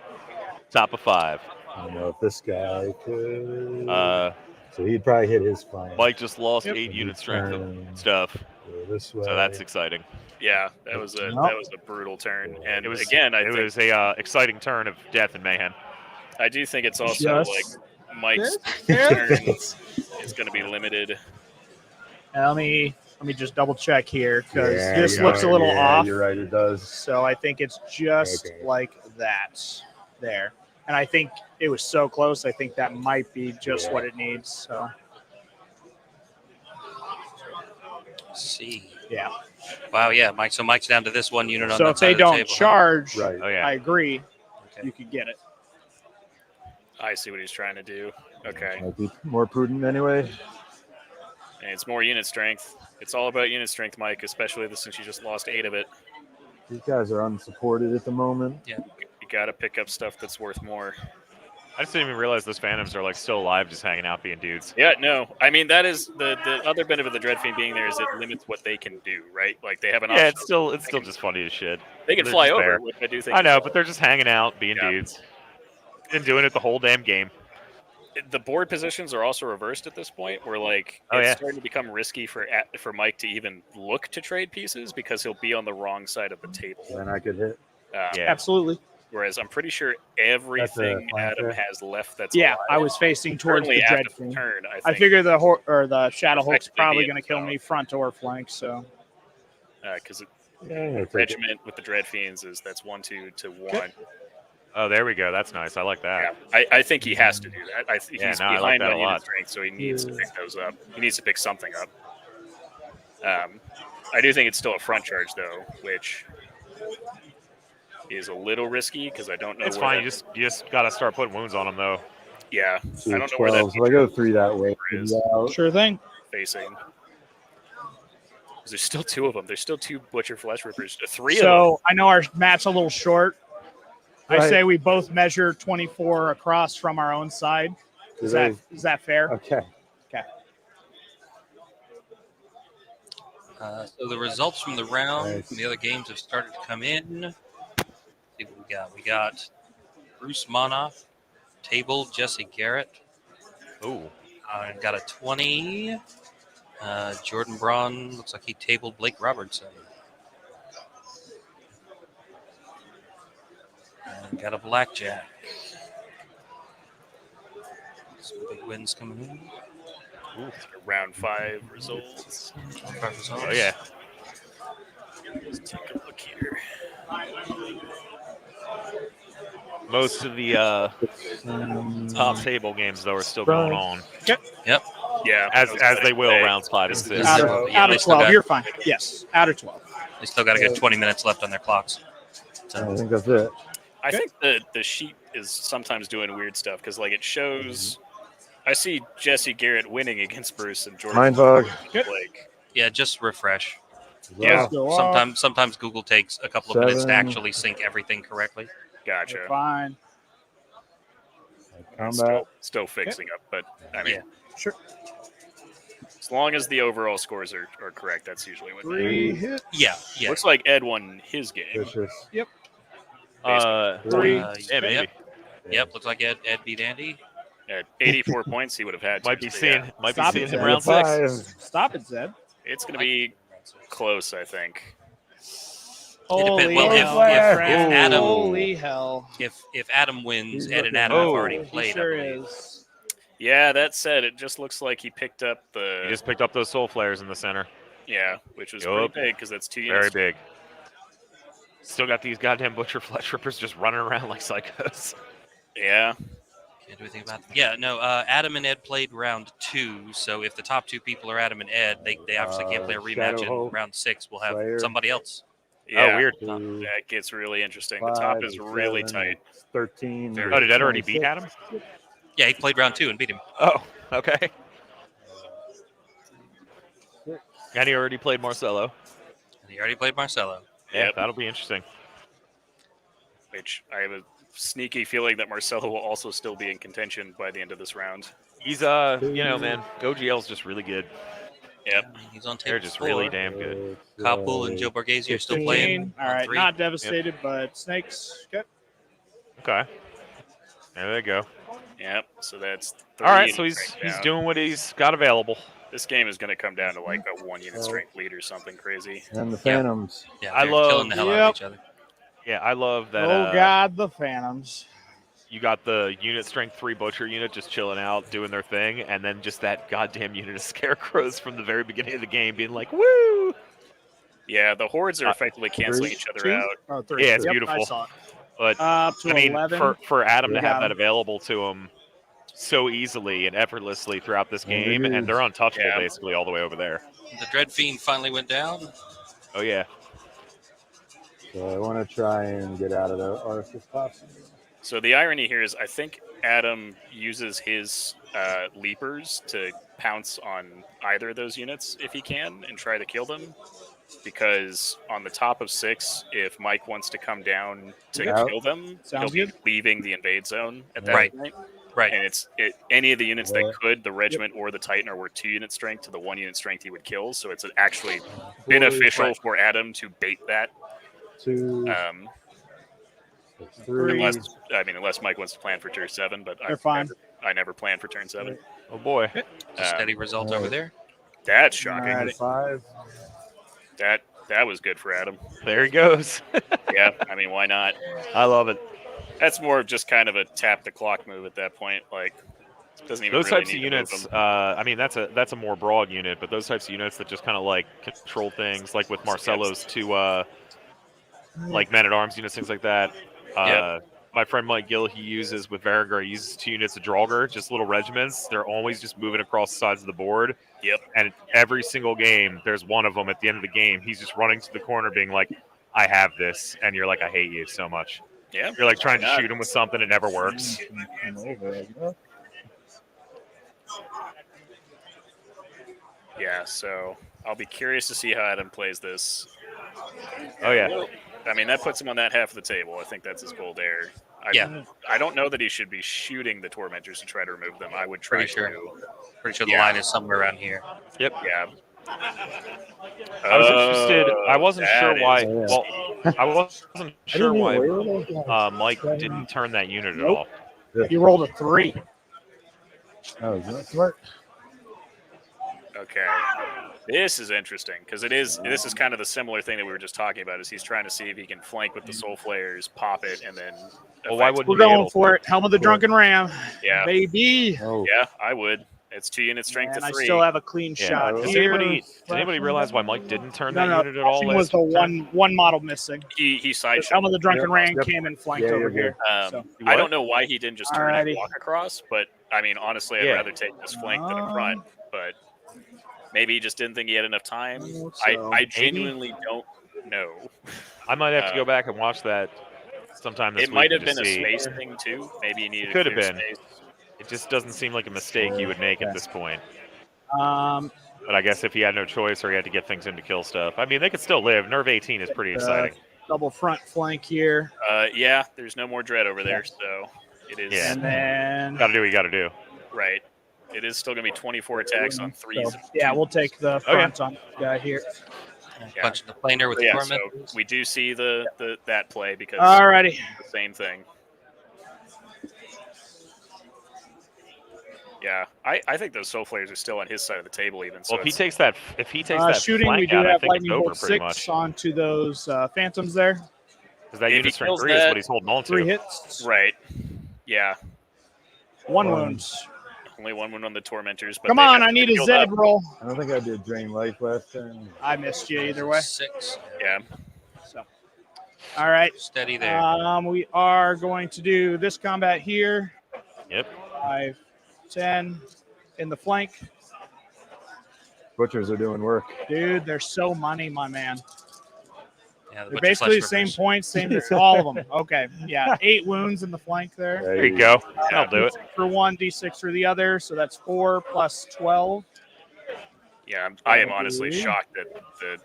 Top of 5. I don't know if this guy could. So so he'd probably hit his flank. Mike just lost Yep. 8 unit strength of Turn. stuff, Go this way. so that's exciting. Yeah, that was a brutal turn, and It was again, it was a exciting turn of death and mayhem. I do think it's also Just like Mike's there. turn is going to be limited. And let me just double check here because Yeah, this you're looks a right. little Yeah, off. You're right, it does. So I think it's just Okay. like that there. And I think it was so close. I think that might be just what it needs. So See. yeah. Wow, yeah, Mike. So Mike's down to this one unit on So that if side they of the don't table, huh? charge, Right. Oh yeah. I agree. Okay. You could get it. I see what he's trying to do. Okay, Might be more prudent anyway. and it's more unit strength. It's all about unit strength, Mike, especially since you just lost 8 of it. These guys are unsupported at the moment. You got to pick up stuff that's worth more. I just didn't even realize those Phantoms are like still alive, just hanging out, being dudes. Yeah, no. I mean, that is the other benefit of the Dread Fiend being there is it limits what they can do, right? Like they have an Yeah, option. it's still just funny as shit. They can they're fly just over, there. which I do think. I know, but they're just hanging out, being Yeah. dudes. Been doing it the whole damn game. The board positions are also reversed at this point, where like Oh, it's yeah. starting to become risky for Mike to even look to trade pieces because he'll be on the wrong side of the table. Then I could hit. Yeah. Absolutely. Whereas I'm pretty sure everything flanker. Adam has left that's Yeah, alive, I was facing towards currently the Dread after the Fiend. turn. I figure the Shadow Hulk's Effectively probably be going to kill me front or flank. So because Yeah, I'm gonna take it. regiment with the Dread Fiends that's 1-2 to 1. Oh, there we go. That's nice. I like Yeah, that. I think he has to do that. He's Yeah, no, I like behind that on a unit lot. strength, so he needs to pick those up. He needs to pick something up. I do think it's still a front charge though, which is a little risky because I don't know. It's where fine. that- You just gotta start putting wounds on them, though. Yeah, See, I don't know where that 12. So I go 3 that way. is Out. sure thing. facing. 'Cause there's still 2 of them. There's still 2 Butcher Flesh Rippers. 3 of So I know our map's a little short. I Right. say we both measure 24 across from our own side. Is that fair? Okay. So the results from the round Nice. from the other games have started to come in. we got? We got Bruce Monoff, table Jesse Garrett. Ooh. Got a 20. Jordan Braun looks like he tabled Blake Robertson. And got a blackjack. Some big wins coming in. Ooh, round 5 results. Oh yeah. Let's take a look here. Most of the top table games though are still going on, Yep. Yeah, as I was as gonna they will say, rounds 5 and 6. Out Yeah, of they still 12. got- You're fine. Yes, out of 12. They still got a good 20 minutes left on their clocks. So, I think that's it. I think the sheet is sometimes doing weird stuff because like it shows. I see Jesse Garrett winning against Bruce and Jordan. Mind bug. Like, yeah, just refresh. Yeah. Let's go off. Sometimes Google takes a couple of minutes to 7. actually sync everything correctly. gotcha. We're fine. Combat. Still fixing up, but I mean, Yeah. Sure. as long as the overall scores are correct, that's usually what. 3 hits. Yeah. Looks like Ed won his game. Vicious. 3. Yeah, maybe. Yep. Looks like Ed beat Andy. At 84 points, he would have had. Might be so seeing yeah, Stop him it, round Zed. 6. Stop it, Zed. it's going to be close, I think. Holy well, if hell. Adam Holy hell. if Adam wins, He's Ed and looking- Adam have Oh. already He played. sure I believe. is. Yeah, that said, it just looks like he picked up the. He just picked up those soul flares in the center. Yeah, which was Yup. pretty big because that's 2 Very units. big. Still got these goddamn butcher flesh rippers just running around like psychos. Yeah, Can't do anything about that. Yeah, no. Adam and Ed played round 2, so if the top 2 people are Adam and Ed, they obviously can't play a rematch in Shadowhawk, round 6. We'll have Slayer. somebody else. yeah. Oh, weird. 2, That gets really interesting. The top 5, is really 7, tight. 13. Oh, did Ed already beat 26. Adam? Yeah, he played round 2 and beat him. Oh, okay. And he already played Marcelo. And he already played Marcelo. Yeah, Yep. that'll be interesting. Which I have a sneaky feeling that Marcelo will also still be in contention by the end of this round. He's man, OGL's just really good. Yep. He's on They're table just 4. really damn good. Kapul and Joe Borghese are still 15. playing. All on right. 3. Not devastated, but snakes. Okay. Okay. There they go. Yep. So that's. All right, 3 so units he's right he's now. doing what he's got available. This game is going to come down to like a 1 unit strength lead or something crazy. And the Phantoms. Yeah, I they're love- killing the hell out of each other. Yeah, I love that. Oh, God, the Phantoms. You got the unit strength 3 butcher unit just chilling out, doing their thing, and then just that goddamn unit of scarecrows from the very beginning of the game being like, woo! Yeah, the hordes are effectively canceling 3, each other 2? out. Oh, 3. Yeah, it's Yep, beautiful. I saw it. But Up to I mean, 11. for Adam to We have got that him. available to him so easily and effortlessly throughout this game, and they're untouchable Yeah. basically all the way over there. The Dread Fiend finally went down. Oh yeah, So I want to try and get out of the arc if possible. So the irony here is, I think Adam uses his leapers to pounce on either of those units if he can and try to kill them. Because on the top of 6, if Mike wants to come down to Yeah. kill them, Sounds he'll good. be leaving the invade zone at that Right. point. Right. And any of the units Yeah. that could, the regiment or the Titan, are worth 2 unit strength to the 1 unit strength he would kill. So it's actually beneficial Right. for Adam to bait that. 2, Um, 3. unless Mike wants to plan for turn 7, but They're fine. I never plan for turn 7. oh boy. A steady result over there. That's shocking. All right. 5. That was good for Adam. There he goes. Yeah, I mean, why not? I love it. That's more of just kind of a tap the clock move at that point. Like, doesn't even Those really types of need to move units, them. I mean, that's a more broad unit, but those types of units that just kind of like control things, like with Marcelo's 2 like men-at-arms units, things like that. Yeah. My friend Mike Gill, he uses with Varangur, he uses 2 units of Draugr, just little regiments. They're always just moving across the sides of the board. Yep. And every single game, there's one of them at the end of the game. He's just running to the corner being like, I have this. And you're like, I hate you so much. Yeah. You're like trying to Yeah. shoot him with something. It never works. Yeah, so I'll be curious to see how Adam plays this. Oh, yeah. I mean, that puts him on that half of the table. I think that's his goal there. Yeah. I don't know that he should be shooting the Tormentors to try to remove them. I would try Pretty sure. to. Pretty sure the Yeah. line is somewhere around here. Yep. Yeah. I was interested. I wasn't that sure why. is- Well, I wasn't sure didn't why even wait with Mike didn't turn that unit at Nope. all. He rolled a 3. Oh, is that smart? Okay. This is interesting because this is kind of the similar thing that we were just talking about. Is he's trying to see if he can flank with the Soul Flayers, pop it, and then. Well, why effect- wouldn't We're he be going able for it. Helm of the Drunken Ram. Yeah, Baby. Oh, yeah, I would. It's 2 unit strength And to I 3. still have a clean Yeah. shot Does here. anybody realize why Mike didn't turn No, that no. unit at all? Flashing was last the turn? one model missing. He side Helm of the Drunken Ram Yep. came and flanked Yeah, over you're here. good. So. I don't know why he didn't just turn and Alrighty. walk across, but I mean, honestly, I'd Yeah. rather take this flank than a front. But maybe he just didn't think he had enough time. So, I genuinely don't know. I might have to go back and watch that sometime this It week. might have to been a see. space thing too. Maybe he needed. It could have clear been. Space. It just doesn't seem like a mistake he would make at this point. Um, But I guess if he had no choice or he had to get things in to kill stuff, I mean, they could still live. Nerve 18 is pretty exciting. double front flank here. Yeah, there's no more dread over there, so it is. Yeah. And then. Got to do what you got to do. Right. It is still going to be 24 attacks on 3s. So, yeah, we'll take the front on the guy here. Yeah. Punch the planer with Yeah, the so torment. we do see that play because Alrighty. the same thing. Yeah, I think those Soul Flayers are still on his side of the table even. So Well, if he it's- takes that, Shooting, flank we do out, I have think it's lightning over bolt pretty 6 much. onto those phantoms there. Because that If he unit strength kills 3 is that- what he's holding on to. 3 hits. right. Yeah, 1 wounds. only 1 wound on the Tormentors. But Come they on, have I need to a build Zed up. roll. I don't think I did drain life last turn. I missed you either way. 6. Yeah, So, all right. Steady there. We are going to do this combat here. Yep. 5, 10 in the flank. Butchers are doing work. Dude, they're so money, my man. Yeah, the They're butcher basically the flesh same rippers. points, same as all of them. Okay, yeah, 8 wounds in the flank there. There you go. That'll do it. For 1, D6 for the other, so that's 4 plus 12. yeah. I am honestly shocked that the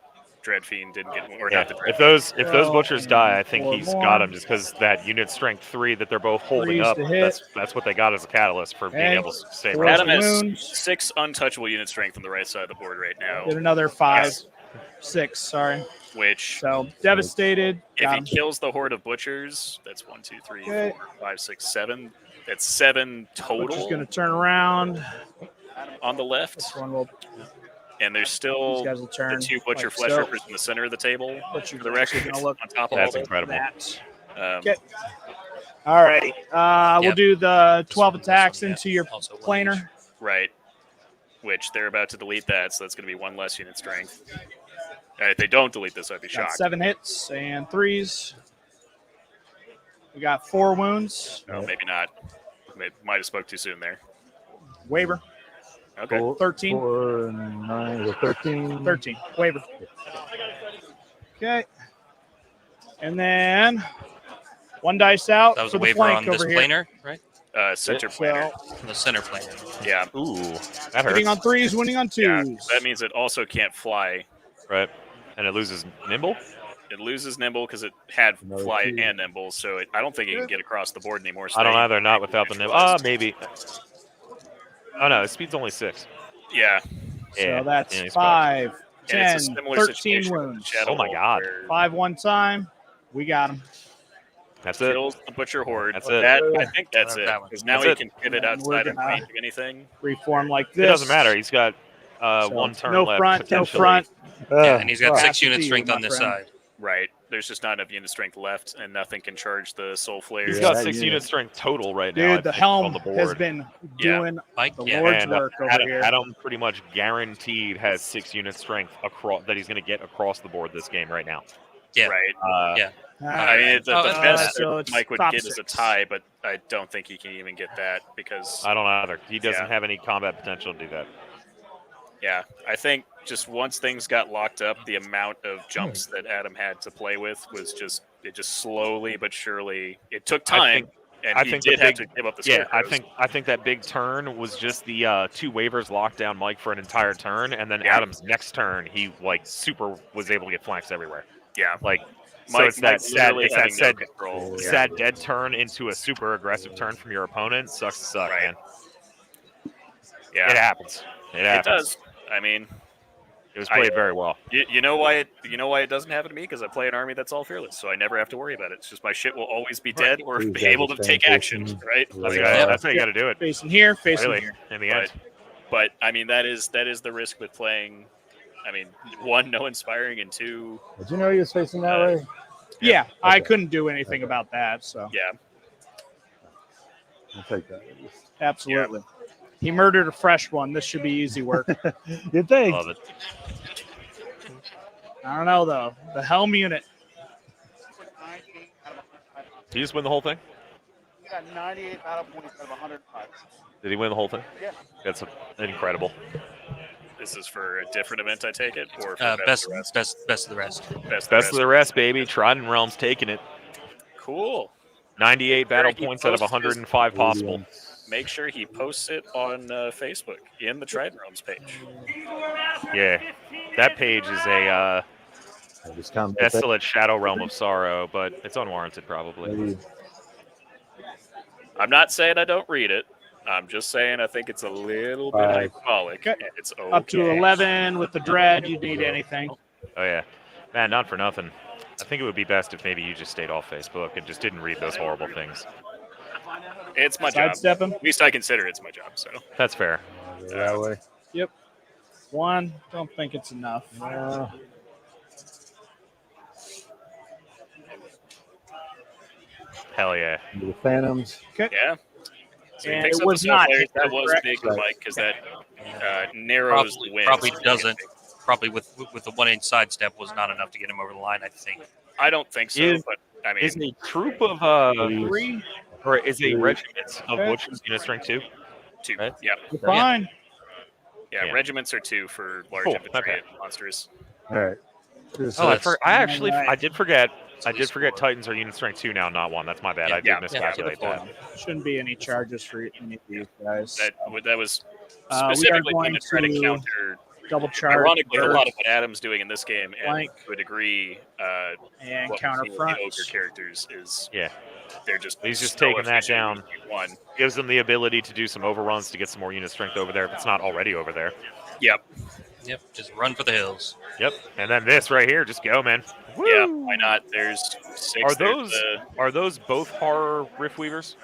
Dread Fiend didn't get or Yeah. not the Dread. If those Well, butchers die, I think four he's more. got him just because that unit strength 3 that they're both holding Threes up. to hit. That's what they got as a catalyst for being Okay. able to stay Four relevant. Adam has wounds. 6 untouchable unit strength on the right side of the board right now. Did another 5, Yes. 6, sorry. Which, So, devastated. if Got he him. kills the horde of butchers, that's 1, 2, 3, Okay. 4, 5, 6, 7. That's 7 Which is total going to turn around. on the left, This one will. and there's These still guys will turn. the 2 butcher like flesh so. rippers in the center of the table. Butcher's For the actually record, gonna look on top of That's all incredible. That. that. Okay. All righty. We'll Yep. do the 12 This one, attacks yeah, into your also one planer. Right. Which they're about to delete that, so that's going to be 1 less unit strength. If they don't delete this, I'd be Got shocked. 7 hits and 3s. We got 4 wounds. No, maybe not. Might have spoke too soon there. Waiver. Okay. 13. 4 and 9 is 13. 13. Waiver. Okay. And then 1 dice out That was for a the waiver flank on this over here. planer, right? Center planer. On the center planer. Yeah. Ooh, that Hitting hurts. on 3s, winning on 2s. Yeah. That means it also can't fly. Right. And it loses nimble? It loses nimble because it had Another fly 2. and nimble, so I don't think it can get across the board anymore. So I don't that either, not without the nimble. neutralized. Maybe. Oh, no, his speed's only 6. Yeah. Yeah. So that's yeah, he's 5, And 10, it's a similar 13 situation with wounds. Shadow Oh my Bolt, God. where 5 1 time. We got him. That's it. kills the butcher horde. That's it. That, I think that's it. That one. Because now That's he it. can pivot And we're outside of gonna- range of anything. Reform like this. It doesn't matter. He's got So, 1 turn no left. front, no potentially. front. Yeah, and he's got fuck. 6 Pass it unit to you, strength my on this friend. side. Right. There's just not enough unit strength left, and nothing can charge the soul flayers. He's Yeah, got that 6 unit. unit strength total right now. I Dude, the think, helm on the board. has been Yeah. doing Mike, the yeah. Lord's And work over Adam, here. Adam pretty much guaranteed has 6 unit strength across that he's going to get across the board this game right now. Yeah. Right. Yeah. I mean, the Oh, best so that it's Mike would top get is a 6. tie, but I don't think he can even get that because, I don't either. He doesn't Yeah. have any combat potential to do that. yeah, I think just once things got locked up, the amount of jumps that Adam had to play with was just slowly but surely. It took time, and I he think did the have big- to give up the Yeah, scarecrows. I think that big turn was just the 2 waivers locked down Mike for an entire turn, and then Yeah. Adam's next turn he super was able to get flanks everywhere. Yeah, Like so Mike, it's that sad literally it's that having no sad, control. Yeah. sad dead turn into a super aggressive turn from your opponent. Sucks to suck, Right. man. Yeah, It happens. It it happens. does. I mean, It was played very well. You know why it doesn't happen to me? Because I play an army that's all fearless, so I never have to worry about it. It's just my shit will always be dead or Please be able to understand take action, facing- right? That's how you got to do it. Facing here, facing Really, here. in the end. But I mean, that is the risk with playing. I mean, 1, no inspiring, and 2, Did you know he was facing that way? Yeah, I Okay. couldn't do anything about that. So yeah. I'll take that. absolutely, he murdered a fresh one. This should be easy work. You think? Love it. I don't know though. The Helm unit. Did he just win the whole thing? He got 98 battle points out of 105. Did he win the whole thing? Yeah. That's incredible. This is for a different event, I take it, or for Best of the rest? of the rest. Best of the rest, baby. Trident Realm's taking it. Cool. 98 battle He points out of posts 105 possible. Make sure he posts it on Facebook in the Trident Realms page. Yeah, that page is a I just come desolate shadow realm of sorrow, but it's unwarranted probably. maybe I'm not saying I don't read it. I'm just saying I think it's a little bit Right. hyperbolic. Okay. And it's okay. Up to 11 with the dread. You need anything? Oh yeah, man, not for nothing. I think it would be best if maybe you just stayed off Facebook and just didn't read those horrible things. It's my job. Sidestep him. At least I consider it's my job. So That's fair. go that way. One. Don't think it's enough. Hell yeah. The Phantoms. yeah. So he And picks it up was the not players. hit, That was correct? big for Mike because that narrows the win. Probably doesn't. Probably with the 1-inch sidestep was not enough to get him over the line. I think. I don't think so, Is- but I mean, Is a troop of Three. or is a regiment of Okay. butchers unit strength 2? 2. right? Yeah. You're fine. Yeah, Yeah. regiments are 2 for large Cool, infantry okay. and monsters. All right. This Oh, is- I did forget. I did forget Titans are unit strength 2 now, not 1. That's my bad. Yeah, I did yeah, miscalculate that. Shouldn't be any charges for any of these guys. That was We are specifically going to try to to counter. double charge. Ironically, a first lot of what Adam's doing in this game, and Flank. to a degree, and what counter we're seeing with front. the ogre characters is Yeah. they're just He's just so taking that efficient in down. One. Gives them the ability to do some overruns to get some more unit strength over there if it's not already over there. Yep. Yep. Just run for the hills. Yep. And then this right here, just go, man. Yeah. Woo! Why not? There's 6. Are there's those are those both horror rift weavers?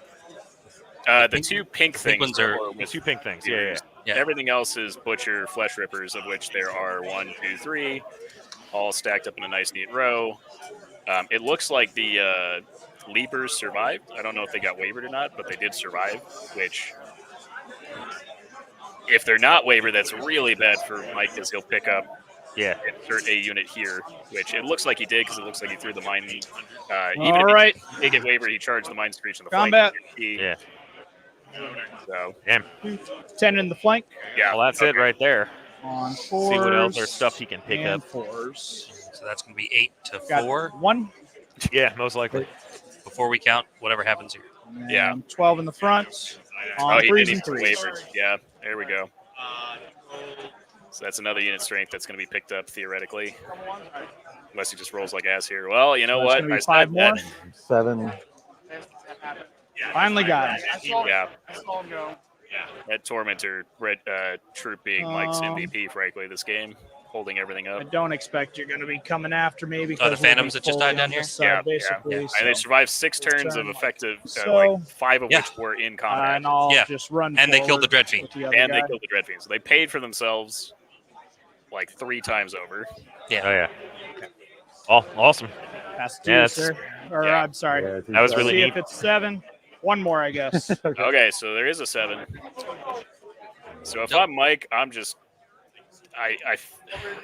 the 2 pink things? ones are- horror The with 2 pink things. Yeah, yeah. Yeah. Everything else is butcher flesh rippers, of which there are 1, 2, 3, all stacked up in a nice neat row. It looks like the leapers survived. I don't know if they got wavered or not, but they did survive. Which, if they're not wavered, that's really bad for Mike, because he'll pick up Yeah. insert a unit here, which it looks like he did because it looks like he threw the mine. Even All right. if he did get wavered, he charged the mine screech on the Combat. flank. He- Yeah. So 10 in the flank. yeah, Well, that's it okay. right there. On See fours. what else there's stuff he can pick and up. fours. So that's going to be 8 to Got 4 one. Yeah, most likely. before we count whatever happens here. And Yeah. 12 in the front. On Oh, he threes did. He and threes. wavered. Yeah, there we go. So that's another unit strength that's going to be picked up theoretically, unless he just rolls like ass here. Well, you know So it's what? gonna be I said 5 more. that. 7. Finally got him. Yeah, I saw him go. that Tormentor red troop being Mike's Um, MVP, frankly, this game, holding everything I up. don't expect you're going to be coming after me because the we'll be Phantoms that just fully died down on here? this side, Yeah, basically. yeah. And they so- survived 6 turns of turn. effective, So- like 5 of Yeah. which were in combat, and I'll Yeah. just run. And they killed the forward Dread Fiend. with the other and they guy. killed the Dread Fiend. So they paid for themselves like 3 times over. Oh yeah. Oh, awesome. Pass to Yeah, you, that's- sir. Or yeah. I'm sorry. Yeah, That was really See neat. if it's 7. One more, I guess. Okay, so there is a 7. So if Yep. I'm Mike, I'm just,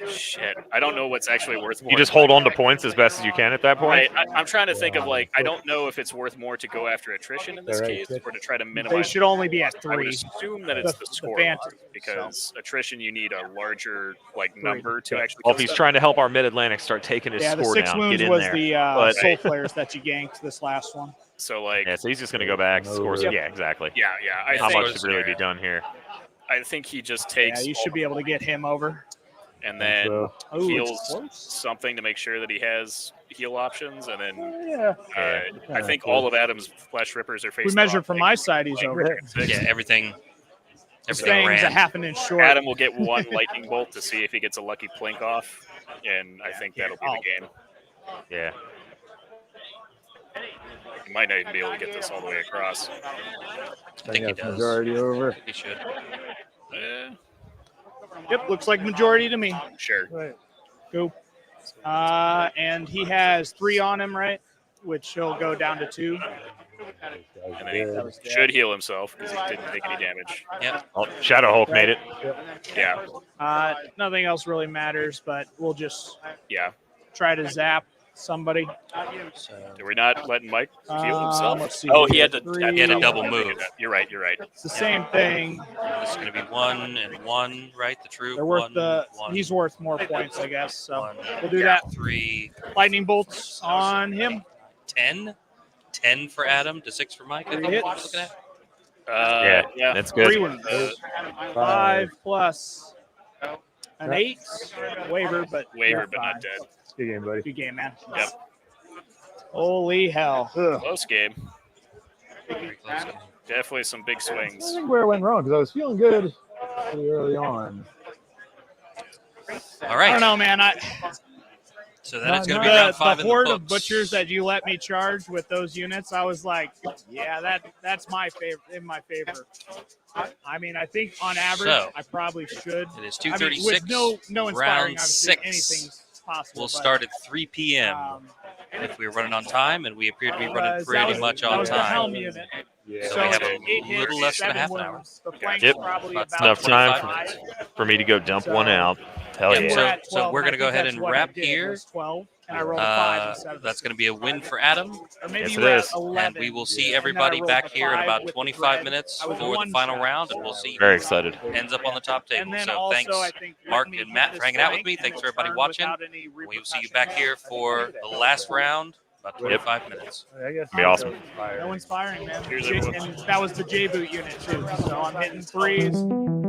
shit. I don't know what's actually worth more. You just hold on to points as best as you can at that point. I'm trying to think of like, I don't know if it's worth more to go after attrition in this All right, case good. or to try to They minimize. should only be at I would 3. assume that it's the score Phantom, because attrition you need a larger like number to actually. Well, kill if he's stuff. trying to help our Mid-Atlantic start taking his Yeah, the score 6 down, wounds get in was there. the But- soul flares that you ganked this last one. So like, Yeah, so he's just going to go back, score. Yep. Yeah, exactly. yeah. I How think much should really be done here? I think he just Yeah, takes you should be able to get him over. and then So, Oh, it's heals close. something to make sure that he has heal options, and then yeah. I think all of Adam's flesh rippers are facing. We measured from my side, he's over. Yeah, everything. This Everything thing's a ran. half an inch short. Adam will get one lightning bolt to see if he gets a lucky plink off, and I think that'll be the game. Yeah. He might not even be able to get this all the way across. I think he That's does. majority over. He should. Yep, looks like majority to me. Sure. Right. Go. And he has 3 on him, right? Which he'll go down to 2. And then he should heal himself because he didn't take any damage. Yep. Oh, Shadow Hulk made it. Yeah. Nothing else really matters, but we'll just Yeah. try to zap somebody. So Are we not letting Mike heal himself? Let's see Oh, here. he had to. Three. he had a double move. You're right. You're right. It's the same thing. This is going to be 1 and 1, right? The true. They're worth 1, the. 1, He's worth more points, I guess. So 1, we'll do that. 3, Lightning bolts on him. 10. 10 for Adam to 6 for Mike. I think Hits. we're looking at. Yeah. That's 3 good. wounds. 5 plus an 8 waiver, but Waiver, you're but not fine. dead. Good game, buddy. Good game, man. Yep. Holy hell! Ugh. Close game. Very close game. Definitely some big I swings. think where it went wrong because I was feeling good pretty early on. All I right. don't know, man. So that is going to be The round 5 in the horde books. of butchers that you let me charge with those units, I was like, yeah, that's my favorite. In my favor. I mean, I think on average, So, I probably should. It is I mean, 2:36. with no inspiring, round obviously, 6. anything's possible. We'll but, start at 3 p.m. if we're running on time, and we appear to be running pretty much that on was the helm time. unit. Yeah. So we have a 8 hits, little less than a 7 half an hour. wounds. The flank's Yep. probably That's about Enough time 25. for me to go dump one out. Hell Yep, yeah. so we're gonna go ahead and wrap here. 12, and I rolled a 5 instead of That's going to be a win for Adam, or maybe Yes, you it were at is. 11, and we will see and then I everybody rolled back a here in 5 about with the 25 dread. minutes I was for the one final shot. round, and we'll see Very who excited. ends up on the top table. And then So also, thanks, I think Mark let me and hit Matt, for this hanging out with flank me. Thanks and for everybody turn watching. without any We will see you repercussions. back here for the last round, about 25 minutes. I guess Be awesome. No inspiring, man. Here's J- everyone. and that was the J-boot unit too. So I'm hitting 3s.